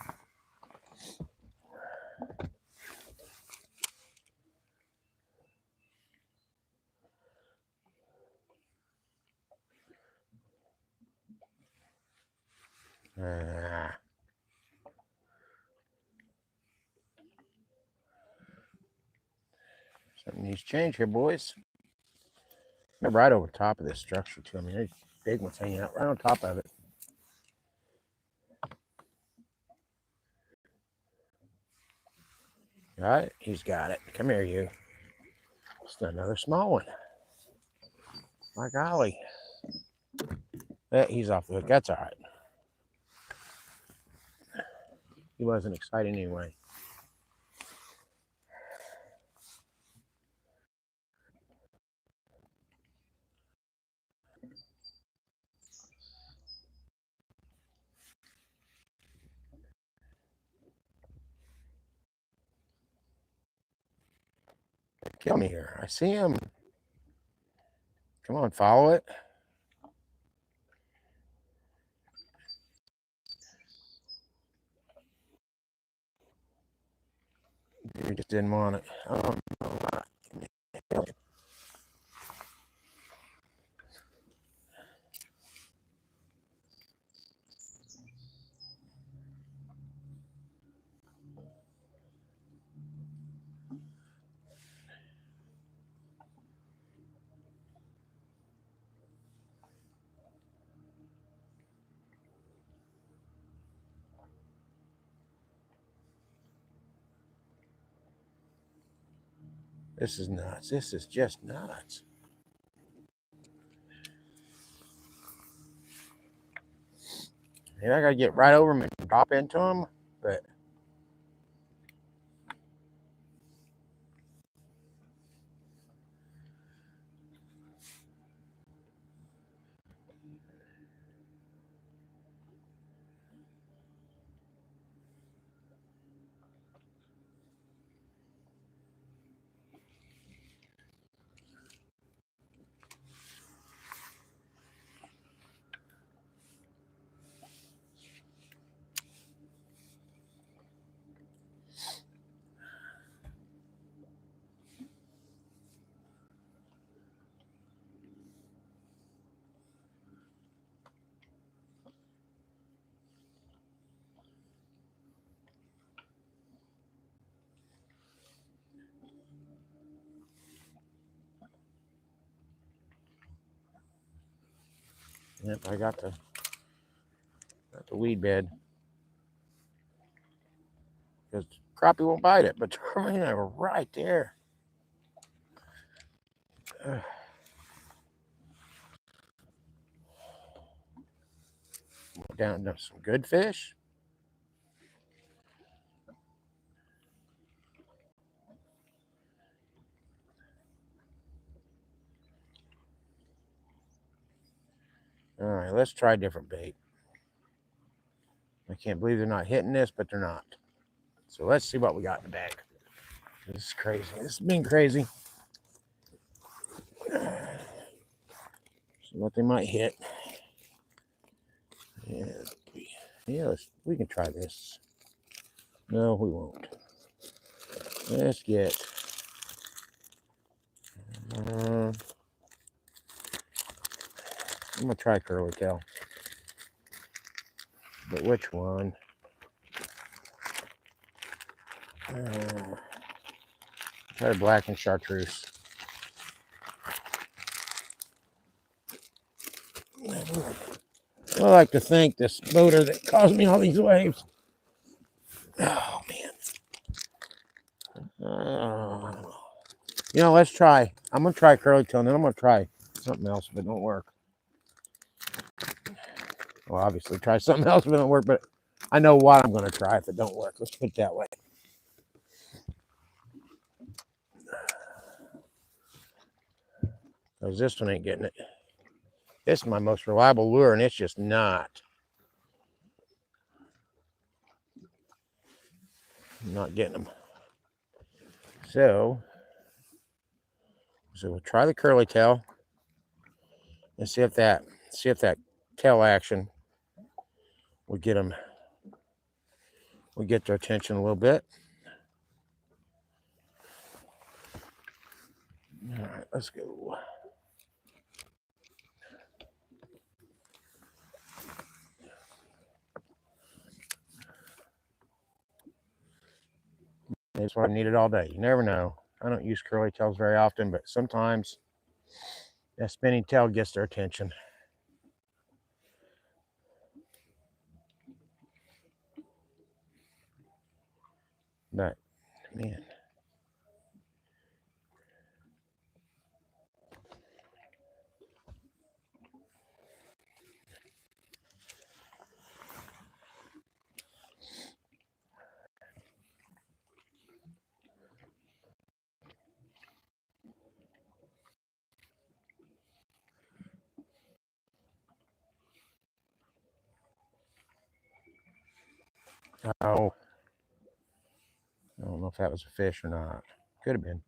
A: Something needs to change here, boys. They're right over top of this structure too. I mean, there's big ones hanging out right on top of it. All right, he's got it. Come here, you. Just another small one. My golly. He's off the hook. That's all right. He wasn't excited anyway. Kill me here. I see him. Come on, follow it. You just didn't want it. Oh, no. This is nuts. This is just nuts. And I got to get right over him and drop into him, but yep, I got the weed bed. Because crappie won't bite it, but they were right there. down to some good fish. All right, let's try different bait. I can't believe they're not hitting this, but they're not. So let's see what we got in the bag. This is crazy. This has been crazy. See what they might hit. Yeah, we can try this. No, we won't. Let's get. I'm gonna try curly tail. But which one? Try black and chartreuse. I like to thank this motor that caused me all these waves. Oh man. You know, let's try. I'm gonna try curly tail, and then I'm gonna try something else if it don't work. Well, obviously try something else if it don't work, but I know what I'm gonna try if it don't work. Let's put it that way. Because this one ain't getting it. This is my most reliable lure, and it's just not. I'm not getting them. So we'll try the curly tail and see if that tail action will get them. Will get their attention a little bit. All right, let's go. That's what I needed all day. You never know. I don't use curly tails very often, but sometimes that spinning tail gets their attention. But man. Oh, I don't know if that was a fish or not. Could have been.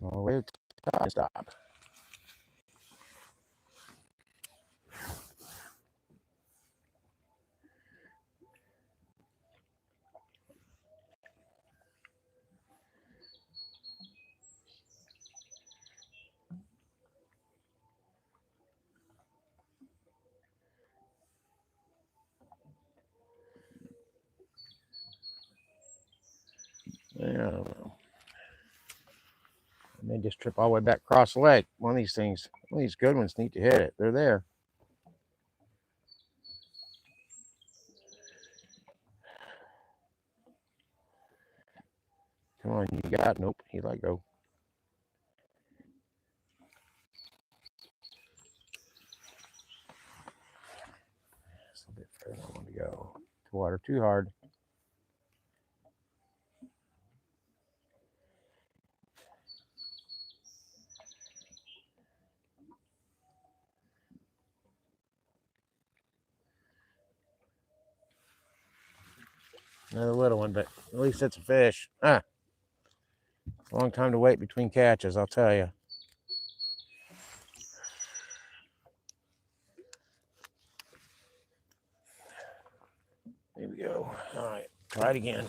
A: Oh, wait, stop. Yeah, I don't know. I may just trip all the way back across the lake. One of these things, one of these good ones need to hit it. They're there. Come on, you got it. Nope, he let go. It's a bit further than I want to go. The water too hard. Another little one, but at least it's a fish. Ah, long time to wait between catches, I'll tell you. Here we go. All right, try it again.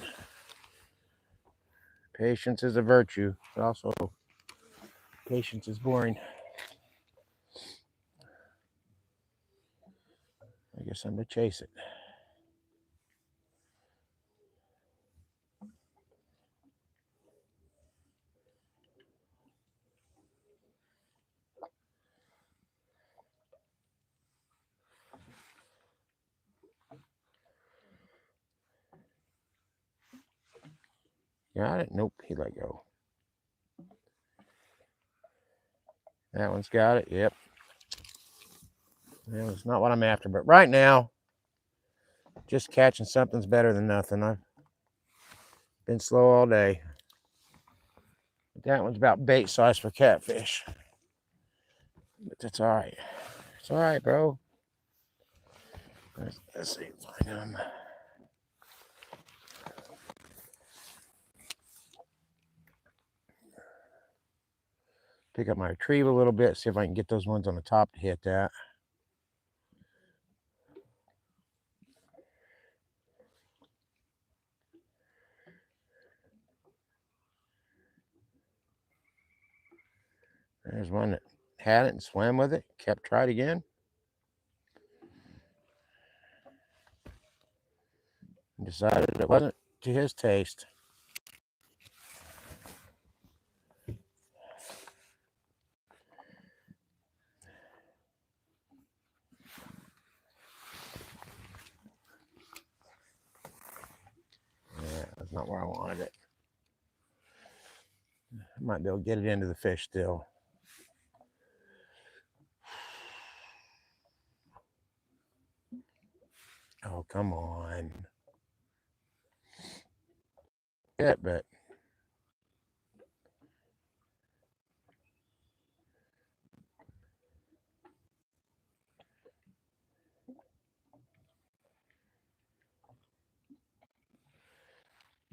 A: Patience is a virtue, but also patience is boring. I guess I'm going to chase it. Got it? Nope, he let go. That one's got it. Yep. Well, it's not what I'm after, but right now, just catching something's better than nothing. I've been slow all day. That one's about bait size for catfish. But that's all right. It's all right, bro. Let's see. Find them. Pick up my retrieve a little bit, see if I can get those ones on the top to hit that. There's one that had it and swam with it. Tried again. Decided it wasn't to his taste. Yeah, that's not where I wanted it. I might be able to get it into the fish still. Oh, come on. Yeah, but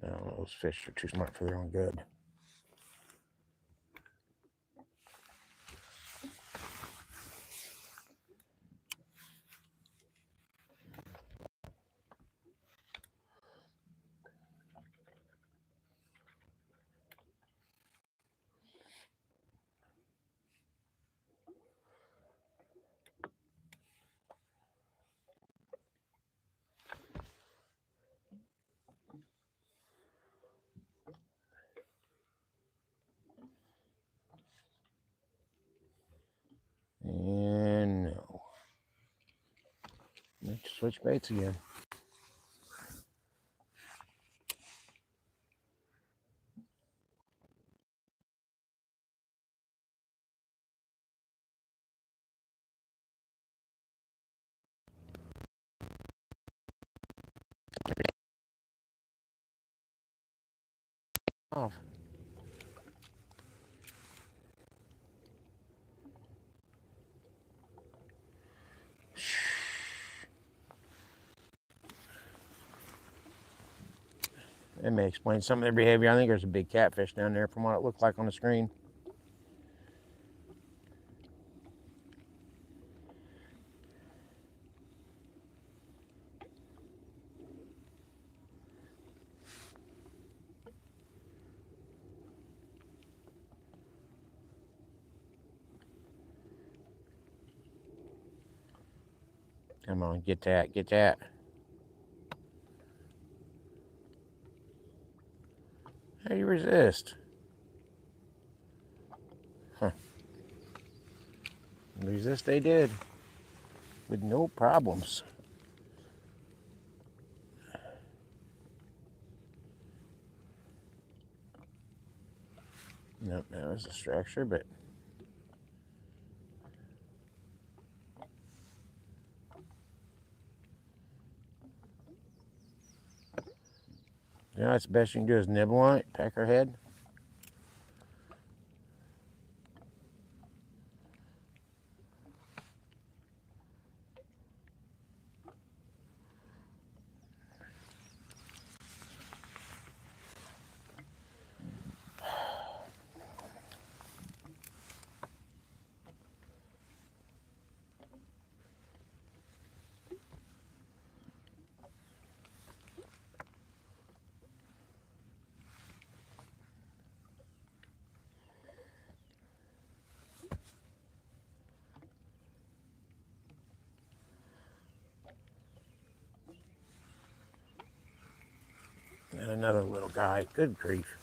A: no, those fish are too smart for their own good. And no. Let's switch baits again. Off. That may explain some of their behavior. I think there's a big catfish down there from what it looked like on the screen. Come on, get that, get that. How do you resist? Huh. Resist they did. With no problems. Nope, that was a structure, but you know, that's the best you can do is nibble on it, peck her head. And another little guy. Good grief.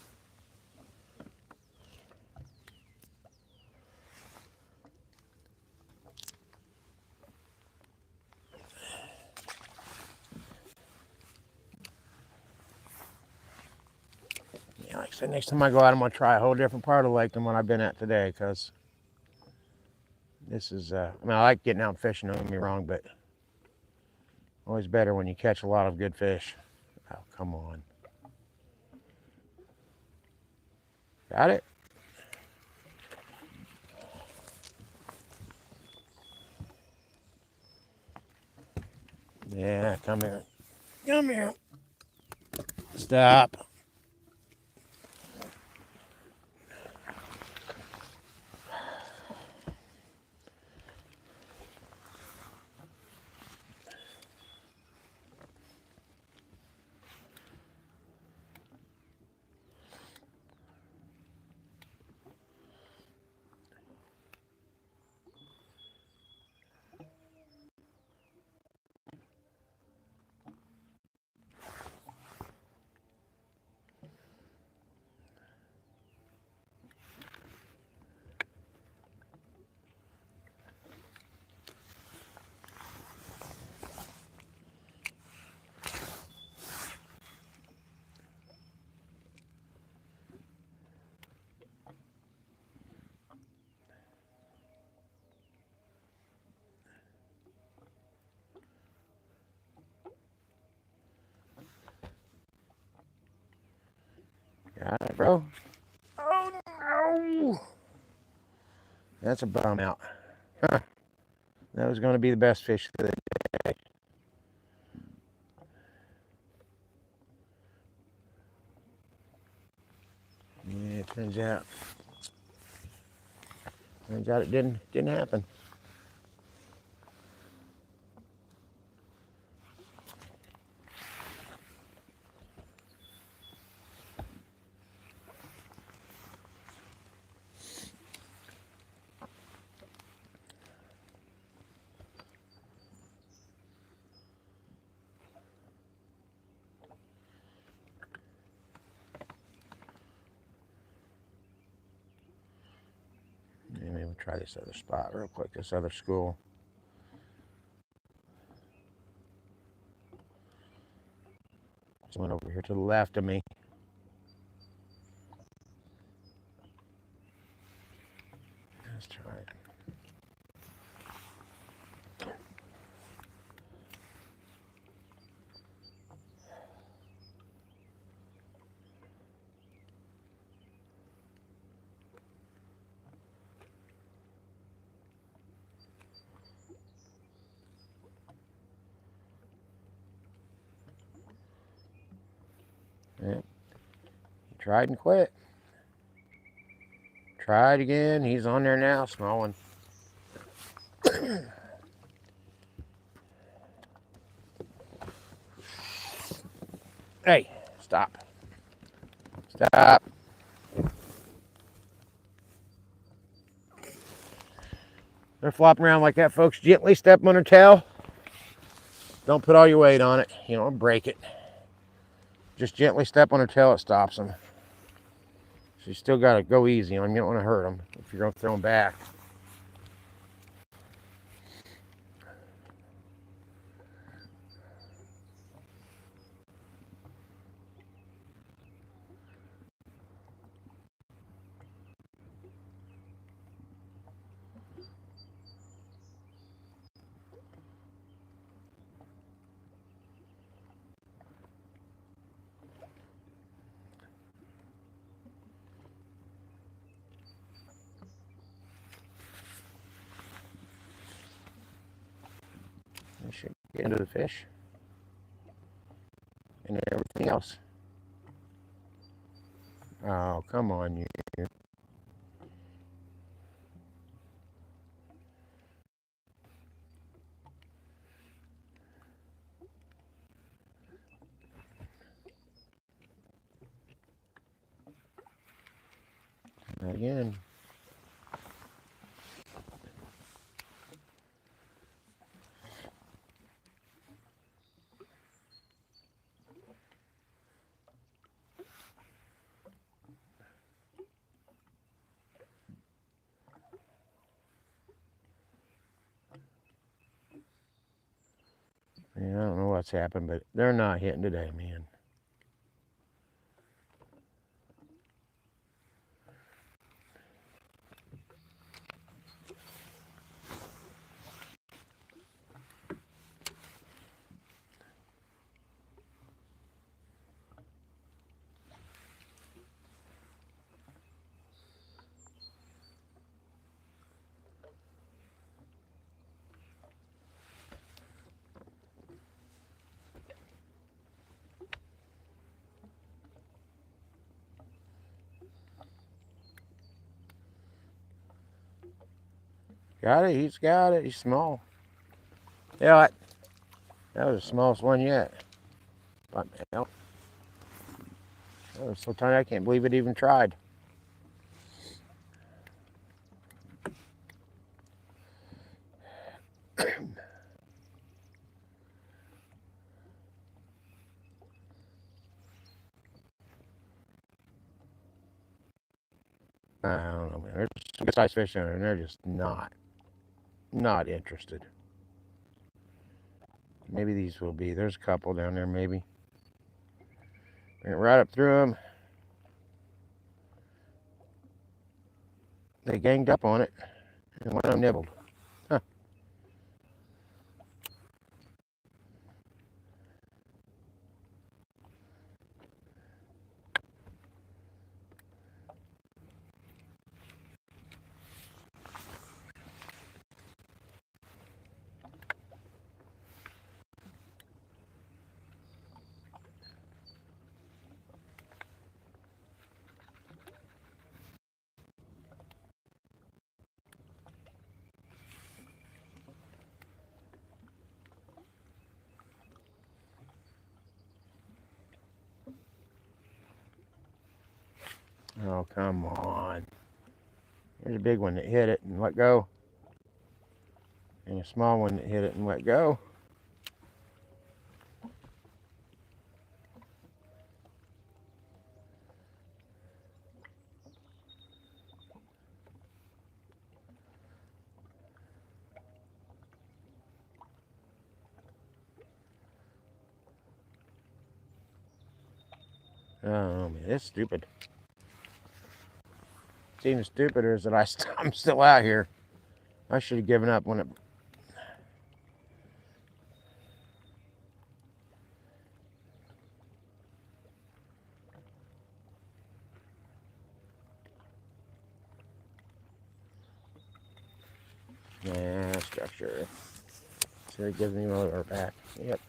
A: Yeah, like I said, next time I go out, I'm going to try a whole different part of the lake than what I've been at today, because This is, I mean, I like getting out fishing, don't get me wrong, but always better when you catch a lot of good fish. Oh, come on. Got it? Yeah, come here. Come here. Stop. Got it, bro. Oh, no. That's a bum out. Huh. That was going to be the best fish of the day. Yeah, it turns out it didn't happen. Maybe we'll try this other spot real quick, this other school. This one over here to the left of me. Let's try it. Yeah. He tried and quit. Tried again. He's on there now, small one. Hey, stop. Stop. They're flopping around like that, folks. Gently step on her tail. Don't put all your weight on it. You don't break it. Just gently step on her tail, it stops them. So you still got to go easy on them. You don't want to hurt them if you're going to throw them back. You should get into the fish and everything else. Oh, come on, you. Again. Yeah, I don't know what's happened, but they're not hitting today, man. Got it. He's got it. He's small. Yeah, that was the smallest one yet. But, hell, that was so tiny I can't believe it even tried. I don't know, man. There's some good sized fish in there, and they're just not interested. Maybe these will be. There's a couple down there, maybe. Went right up through them. They ganged up on it, and one of them nibbled. Huh. Oh, come on. There's a big one that hit it and let go, and a small one that hit it and let go. Oh, man, it's stupid. It's even stupider is that I'm still out here. I should have given up when it. Yeah, structure. So it gives me my lure back. Yep.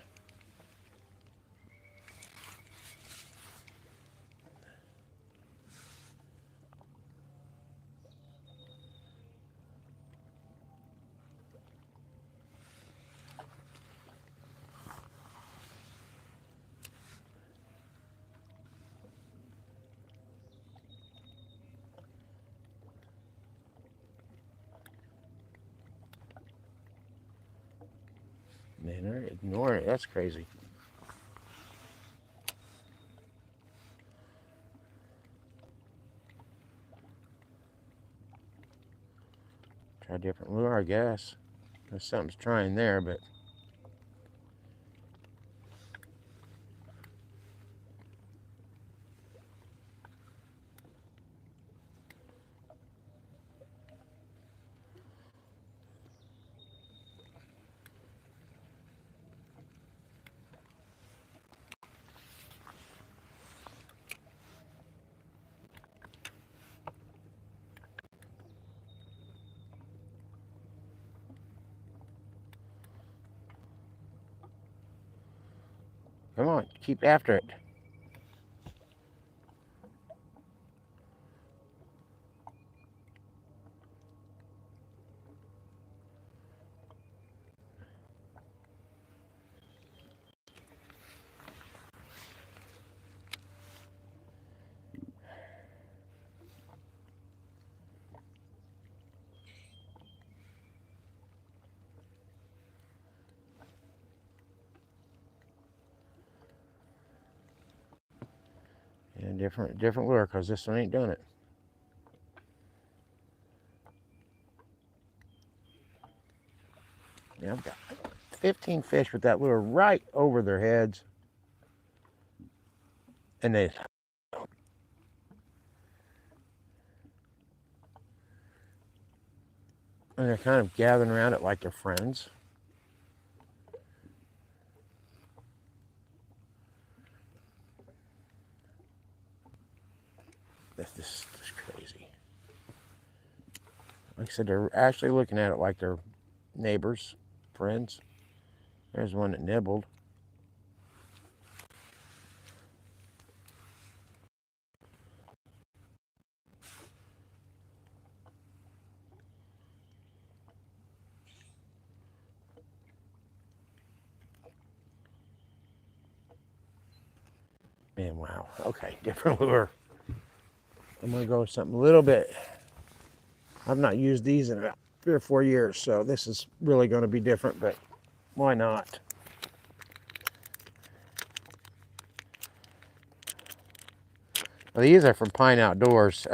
A: Man, they're ignoring it. That's crazy. Try a different lure, I guess. There's something's trying there, but come on, keep after it. And different lure, because this one ain't doing it. Yeah, I've got 15 fish with that lure right over their heads. And they're kind of gathering around it like they're friends. This is crazy. Like I said, they're actually looking at it like they're neighbors, friends. There's one that nibbled. And wow, okay, different lure. I'm gonna go with something a little bit. I've not used these in about 3 or 4 years, so this is really gonna be different, but why not? Well, these are from Pine Outdoors.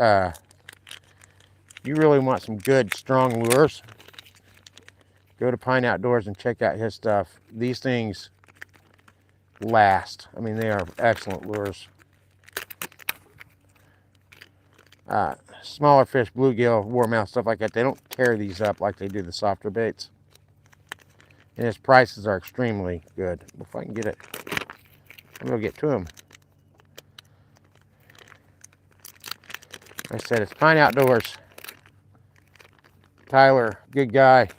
A: You really want some good, strong lures, go to Pine Outdoors and check out his stuff. These things last. I mean, they are excellent lures. Smaller fish, bluegill, warmouth, stuff like that, they don't tear these up like they do the softer baits. And his prices are extremely good. If I can get it, I'm gonna get to him. Like I said, it's Pine Outdoors. Tyler, good guy.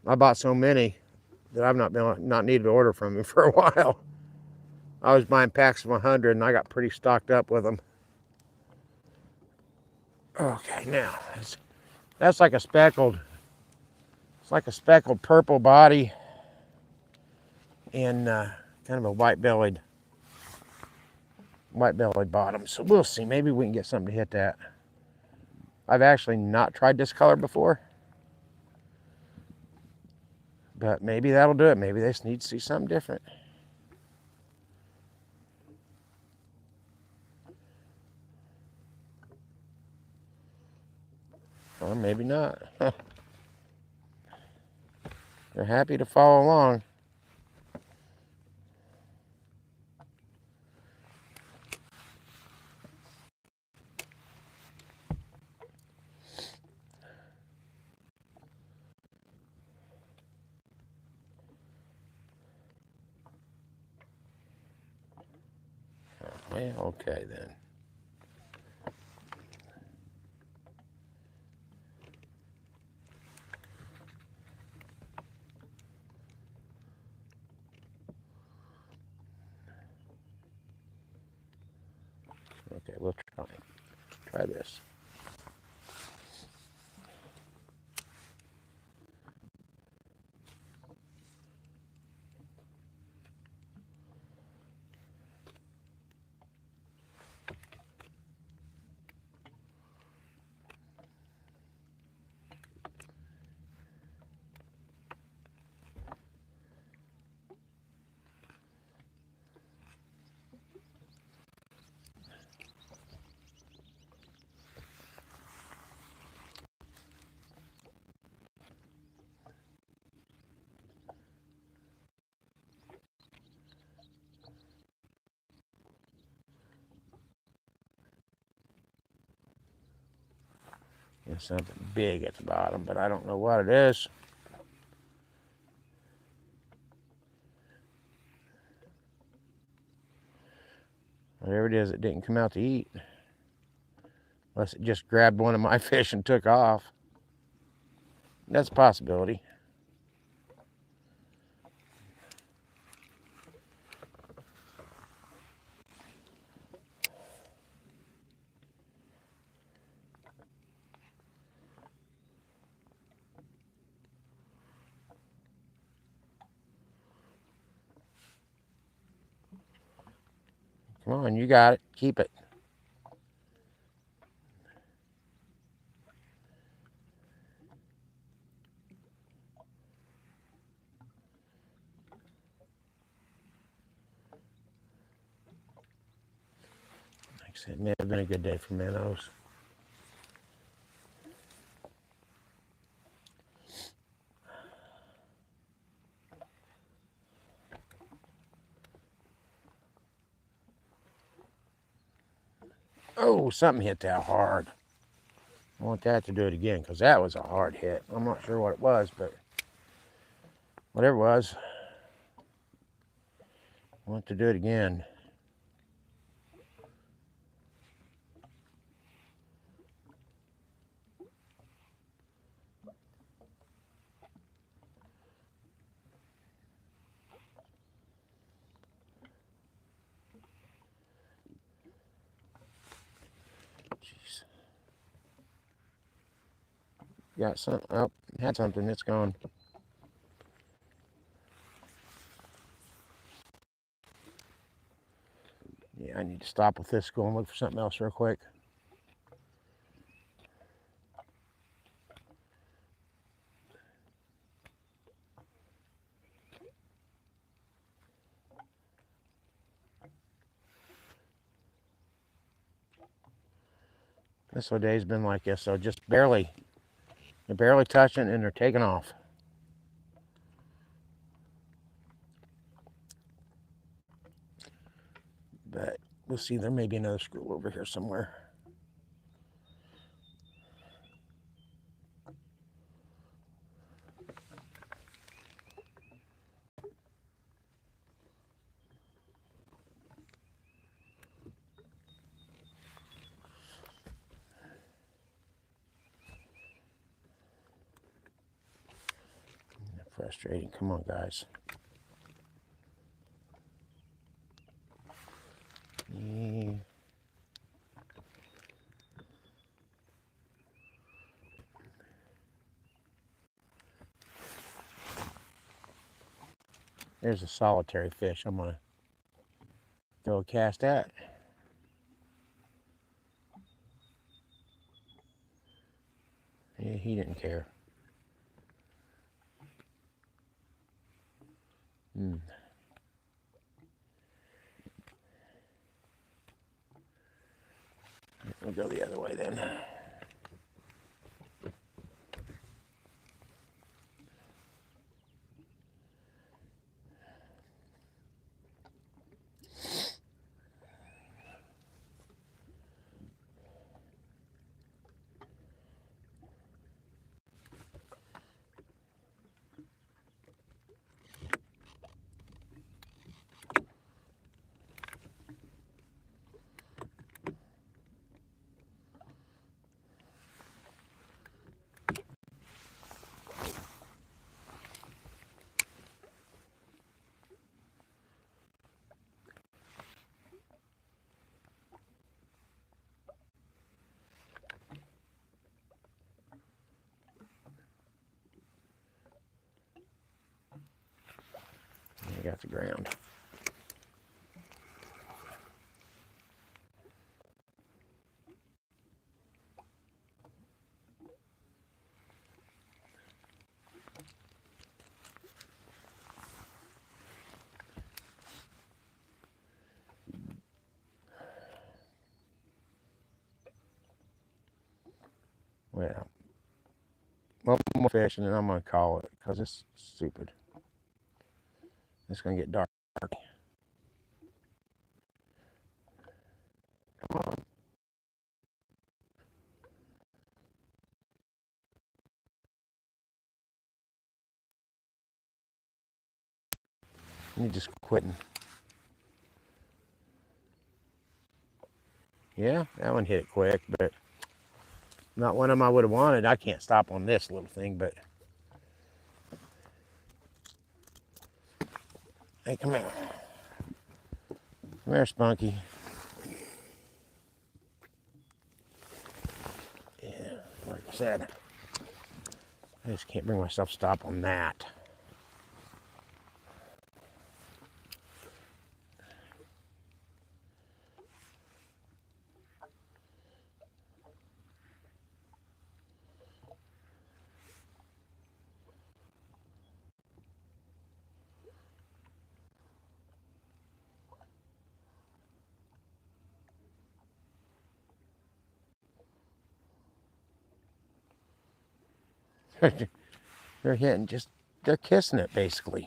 A: I bought so many that I've not needed to order from him for a while. I was buying packs of 100 and I got pretty stocked up with them. Okay, now that's like a speckled. It's like a speckled purple body and kind of a white-bellied bottom. So we'll see. Maybe we can get something to hit that. I've actually not tried this color before, but maybe that'll do it. Maybe they just need to see something different. Or maybe not. They're happy to follow along. Well, okay then. Okay, we'll try this. There's something big at the bottom, but I don't know what it is. Whatever it is, it didn't come out to eat. Unless it just grabbed one of my fish and took off. That's a possibility. Come on, you got it. Keep it. Like I said, it may have been a good day for minnows. Oh, something hit that hard. I want that to do it again because that was a hard hit. I'm not sure what it was, but whatever it was, I want to do it again. Jeez. Got something up. Had something, it's gone. Yeah, I need to stop with this, go and look for something else real quick. This whole day's been like this, so just barely. They're barely touching and they're taking off. But we'll see, there may be another school over here somewhere. Frustrating. Come on, guys. There's a solitary fish. I'm gonna throw a cast at. Yeah, he didn't care. We'll go the other way then. I got the ground. Well, one more fish and then I'm gonna call it because it's stupid. It's gonna get dark. Come on. You just quitting. Yeah, that one hit it quick, but not one of them I would have wanted. I can't stop on this little thing, but hey, come here. Come here, Spunky. Yeah, like I said, I just can't bring myself to stop on that. They're hitting just, they're kissing it basically.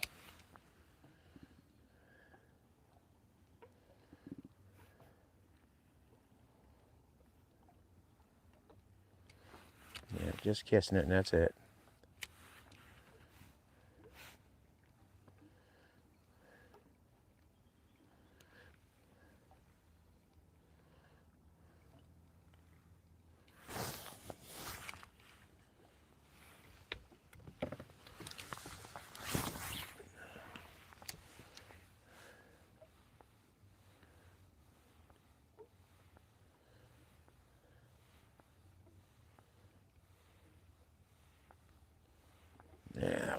A: Yeah, just kissing it and that's it.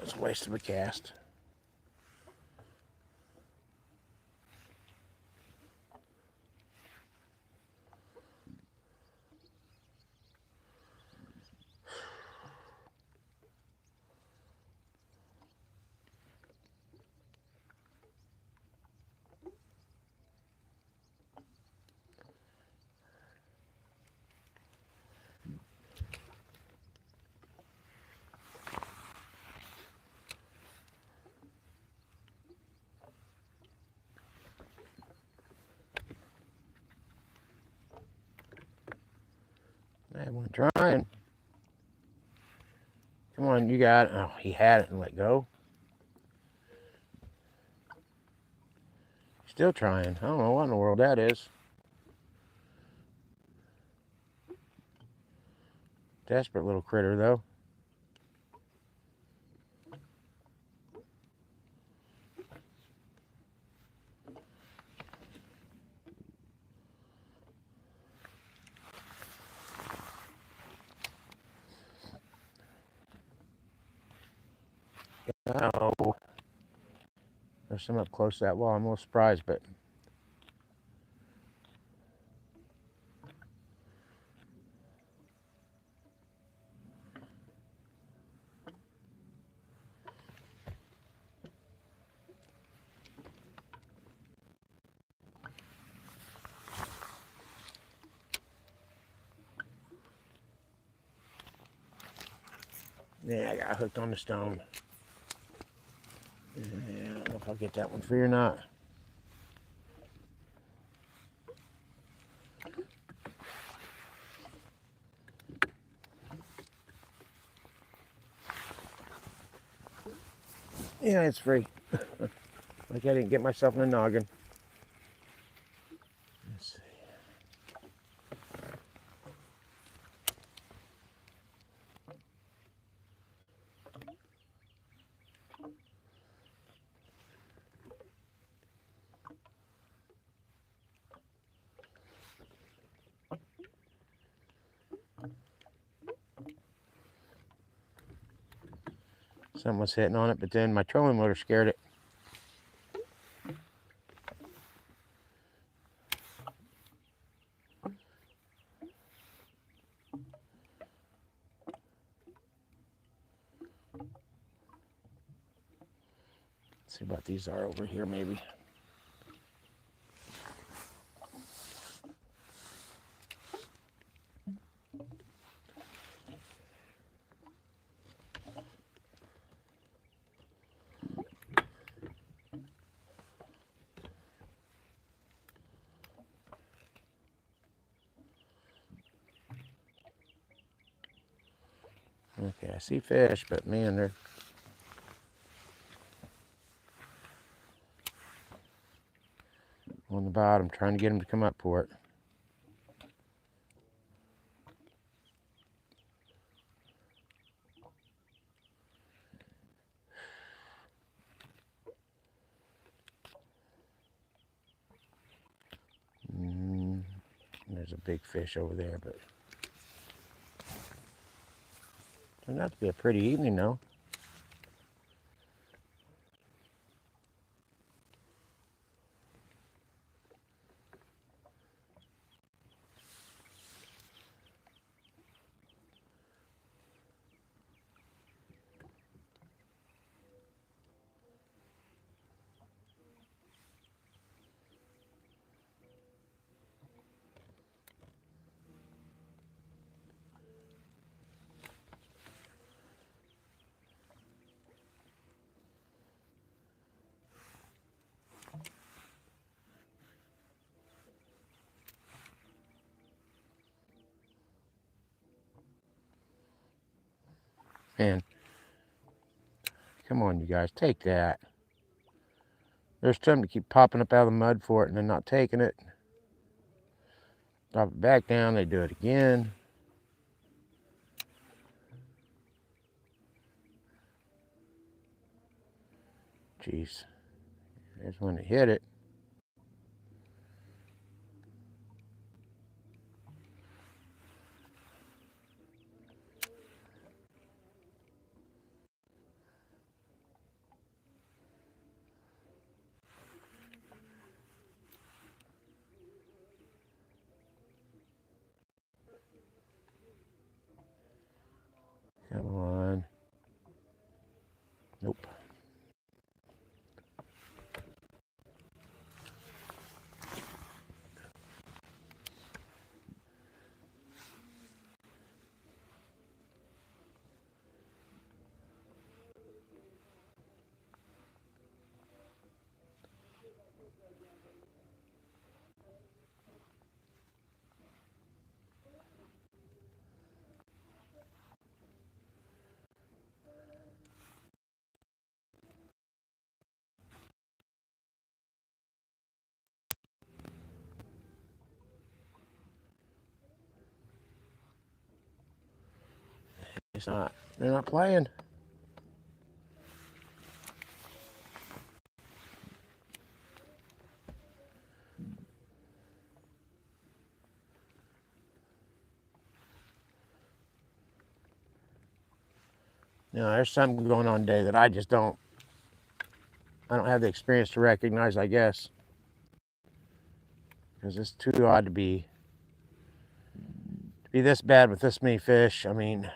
A: It's a waste of a cast. I had one trying. Come on, you got it. Oh, he had it and let go. Still trying. I don't know what in the world that is. Desperate little critter, though. Oh, there's some up close to that wall. I'm a little surprised, but yeah, I got hooked on the stone. Yeah, I don't know if I'll get that one free or not. Yeah, it's free. Like I didn't get myself in a noggin. Let's see. Something was hitting on it, but then my trolling motor scared it. Let's see what these are over here, maybe. Okay, I see fish, but man, they're on the bottom, trying to get them to come up for it. There's a big fish over there, but turned out to be a pretty evening, though. Man, come on, you guys, take that. There's some to keep popping up out of the mud for it and then not taking it. Drop it back down, they do it again. Jeez, there's one that hit it. It's not. They're not playing. You know, there's something going on today that I don't have the experience to recognize, I guess. Because it's too odd to be this bad with this many fish. I mean,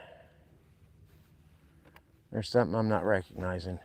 A: there's something I'm not recognizing.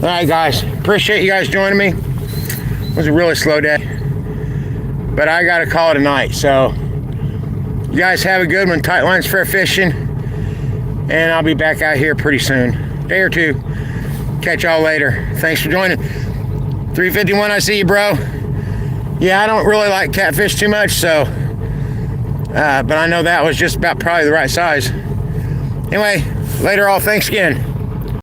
A: right, guys. Appreciate you guys joining me. It was a really slow day, but I got to call it a night. So you guys have a good one. Tight lines, fair fishing, and I'll be back out here pretty soon. Day or two. Catch y'all later. Thanks for joining. 351, I see you, bro. Yeah, I don't really like catfish too much, so but I know that was just about probably the right size. Anyway, later all. Thanks again.